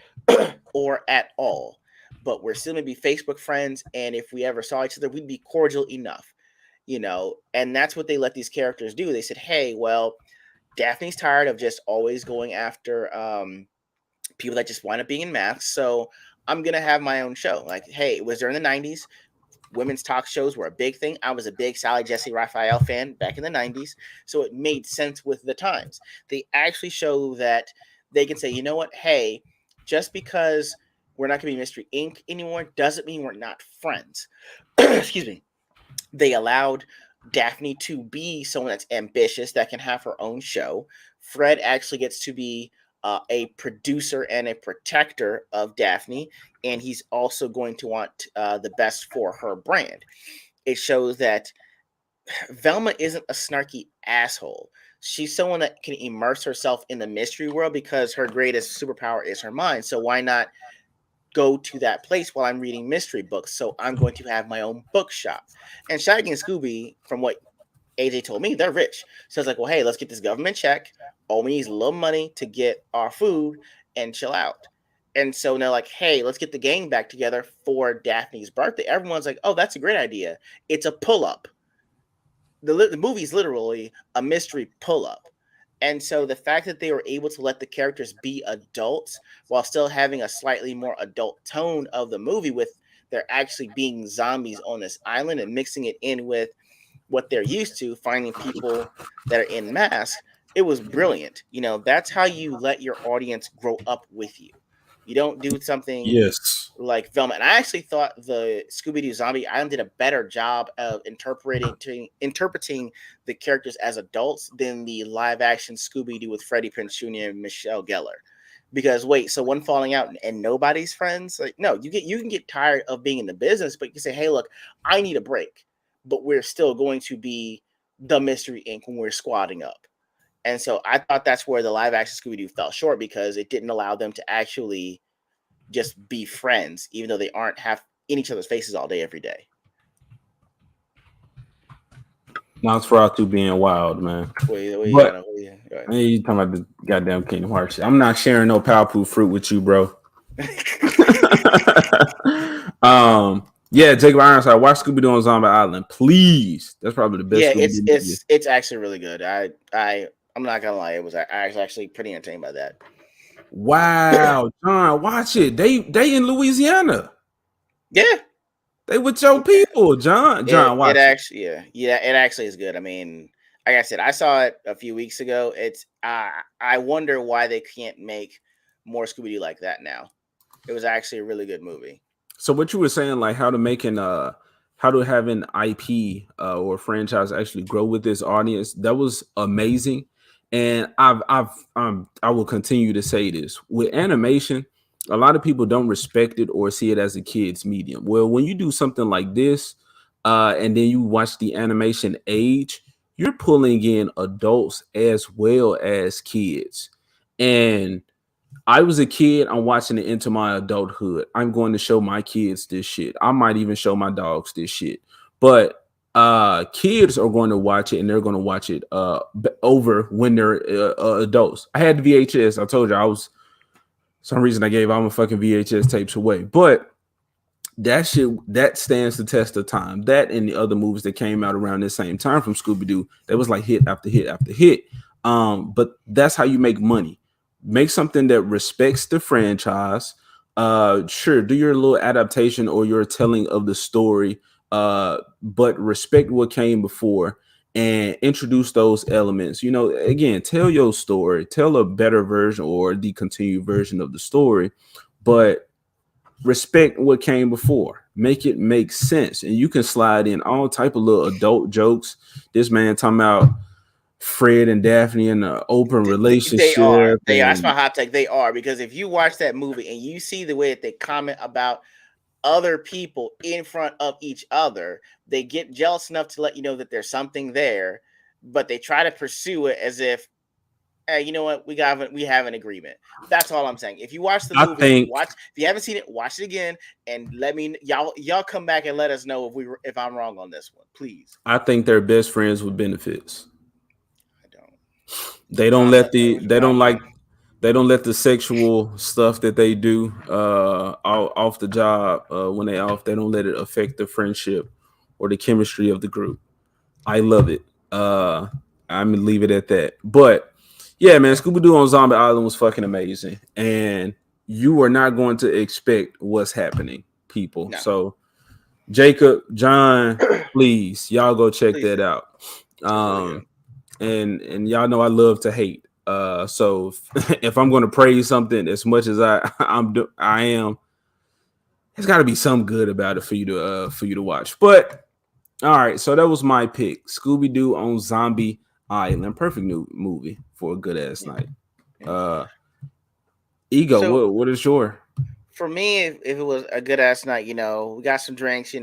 or at all. but we're still maybe Facebook friends. And if we ever saw each other, we'd be cordial enough, and that's what they let these characters do. They said, hey, well, Daphne's tired of just always going after people that just wind up being in masks. So I'm going to have my own show. Like, hey, it was during the 90s. Women's talk shows were a big thing. I was a big Sally Jesse Raphael fan back in the 90s. So it made sense with the times. They actually show that they can say, you know what? Hey, just because we're not going to be Mystery Inc. anymore doesn't mean we're not friends. Excuse me. They allowed Daphne to be someone that's ambitious, that can have her own show. Fred actually gets to be a producer and a protector of Daphne, and he's also going to want the best for her brand. It shows that Velma isn't a snarky asshole. She's someone that can immerse herself in the mystery world because her greatest superpower is her mind. So why not go to that place while I'm reading mystery books? So I'm going to have my own bookshop. And Shaggy and Scooby, from what AJ told me, they're rich. So it's like, well, hey, let's get this government check. All we need is a little money to get our food and chill out. And so they're like, hey, let's get the gang back together for Daphne's birthday. Everyone's like, oh, that's a great idea. It's a pull-up. The movie's literally a mystery pull-up. And so the fact that they were able to let the characters be adults while still having a slightly more adult tone of the movie, with they're actually being zombies on this island and mixing it in with what they're used to, finding people that are in masks, it was brilliant. That's how you let your audience grow up with you. You don't do something Yes. like Velma. And I actually thought the Scooby-Doo Zombie Island did a better job of interpreting the characters as adults than the live-action Scooby-Doo with Freddie Prinze Jr. and Michelle Gellar. Because wait, so one falling out and nobody's friends? Like, no, you can get tired of being in the business, but you can say, hey, look, I need a break. But we're still going to be the Mystery Inc. when we're squatting up. And so I thought that's where the live-action Scooby-Doo fell short, because it didn't allow them to actually just be friends, even though they aren't in each other's faces all day, every day. Nosferatu being wild, man. But you talking about the goddamn Kingdom Hearts shit. I'm not sharing no Powerpuff Fruit with you, bro. Yeah, Jacob Ironside, watch Scooby-Doo on Zombie Island, please. That's probably the best. Yeah, it's actually really good. I'm not gonna lie, I was actually pretty entertained by that. Wow, John, watch it. They in Louisiana. Yeah, they with your people, John. Watch it. Actually, yeah, it actually is good. I mean, like I said, I saw it a few weeks ago. It's I wonder why they can't make more Scooby-Doo like that now. It was actually a really good movie. So what you were saying, like how to have an IP or franchise actually grow with this audience, that was amazing. And I will continue to say this with animation. A lot of people don't respect it or see it as a kid's medium. Well, when you do something like this, and then you watch the animation age, you're pulling in adults as well as kids. And I was a kid. I'm watching it into my adulthood. I'm going to show my kids this shit. I might even show my dogs this shit. But kids are going to watch it, and they're going to watch it over when they're adults. I had the VHS. I told you I was some reason I gave all my fucking VHS tapes away. But that shit, that stands the test of time. That and the other movies that came out around the same time from Scooby-Doo, that was like hit after hit after hit. But that's how you make money. Make something that respects the franchise. Sure, do your little adaptation or your telling of the story, but respect what came before and introduce those elements. Again, tell your story, tell a better version or the continued version of the story, but respect what came before. Make it make sense, and you can slide in all type of little adult jokes. This man talking about Fred and Daphne in an open relationship. They are. That's my hot take. They are, because if you watch that movie and you see the way that they comment about other people in front of each other, they get jealous enough to let you know that there's something there, but they try to pursue it as if, hey, you know what, we have an agreement. That's all I'm saying. If you watch the movie, if you haven't seen it, watch it again, and let me y'all come back and let us know if I'm wrong on this one, please. I think they're best friends with benefits. I don't. They don't They don't let the sexual stuff that they do off the job when they off. They don't let it affect the friendship or the chemistry of the group. I love it. I'm gonna leave it at that. But yeah, man, Scooby Doo on Zombie Island was fucking amazing, and you are not going to expect what's happening, people. No. So Jacob, John, please, y'all go check Please that do. out. It's really good. And y'all know I love to hate. So if I'm going to praise something as much as I am, there's got to be some good about it for you to watch. But all right, so that was my pick, Scooby Doo on Zombie Island. Perfect new movie for a good ass night. Ego, So what is your? for me, if it was a good ass night, we got some drinks,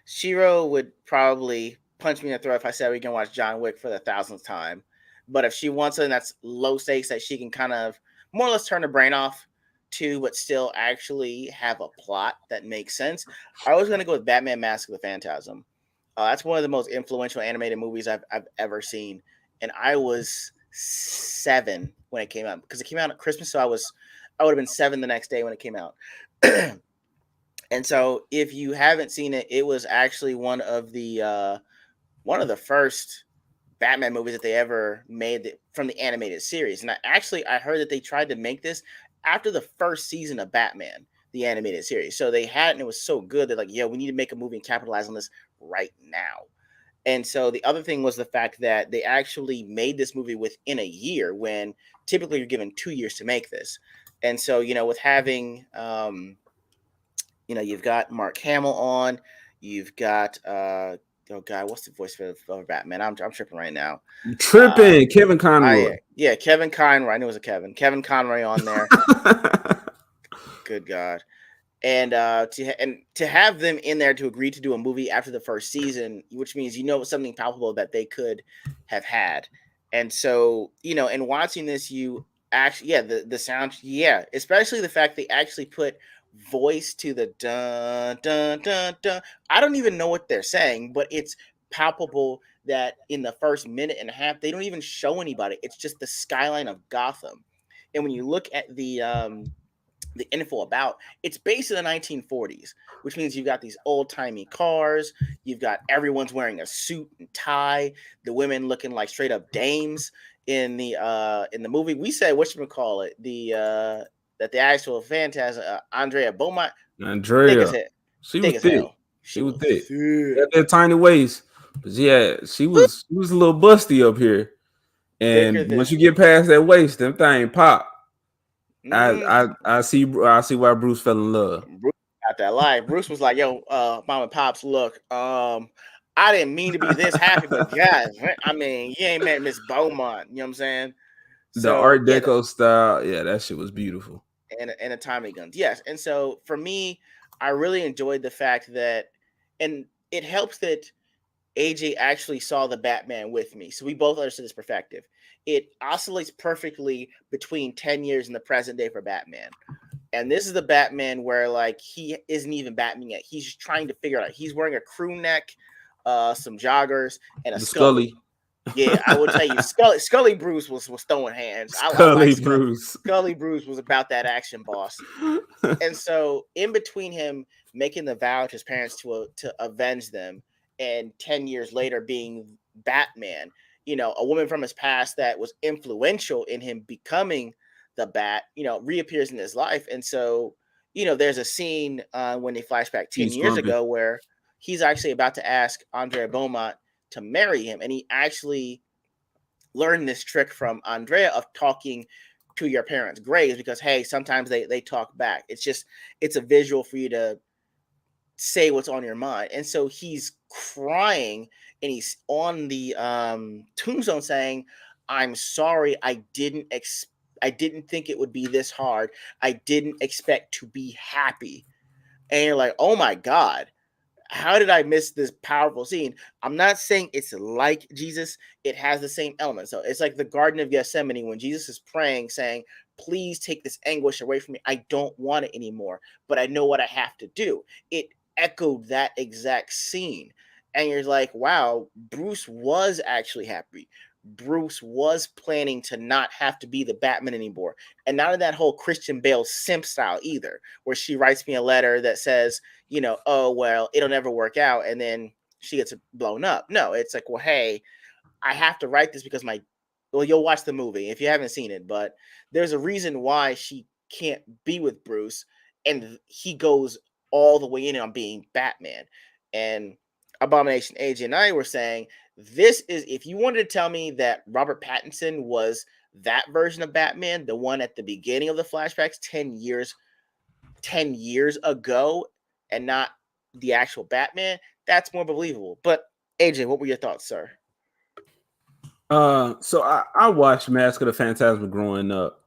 Shiro would probably punch me in the throat if I said we can watch John Wick for the 1,000th time. But if she wants something that's low stakes that she can kind of more or less turn her brain off to, but still actually have a plot that makes sense, I was going to go with Batman Mask of the Phantasm. That's one of the most influential animated movies I've ever seen. And I was 7 when it came out because it came out at Christmas. So I would have been 7 the next day when it came out. And so if you haven't seen it, it was actually one of the first Batman movies that they ever made from the animated series. And I heard that they tried to make this after the first season of Batman, the animated series. So they had, and it was so good. They're like, yeah, we need to make a movie and capitalize on this right now. And so the other thing was the fact that they actually made this movie within a year when typically you're given 2 years to make this. And so, with having, you've got Mark Hamill on, you've got, oh God, what's the voice for Batman? I'm tripping right now. Tripping, Kevin Conroy. Kevin Conroy. I knew it was a Kevin. Kevin Conroy on there. Good God. And to have them in there to agree to do a movie after the first season, which means it's something palpable that they could have had. And so, in watching this, you actually, the sound, especially the fact they actually put voice to the dun dun dun dun. I don't even know what they're saying, but it's palpable that in the first minute and a half they don't even show anybody. It's just the skyline of Gotham. And when you look at the info about, it's based in the 1940s, which means you've got these old-timey cars, you've got everyone's wearing a suit and tie, the women looking like straight up dames in the movie. We said whatchamacallit, that the actual Phantasm, Andrea Beaumont, thick as Andrea, hell. she was Thick as thick. hell. She was thick. thick. Had that tiny waist, but yeah, she was a little busty up here. Thicker And than once you get past that waist, them thing pop. mm, I see why Bruce fell in love. Bruce got that life. Bruce was like, "Yo, mom and pops, look, I didn't mean to be this happy, but guys, I mean, you ain't met Miss Beaumont, you know what I'm saying?" The So Art Deco style, yeah, that shit was beautiful. and atomic guns, yes. And so for me, I really enjoyed the fact that, and it helps that AJ actually saw the Batman with me, so we both understood this perspective. It oscillates perfectly between 10 years and the present day for Batman. And this is the Batman where like he isn't even Batman yet. He's just trying to figure it out. He's wearing a crew neck, some joggers, and a The Scully. Scully. Yeah, I will tell you, Scully Bruce was throwing hands. I Scully like Bruce. Scully Bruce was about that action boss. And so in between him making the vow to his parents to avenge them, and 10 years later being Batman, a woman from his past that was influential in him becoming the Bat, reappears in his life. And so, there's a scene when they flash back 10 He's years grumpy. ago where he's actually about to ask Andrea Beaumont to marry him. And he actually learned this trick from Andrea of talking to your parents' graves, because hey, sometimes they talk back. It's a visual for you to say what's on your mind. And so he's crying and he's on the tombstone saying, "I'm sorry, I didn't think it would be this hard. I didn't expect to be happy." And you're like, "Oh my God, how did I miss this powerful scene?" I'm not saying it's like Jesus. It has the same element. So it's like the Garden of Gethsemane when Jesus is praying, saying, "Please take this anguish away from me. I don't want it anymore, but I know what I have to do." It echoed that exact scene. And you're like, wow, Bruce was actually happy. Bruce was planning to not have to be the Batman anymore. And not in that whole Christian Bale simp style either, where she writes me a letter that says, oh, well, it'll never work out. And then she gets blown up. No, it's like, well, hey, I have to write this because well, you'll watch the movie if you haven't seen it, but there's a reason why she can't be with Bruce, and he goes all the way in on being Batman. And Abomination AJ and I were saying, this is, if you wanted to tell me that Robert Pattinson was that version of Batman, the one at the beginning of the flashbacks 10 years ago, and not the actual Batman, that's more believable. But AJ, what were your thoughts, sir? So I watched Mask of the Phantasm growing up.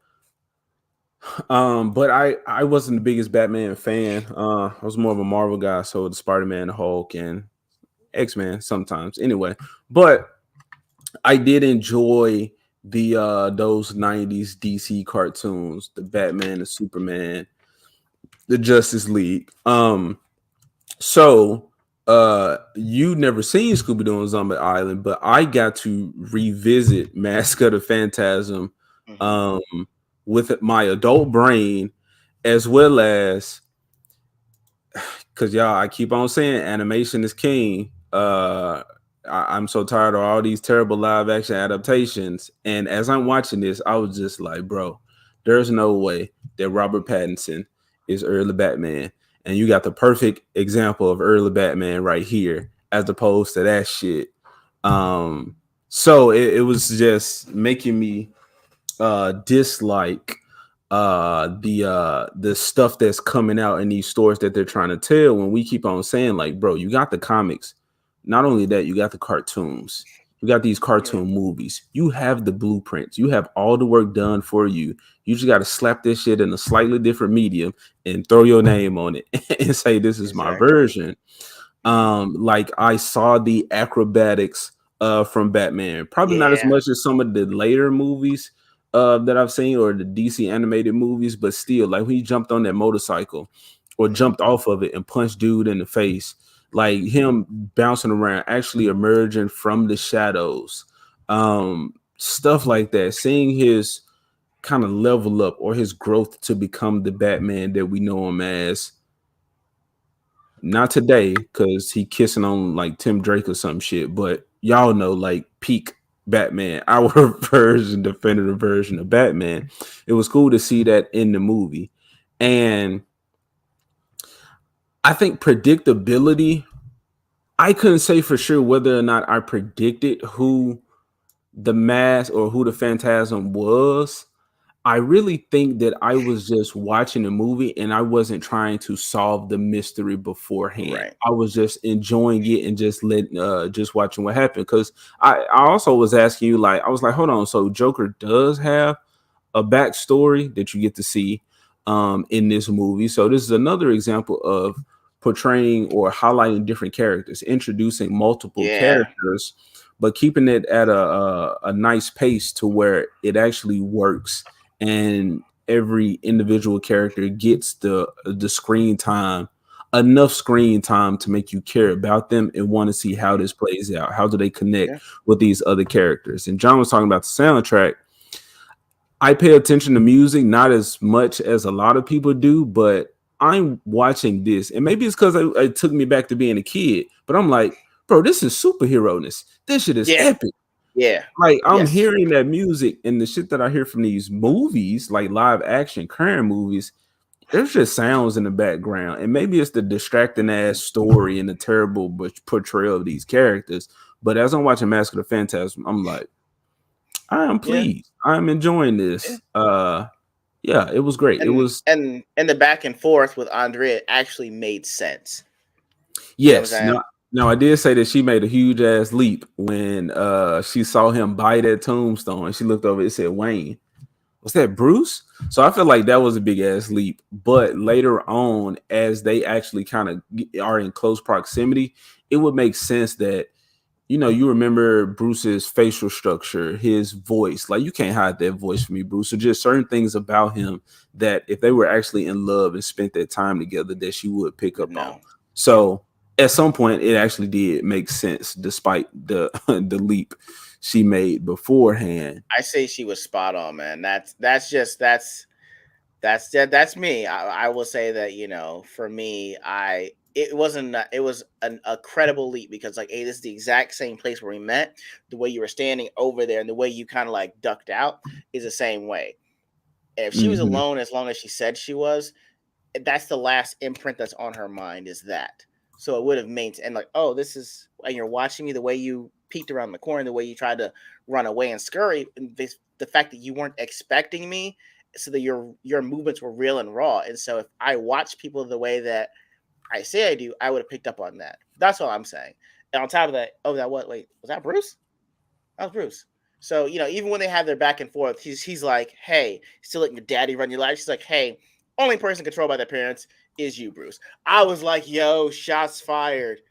But I wasn't the biggest Batman fan. I was more of a Marvel guy, so the Spider-Man, Hulk, and X-Men sometimes. Anyway, but I did enjoy the those 90s DC cartoons, the Batman, the Superman, the Justice League. So you never seen Scooby-Doo on Zombie Island, but I got to revisit Mask of the Phantasm um with my adult brain, as well as, because y'all, I keep on saying animation is king. I'm so tired of all these terrible live action adaptations. And as I'm watching this, I was just like, bro, there's no way that Robert Pattinson is early Batman. And you got the perfect example of early Batman right here, as opposed to that shit. So it was just making me dislike the stuff that's coming out in these stories that they're trying to tell, when we keep on saying, like, bro, you got the comics. Not only that, you got the cartoons. You got these cartoon movies. You have the blueprints. You have all the work done for you. You just got to slap this shit in a slightly different medium and throw your name on it and say, this is my version. Like, I saw the acrobatics from Batman, probably not as much as some of the later movies that I've seen, or the DC animated movies, but still, like, when he jumped on that motorcycle or jumped off of it and punched dude in the face, like him bouncing around, actually emerging from the shadows, stuff like that, seeing his kind of level up, or his growth to become the Batman that we know him as. Not today, because he kissing on like Tim Drake or some shit, but y'all know, like, peak Batman, our version, definitive version of Batman. It was cool to see that in the movie. And I think predictability, I couldn't say for sure whether or not I predicted who the mask or who the Phantasm was. I really think that I was just watching the movie and I wasn't trying to solve the mystery beforehand. Right. I was just enjoying it and just watching what happened. Because I also was asking you, like, I was like, hold on, so Joker does have a backstory that you get to see in this movie. So this is another example of portraying or highlighting different characters, introducing multiple characters, but keeping it at a nice pace to where it actually works, and every individual character gets the screen time, enough screen time to make you care about them and want to see how this plays out. How do they connect with these other characters? And John was talking about the soundtrack. I pay attention to music, not as much as a lot of people do, but I'm watching this, and maybe it's because it took me back to being a kid, but I'm like, bro, this is superhero-ness. This shit is epic. Yeah. Like, I'm hearing that music, and the shit that I hear from these movies, like live action current movies, there's just sounds in the background. And maybe it's the distracting ass story and the terrible portrayal of these characters. But as I'm watching Mask of the Phantasm, I'm like, I am pleased. I'm enjoying this. Yeah, it was great. And, it was, and the back and forth with Andrea actually made sense. yes. Now I did say that she made a huge ass leap when she saw him buy that tombstone, and she looked over, it said Wayne. Was that Bruce? So I feel like that was a big ass leap. But later on, as they actually kind of are in close proximity, it would make sense that, you know, you remember Bruce's facial structure, his voice. Like, you can't hide that voice from me, Bruce. So just certain things about him that if they were actually in love and spent that time together, that she would pick up on. So at some point it actually did make sense despite the the leap she made beforehand. I say she was spot on, man. That's me. I will say that, for me, it wasn't it was a credible leap because, like, hey, this is the exact same place where we met. The way you were standing over there and the way you kind of like ducked out is the same way. If she was Hmm. alone, as long as she said she was, that's the last imprint that's on her mind is that. So it would have maintained, and like, oh, this is, and you're watching me, the way you peeked around the corner, the way you tried to run away and scurry, and the fact that you weren't expecting me, so that your movements were real and raw. And so if I watch people the way that I say I do, I would have picked up on that. That's all I'm saying. And on top of that, oh, that what? Wait, was that Bruce? That was Bruce. So, even when they have their back and forth, he's like, "Hey, still letting your daddy run your life." She's like, "Hey, only person controlled by their parents is you, Bruce." I was like, "Yo, shots fired."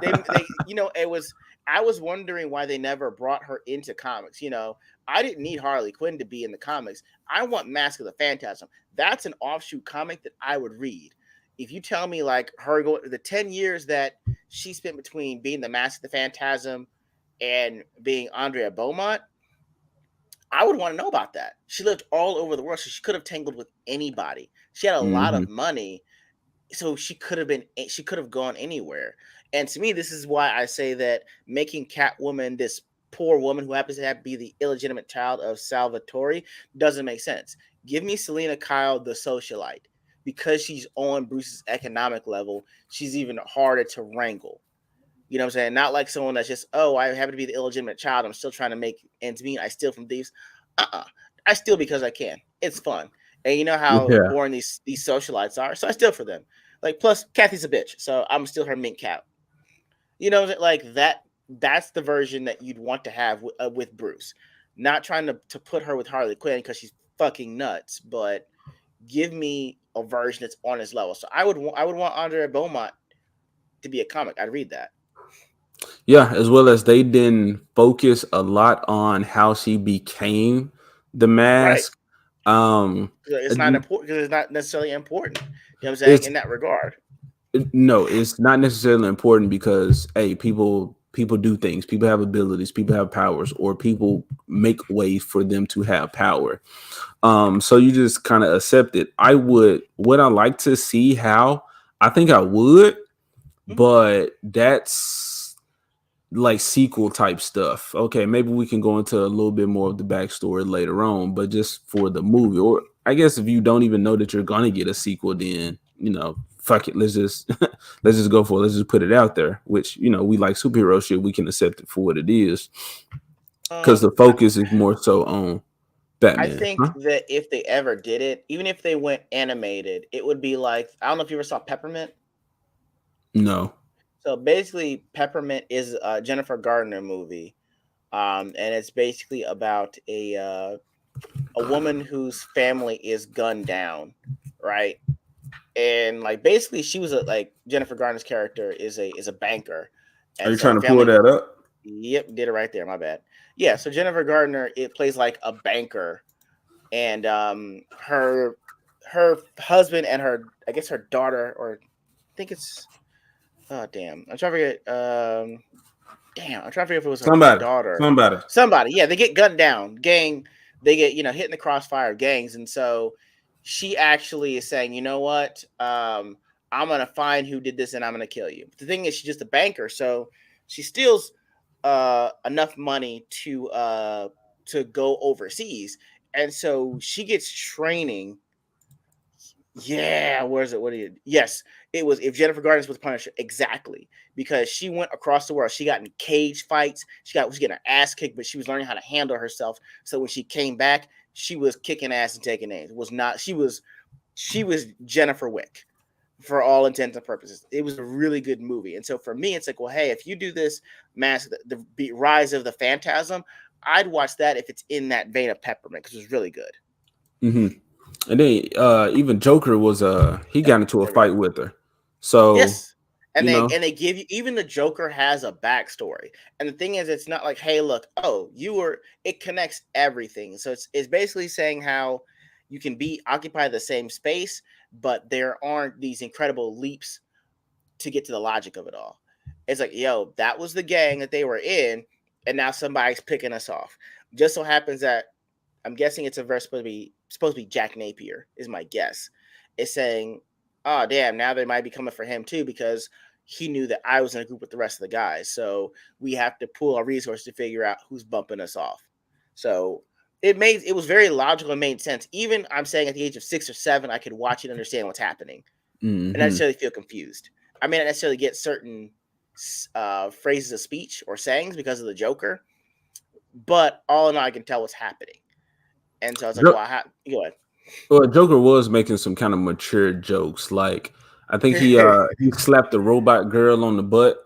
It was. I was wondering why they never brought her into comics. I didn't need Harley Quinn to be in the comics. I want Mask of the Phantasm. That's an offshoot comic that I would read. If you tell me like her the 10 years that she spent between being the Mask of the Phantasm and being Andrea Beaumont, I would want to know about that. She lived all over the world, so she could have tangled with anybody. She had a lot Hmm. of money, so she could have gone anywhere. And to me, this is why I say that making Catwoman this poor woman who happens to be the illegitimate child of Salvatore doesn't make sense. Give me Selena Kyle, the socialite, because she's on Bruce's economic level. She's even harder to wrangle. You know what I'm saying? Not like someone that's just, oh, I happen to be the illegitimate child. I'm still trying to make ends meet. I steal from thieves. I steal because I can. It's fun. And you know how Yeah. boring these socialites are. So I steal for them. Like, plus Kathy's a bitch. So I'm still her mink cat. You know, like that. That's the version that you'd want to have with Bruce. Not trying to put her with Harley Quinn because she's fucking nuts, but give me a version that's on his level. So I would want Andrea Beaumont to be a comic. I'd read that. Yeah, as well as they didn't focus a lot on how she became the Right. mask. Um, It's not important because it's not necessarily important. You know what I'm saying? it's In that regard. no, it's not necessarily important because hey, people do things, people have abilities, people have powers, or people make ways for them to have power. So you just kind of accept it. Would I like to see how? I think I would, Mhm. but that's like sequel type stuff. Okay, maybe we can go into a little bit more of the backstory later on, but just for the movie, or I guess if you don't even know that you're gonna get a sequel, then fuck it. Let's just let's just go for it. Let's just put it out there. Which we like superhero shit. We can accept it for what it is because Um, the focus is more so on I Batman. think Huh? that if they ever did it, even if they went animated, it would be like, I don't know if you ever saw Peppermint. No. So basically, Peppermint is a Jennifer Gardner movie, and it's basically about a woman whose family is gunned down, right? And like basically, she was like Jennifer Garner's character is a banker, Are and you so her trying to pull family. that up? Yep, did it right there. My bad. Yeah, so Jennifer Gardner it plays like a banker, and her husband and her I guess her daughter or I think it's oh damn I'm trying to forget damn I'm trying to figure if it was her Somebody, daughter somebody. somebody yeah they get gunned down gang they get hit in the crossfire of gangs and so she actually is saying you know what I'm gonna find who did this and I'm gonna kill you. But the thing is she's just a banker so she steals enough money to go overseas and so she gets training. Yeah, where is it? What do you? Yes, it was. If Jennifer Gardner was Punisher, exactly because she went across the world. She got in cage fights. She was getting her ass kicked, but she was learning how to handle herself. So when she came back, she was kicking ass and taking names. It was not. She was Jennifer Wick for all intents and purposes. It was a really good movie. And so for me, it's like, well, hey, if you do this mask, the Rise of the Phantasm, I'd watch that if it's in that vein of Peppermint because it was really good. Hmm. And then even Joker was he got into a There we go. fight with her. So, Yes. And you they know, and they give you even the Joker has a backstory. And the thing is it's not like, hey, look, oh, you were it connects everything. So it's basically saying how you can be occupy the same space, but there aren't these incredible leaps to get to the logic of it all. It's like, yo, that was the gang that they were in, and now somebody's picking us off. Just so happens that I'm guessing it's a verse supposed to be Jack Napier, is my guess. It's saying, oh damn, now they might be coming for him too because he knew that I was in a group with the rest of the guys. So we have to pool our resources to figure out who's bumping us off. So it was very logical and made sense. Even I'm saying at the age of 6 or 7, I could watch it and understand what's happening and not necessarily feel confused. I may not necessarily get certain phrases of speech or sayings because of the Joker, but all in all, I can tell what's happening. And so I was like, well, go ahead. Well, Joker was making some kind of mature jokes. Like I think he slapped the robot girl on the butt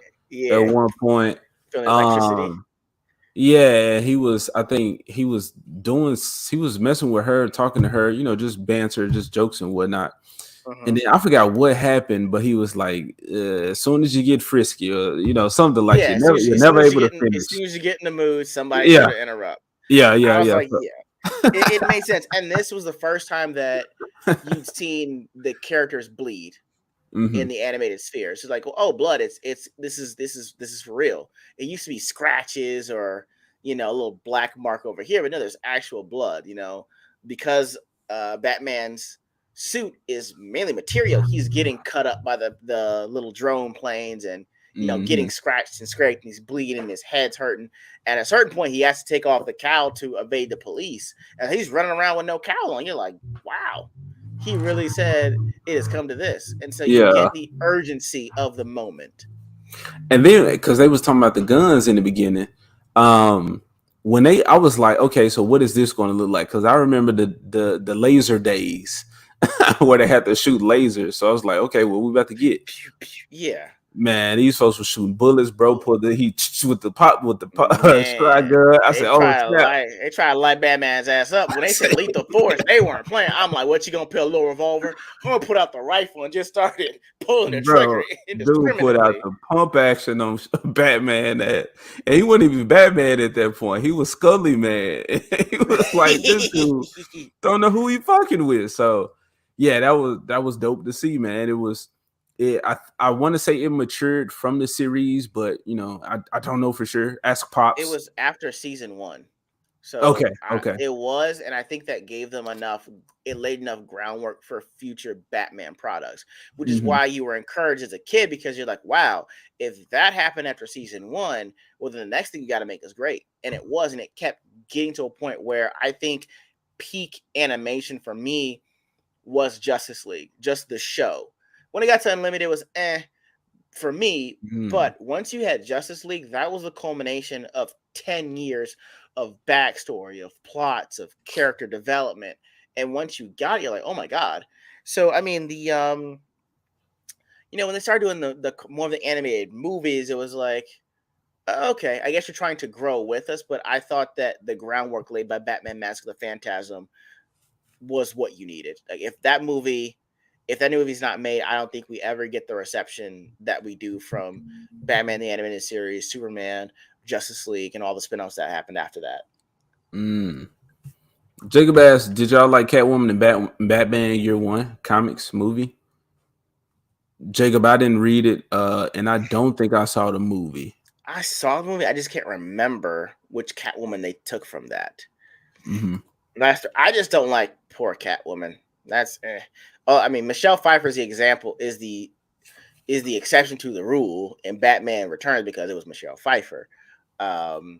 at one point. Feeling electricity. Yeah, he was. I think he was messing with her, talking to her. Just banter, just jokes and whatnot. And then I forgot what happened, but he was like, "As soon as you get frisky, or something like you're never able to finish. As soon as you get in the mood, somebody's sure to interrupt." Yeah. I was like, it made sense. And this was the first time that you'd seen the characters bleed in the animated sphere. So like, oh, blood! This is for real. It used to be scratches or a little black mark over here, but no, there's actual blood. Because Batman's suit is mainly material. He's getting cut up by the little drone planes and getting scratched and scraped, and he's bleeding and his head's hurting. And at a certain point he has to take off the cowl to evade the police, and he's running around with no cowl on. You're like, wow, he really said it has come to this. And so you get the urgency of the moment. And then because they was talking about the guns in the beginning, I was like, okay, so what is this going to look like? Because I remember the laser days where they had to shoot lasers. So I was like, okay, well, we about to get. Yeah. Man, these folks were shooting bullets, bro. With the shotgun. I said, they try to light Batman's ass up. When they said lethal force, they weren't playing. I'm like, what, you gonna put a little revolver? I'm gonna put out the rifle and just started pulling the trigger indiscriminately. Dude put out the pump action on Batman, and he wasn't even Batman at that point. He was Scully, man. He was like, this dude don't know who he fucking with. So yeah, that was dope to see, man. It was. I want to say it matured from the series, but I don't know for sure. Ask Pops. It was after season 1, so okay. It was, and I think that gave them enough. It laid enough groundwork for future Batman products, which is why you were encouraged as a kid, because you're like, wow, if that happened after season 1, well, then the next thing you got to make is great, and it was, and it kept getting to a point where I think peak animation for me was Justice League, just the show. When it got to Unlimited, it was for me. But once you had Justice League, that was the culmination of 10 years of backstory, of plots, of character development. And once you got it, you're like, oh my God. So, I mean, the, when they started doing the more of the animated movies, it was like, okay, I guess you're trying to grow with us. But I thought that the groundwork laid by Batman Mask of the Phantasm was what you needed. Like, if that movie's not made, I don't think we ever get the reception that we do from Batman the Animated Series, Superman, Justice League, and all the spinoffs that happened after that. Jacob asked, did y'all like Catwoman and Batman Year One comics movie? Jacob, I didn't read it, and I don't think I saw the movie. I saw the movie. I just can't remember which Catwoman they took from that. I just don't like poor Catwoman. That's Oh, I mean, Michelle Pfeiffer's the example, is the exception to the rule, and Batman Returns because it was Michelle Pfeiffer. But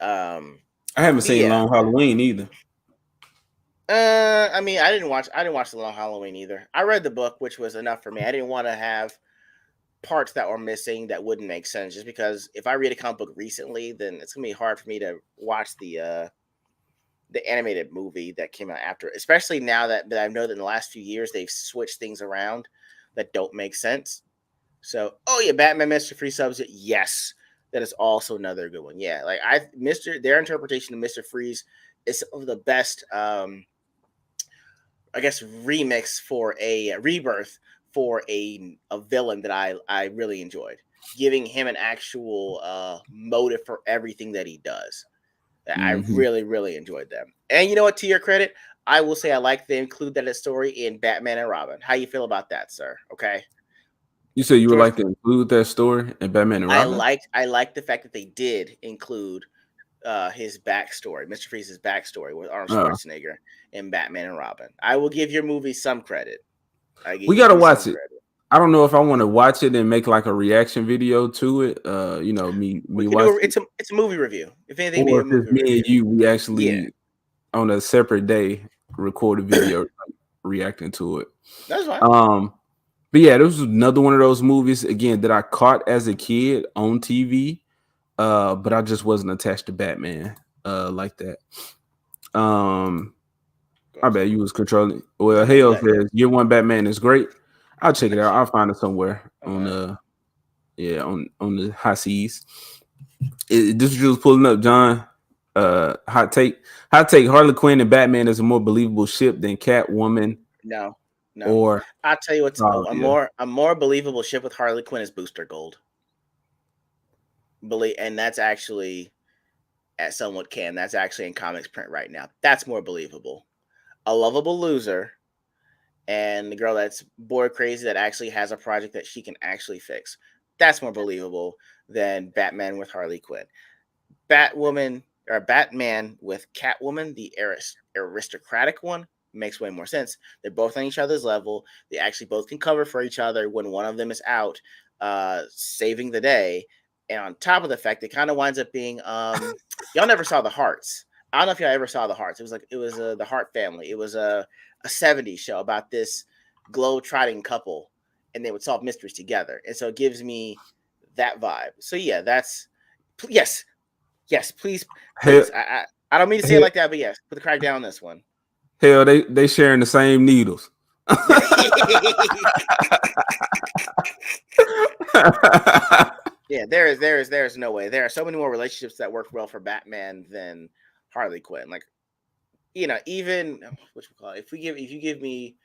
I haven't seen Long Halloween either. I mean, I didn't watch the Long Halloween either. I read the book, which was enough for me. I didn't want to have parts that were missing that wouldn't make sense, just because if I read a comic book recently, then it's gonna be hard for me to watch the animated movie that came out after, especially now that I know that in the last few years they've switched things around that don't make sense. So, Batman Mr. Freeze subs it. Yes, that is also another good one. Yeah, like their interpretation of Mr. Freeze is some of the best, I guess, remix for a rebirth for a villain that I really enjoyed, giving him an actual motive for everything that he does. I really, really enjoyed them. And you know what? To your credit, I will say I like they include that story in Batman and Robin. How you feel about that, sir? Okay. You said you would George, like to include that story in Batman and Robin? I liked the fact that they did include his backstory, Mr. Freeze's backstory with Arnold Oh. Schwarzenegger in Batman and Robin. I will give your movie some credit. We gotta give you some watch it. credit. I don't know if I want to watch it and make like a reaction video to it. Me We can do watching, it's a movie review. If anything, it'd be or a if it's movie me and review. you, we Yeah. actually on a separate day record a video reacting to it. That's fine. But yeah, this was another one of those movies again that I caught as a kid on TV. But I just wasn't attached to Batman like that. I bet you was controlling. Well, No, you hell got it. says Year One Batman is great. I'll check it out. I'll find it somewhere on Uh-huh. on the high seas. This was pulling up, John. Hot take. Harley Quinn and Batman is a more believable ship than Catwoman No. or I'll tell you what's a Talia. more believable ship with Harley Quinn is Booster Gold. And that's actually that's actually in comics print right now. That's more believable. A lovable loser and the girl that's bored crazy that actually has a project that she can actually fix. That's more believable than Batman with Harley Quinn. Batwoman or Batman with Catwoman, the aristocratic one, makes way more sense. They're both on each other's level. They actually both can cover for each other when one of them is out, saving the day. And on top of the fact, it kind of winds up being y'all never saw the Hearts. I don't know if y'all ever saw the Hearts. It was the Hart family. It was a 70s show about this globe-trotting couple, and they would solve mysteries together. And so it gives me that vibe. So yeah, that's yes, please. Hell, I don't mean to say it like that, but yes, put the crack down on this one. hell, they sharing the same needles. Yeah, there's no way. There are so many more relationships that work well for Batman than Harley Quinn. Like, even what you call it, if you give me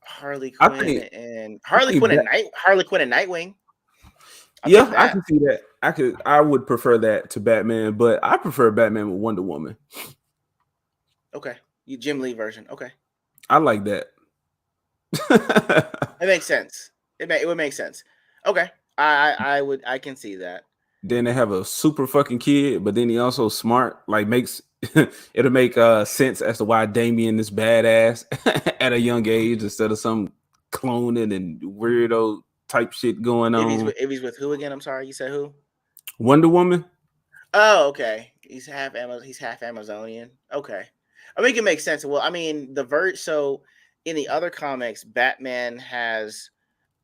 Harley Quinn and Nightwing. Yeah, I can see that. I would prefer that to Batman, but I prefer Batman with Wonder Woman. Okay, you Jim Lee version. Okay, I like that. it makes sense. It would make sense. Okay, I can see that. Then they have a super fucking kid, but then he also smart. Like makes it'll make sense as to why Damian is badass at a young age instead of some cloning and weirdo type shit going on. If he's with who again? I'm sorry, you said who? Wonder Woman. Oh, okay. He's half Amazonian. Okay. I mean, it can make sense. Well, I mean, so in the other comics, Batman has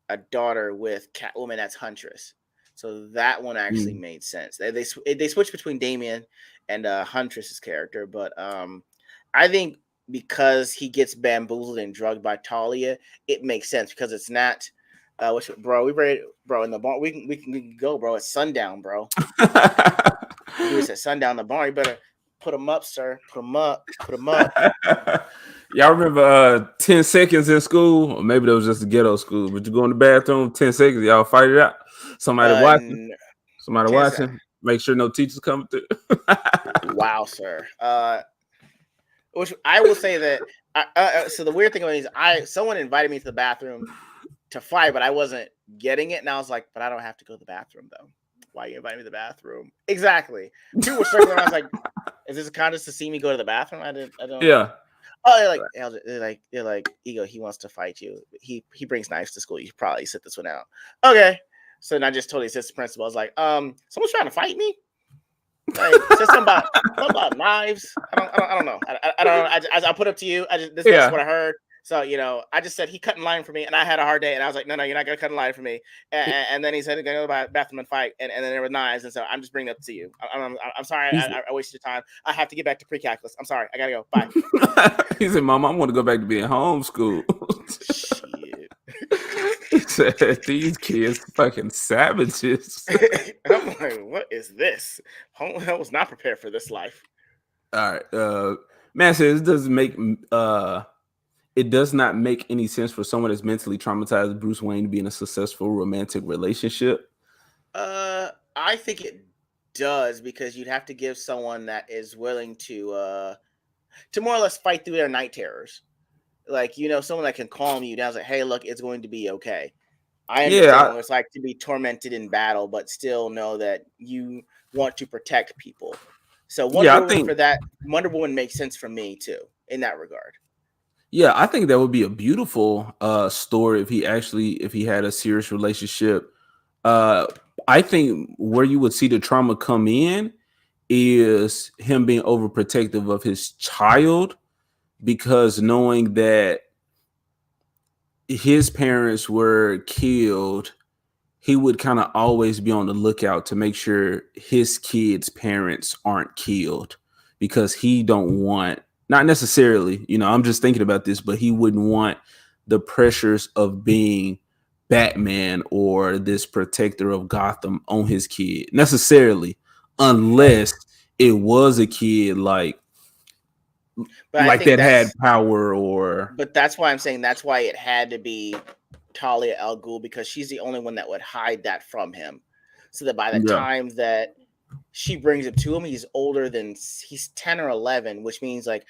a daughter with Catwoman that's Huntress. So that one actually made sense. They switched between Damian and Huntress's character, but I think because he gets bamboozled and drugged by Talia, it makes sense because it's not. Bro? We ready, bro? In the barn, we can go, bro. It's sundown, bro. It's at sundown in the barn. You better put them up, sir. Put them up. Put them up. Y'all remember 10 seconds in school? Or maybe that was just a ghetto school, but you go in the bathroom, 10 seconds, y'all fight it out. Somebody watching. Somebody watching. Make sure no teachers coming through. Wow, sir. Which I will say that. So the weird thing about it is, someone invited me to the bathroom to fight, but I wasn't getting it, and I was like, "But I don't have to go to the bathroom, though. Why are you inviting me to the bathroom?" Exactly. People were circling around. I was like, "Is this a contest to see me go to the bathroom?" I don't. Yeah. Oh, they're like, Ego, he wants to fight you. He brings knives to school. You should probably sit this one out. Okay. So then I just told the assistant principal, I was like, someone's trying to fight me. Like, said something about knives. I don't know. I don't. I put up to you. This is what I heard. So I just said he cut in line for me, and I had a hard day, and I was like, no, you're not gonna cut in line for me. And then he said, "Go to the bathroom and fight," and then there were knives, and so I'm just bringing it up to you. I'm sorry, I wasted your time. I have to get back to pre-calculus. I'm sorry, I gotta go. Bye. He said, "Mom, I want to go back to being homeschooled." Shit. He said, "These kids fucking savages." I'm like, what is this? I was not prepared for this life. All right, man says it does not make any sense for someone that's mentally traumatized Bruce Wayne to be in a successful romantic relationship. I think it does, because you'd have to give someone that is willing to more or less fight through their night terrors. Like, someone that can calm you down, like, hey, look, it's going to be okay. I understand what it's like to be tormented in battle, but still know that you want to protect people. So Wonder Woman makes sense for me too in that regard. Yeah, I think that would be a beautiful story if he had a serious relationship. I think where you would see the trauma come in is him being overprotective of his child, because knowing that his parents were killed, he would kind of always be on the lookout to make sure his kids' parents aren't killed, because he don't want, not necessarily, I'm just thinking about this, but he wouldn't want the pressures of being Batman or this protector of Gotham on his kid necessarily, unless it was a kid like that had power or. But that's why I'm saying that's why it had to be Talia al Ghul, because she's the only one that would hide that from him, so that by the time that she brings it to him, he's 10 or 11, which means like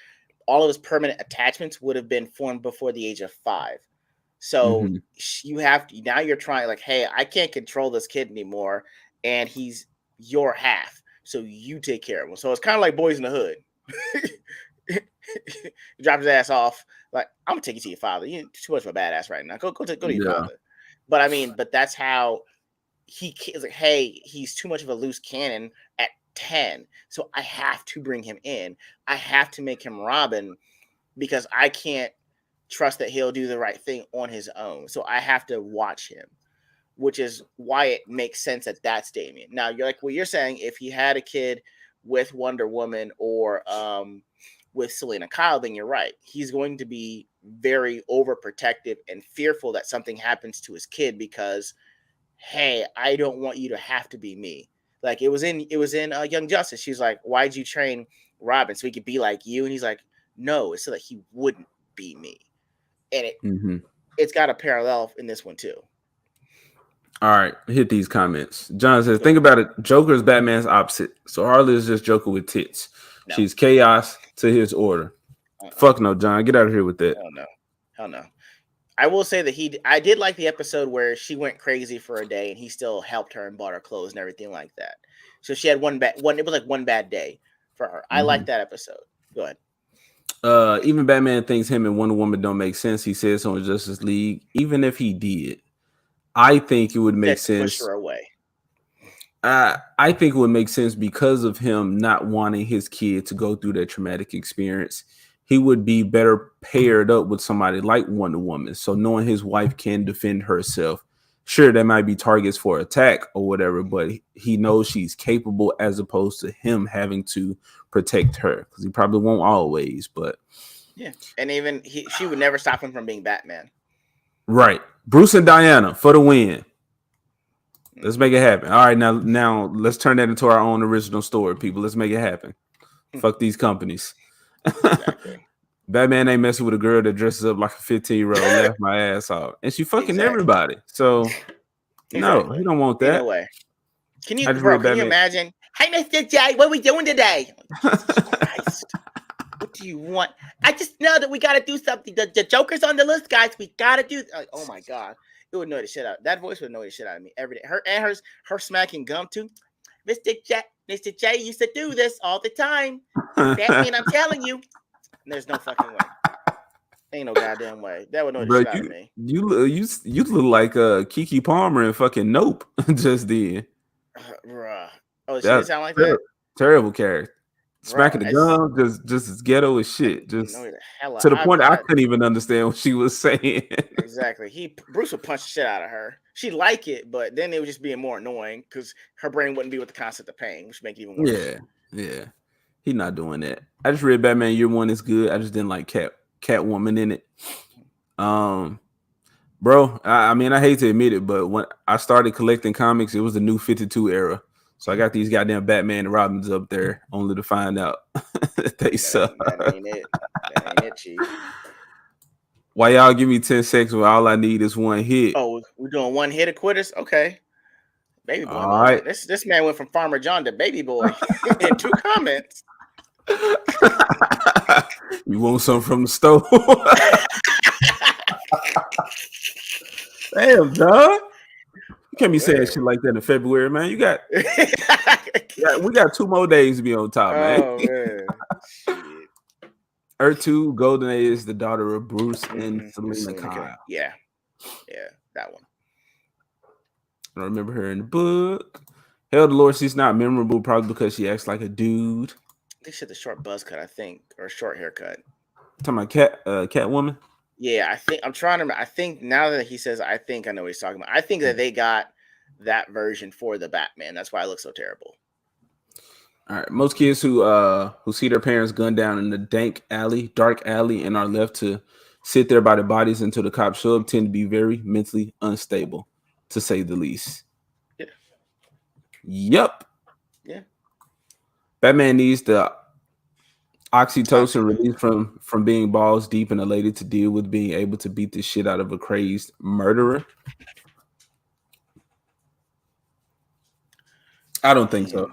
all of his permanent attachments would have been formed before the age of 5. So you have to, now you're trying like, hey, I can't control this kid anymore, and he's your half, so you take care of him. So it's kind of like Boys in the Hood. He drops his ass off. Like, I'm gonna take you to your father. You're too much of a badass right now. Go to your father. But I mean, but that's how is like, hey, he's too much of a loose cannon at 10, so I have to bring him in. I have to make him Robin, because I can't trust that he'll do the right thing on his own. So I have to watch him, which is why it makes sense that that's Damian. Now, you're like, well, you're saying if he had a kid with Wonder Woman or with Selena Kyle, then you're right. He's going to be very overprotective and fearful that something happens to his kid, because, hey, I don't want you to have to be me. Like it was in Young Justice. She's like, why'd you train Robin so he could be like you? And he's like, no, it's so that he wouldn't be me. And it's got a parallel in this one too. All right, hit these comments. John says, think about it. Joker is Batman's opposite. So Harley is just Joker with tits. No. She's chaos to his order. Fuck no, John. Get out of here with that. Hell no. I will say that I did like the episode where she went crazy for a day and he still helped her and bought her clothes and everything like that. So she had it was like one bad day for her. I like that episode. Go ahead. Even Batman thinks him and Wonder Woman don't make sense. He says on Justice League. Even if he did, I think it would make sense. Push her away. I think it would make sense because of him not wanting his kid to go through that traumatic experience. He would be better paired up with somebody like Wonder Woman. So knowing his wife can defend herself, sure, there might be targets for attack or whatever, but he knows she's capable as opposed to him having to protect her, because he probably won't always. But yeah, and even she would never stop him from being Batman. Right, Bruce and Diana for the win. Let's make it happen. All right, now let's turn that into our own original story, people. Let's make it happen. Fuck these companies. Exactly. Batman ain't messing with a girl that dresses up like a 15-year-old, laugh my ass off, and she fucking everybody. So no, he don't want that. No way. Can you imagine? Hey, Mr. J, what are we doing today? Christ. What do you want? I just know that we got to do something. The Joker's on the list, guys. We got to do. Like, oh my god. It would annoy the shit out. That voice would annoy the shit out of me every day. Her smacking gum too. Mr. J used to do this all the time. Batman, I'm telling you. And there's no fucking way. Ain't no goddamn way. That would annoy the shit out of me. You look like Kiki Palmer and fucking Nope just then. Bruh. Oh, she didn't sound like that? Terrible character. Smacking the gum, just as ghetto as shit. Just to the point I couldn't even understand what she was saying. Exactly. Bruce would punch the shit out of her. She'd like it, but then it was just being more annoying because her brain wouldn't be with the concept of pain, which would make it even worse. Yeah. He's not doing that. I just read Batman Year One is good. I just didn't like Catwoman in it. Bro, I mean, I hate to admit it, but when I started collecting comics, it was the New 52 era. So I got these goddamn Batman and Robins up there, only to find out they suck. That ain't it, Chief. Why y'all give me 10 seconds when all I need is one hit? Oh, we're doing one hit of quitters? Okay. Baby boy. All right. This man went from Farmer John to Baby Boy in 2 comments. You want something from the store? Damn, dog. can't be saying shit like that in February, man. We got 2 more days to be on top, man. Oh man, shit. Earth 2, Golden Age is the daughter of Bruce and Selena Kyle. Yeah, that one. I remember her in the book. Hell, Dolores, she's not memorable, probably because she acts like a dude. I think she had the short buzz cut, I think, or a short haircut. Talking about Catwoman. Yeah, I think I'm trying to. I think now that he says, I think I know what he's talking about. I think that they got that version for the Batman. That's why it looks so terrible. All right, most kids who see their parents gunned down in the dark alley, and are left to sit there by their bodies until the cops show up tend to be very mentally unstable, to say the least. Yeah. Yep. Yeah. Batman needs the oxytocin released from being balls deep and elated to deal with being able to beat the shit out of a crazed murderer. I don't think so.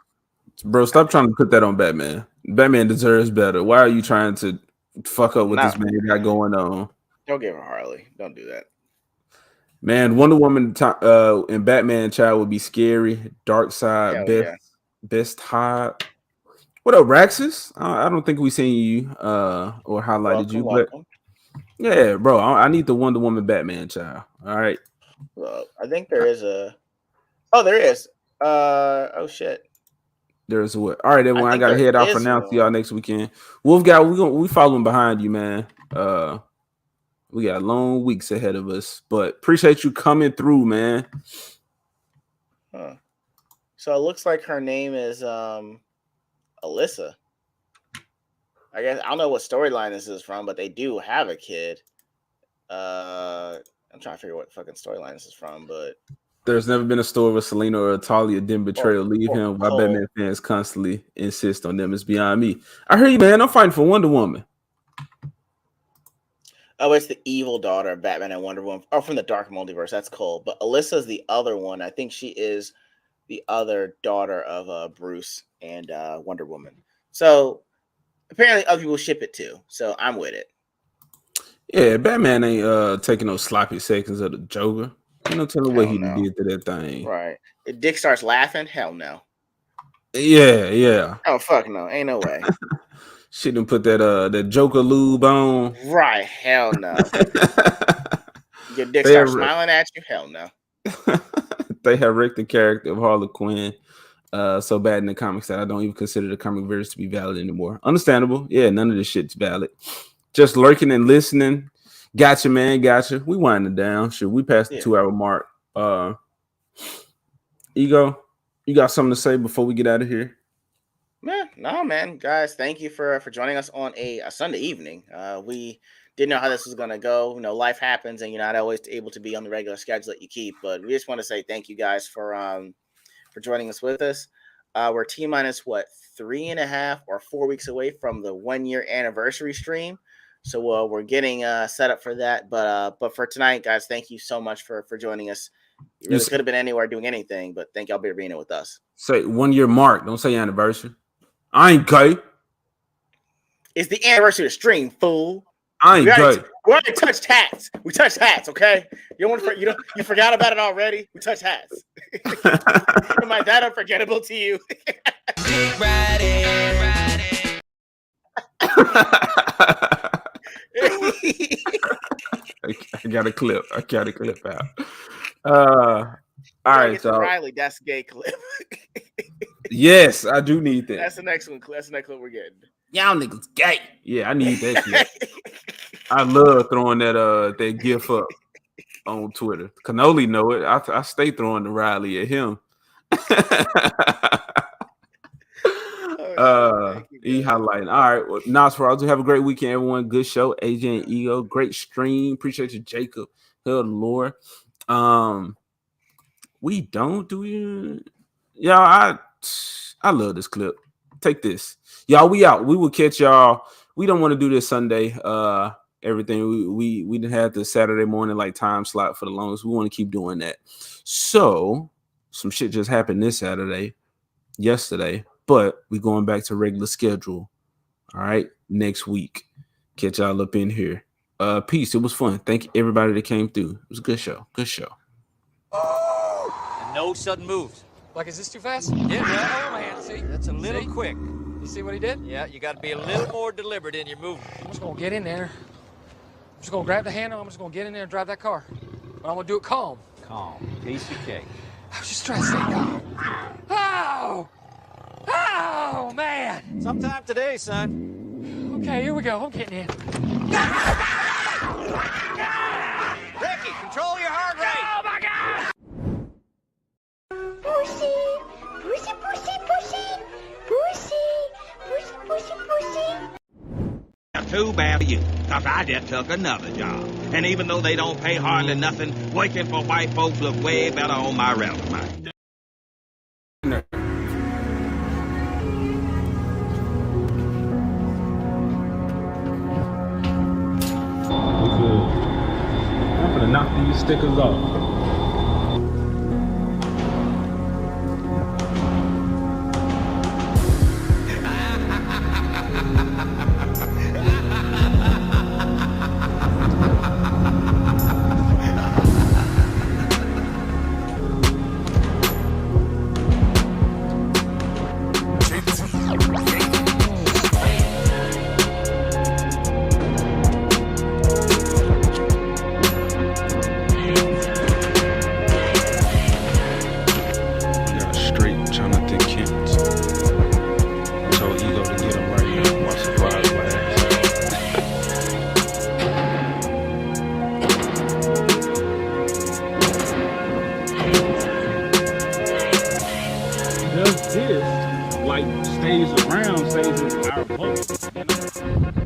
Bro, stop trying to put that on Batman. Batman deserves better. Why are you trying to fuck up what this man got going on? Don't give her Harley. Don't do that. Man, Wonder Woman and Batman Child would be scary. Dark Side, best hide. What up, Raxus? I don't think we seen you or highlighted you, but yeah, bro, I need the Wonder Woman Batman Child. All right. Well, I think there is a. Oh, there is. Oh shit. There's what? All right, everyone. I gotta head out for now. See y'all next weekend. We following behind you, man. We got long weeks ahead of us, but appreciate you coming through, man. Huh. So it looks like her name is Alyssa. I guess I don't know what storyline this is from, but they do have a kid. I'm trying to figure what fucking storyline this is from, but there's never been a story where Selena or Talia didn't betray or leave him. Why Batman fans constantly insist on them is beyond me. I hear you, man. I'm fighting for Wonder Woman. Oh, it's the evil daughter of Batman and Wonder Woman. Oh, from the Dark Multiverse. That's cool. But Alyssa's the other one. I think she is the other daughter of Bruce and Wonder Woman. So apparently other people ship it too. So I'm with it. Yeah, Batman ain't taking no sloppy seconds of the Joker. Ain't no telling what he did to that thing. Right. If Dick starts laughing, hell no. Yeah. Oh fuck no. Ain't no way. She done put that Joker lube on. Right. Hell no. Your Dick starts smiling at you. Hell no. They have wrecked the character of Harley Quinn so bad in the comics that I don't even consider the comic verse to be valid anymore. Understandable. Yeah, none of this shit's valid. Just lurking and listening. Gotcha, man. Gotcha. We winding down. Should we pass the 2-hour mark? Ego, you got something to say before we get out of here? Man. Guys, thank you for joining us on a Sunday evening. We didn't know how this was gonna go. You know, life happens, and you're not always able to be on the regular schedule that you keep. But we just want to say thank you guys for joining us with us. We're T-minus 3.5 or 4 weeks away from the 1-year anniversary stream. So we're getting set up for that. But for tonight, guys, thank you so much for joining us. You really could have been anywhere doing anything, but thank y'all for being here with us. Say 1-year mark. Don't say anniversary. I ain't gay. It's the anniversary of the stream, fool. I ain't gay. We already touched hats. We touched hats, okay? You forgot about it already? We touched hats. Am I that unforgettable to you? I got a clip out. All right, so Riley, that's gay clip. Yes, I do need that. That's the next one. That's the next one we're getting. Y'all niggas gay. Yeah, I need that shit. I love throwing that gif up on Twitter. Cannoli know it. I stay throwing the Riley at him. Highlighting. All right, well, Nosferatu, have a great weekend, everyone. Good show, AJ and Ego. Great stream. Appreciate you, Jacob. Hell, Lord. We don't do it. Y'all, I love this clip. Take this, y'all. We out. We will catch y'all. We don't want to do this Sunday. Everything we didn't have the Saturday morning like time slot for the longest. We want to keep doing that. So some shit just happened this yesterday, but we going back to regular schedule. All right, next week. Catch y'all up in here. Peace. It was fun. Thank you everybody that came through. It was a good show. Good show. No sudden moves. Like, is this too fast? Yeah, well, oh man, see? That's a little See? quick. You see what he did? Yeah, you got to be a little more deliberate in your movement. I'm just gonna get in there. I'm just gonna grab the handle. I'm just gonna get in there and drive that car. But I'm gonna do it calm. Calm. Piece of cake. I was just trying to stay calm. Oh! Oh, man! Sometime today, son. Okay, here we go. I'm getting in. Ricky, control your heart rate. Oh, my God! Pussy, pussy, pussy, pussy, pussy, pussy, pussy, pussy. Too bad for you, cause I just took another job. And even though they don't pay hardly nothing, working for white folks look way better on my resume. I'm gonna knock these stickers off. Does this like stays around, stays in our book, you know?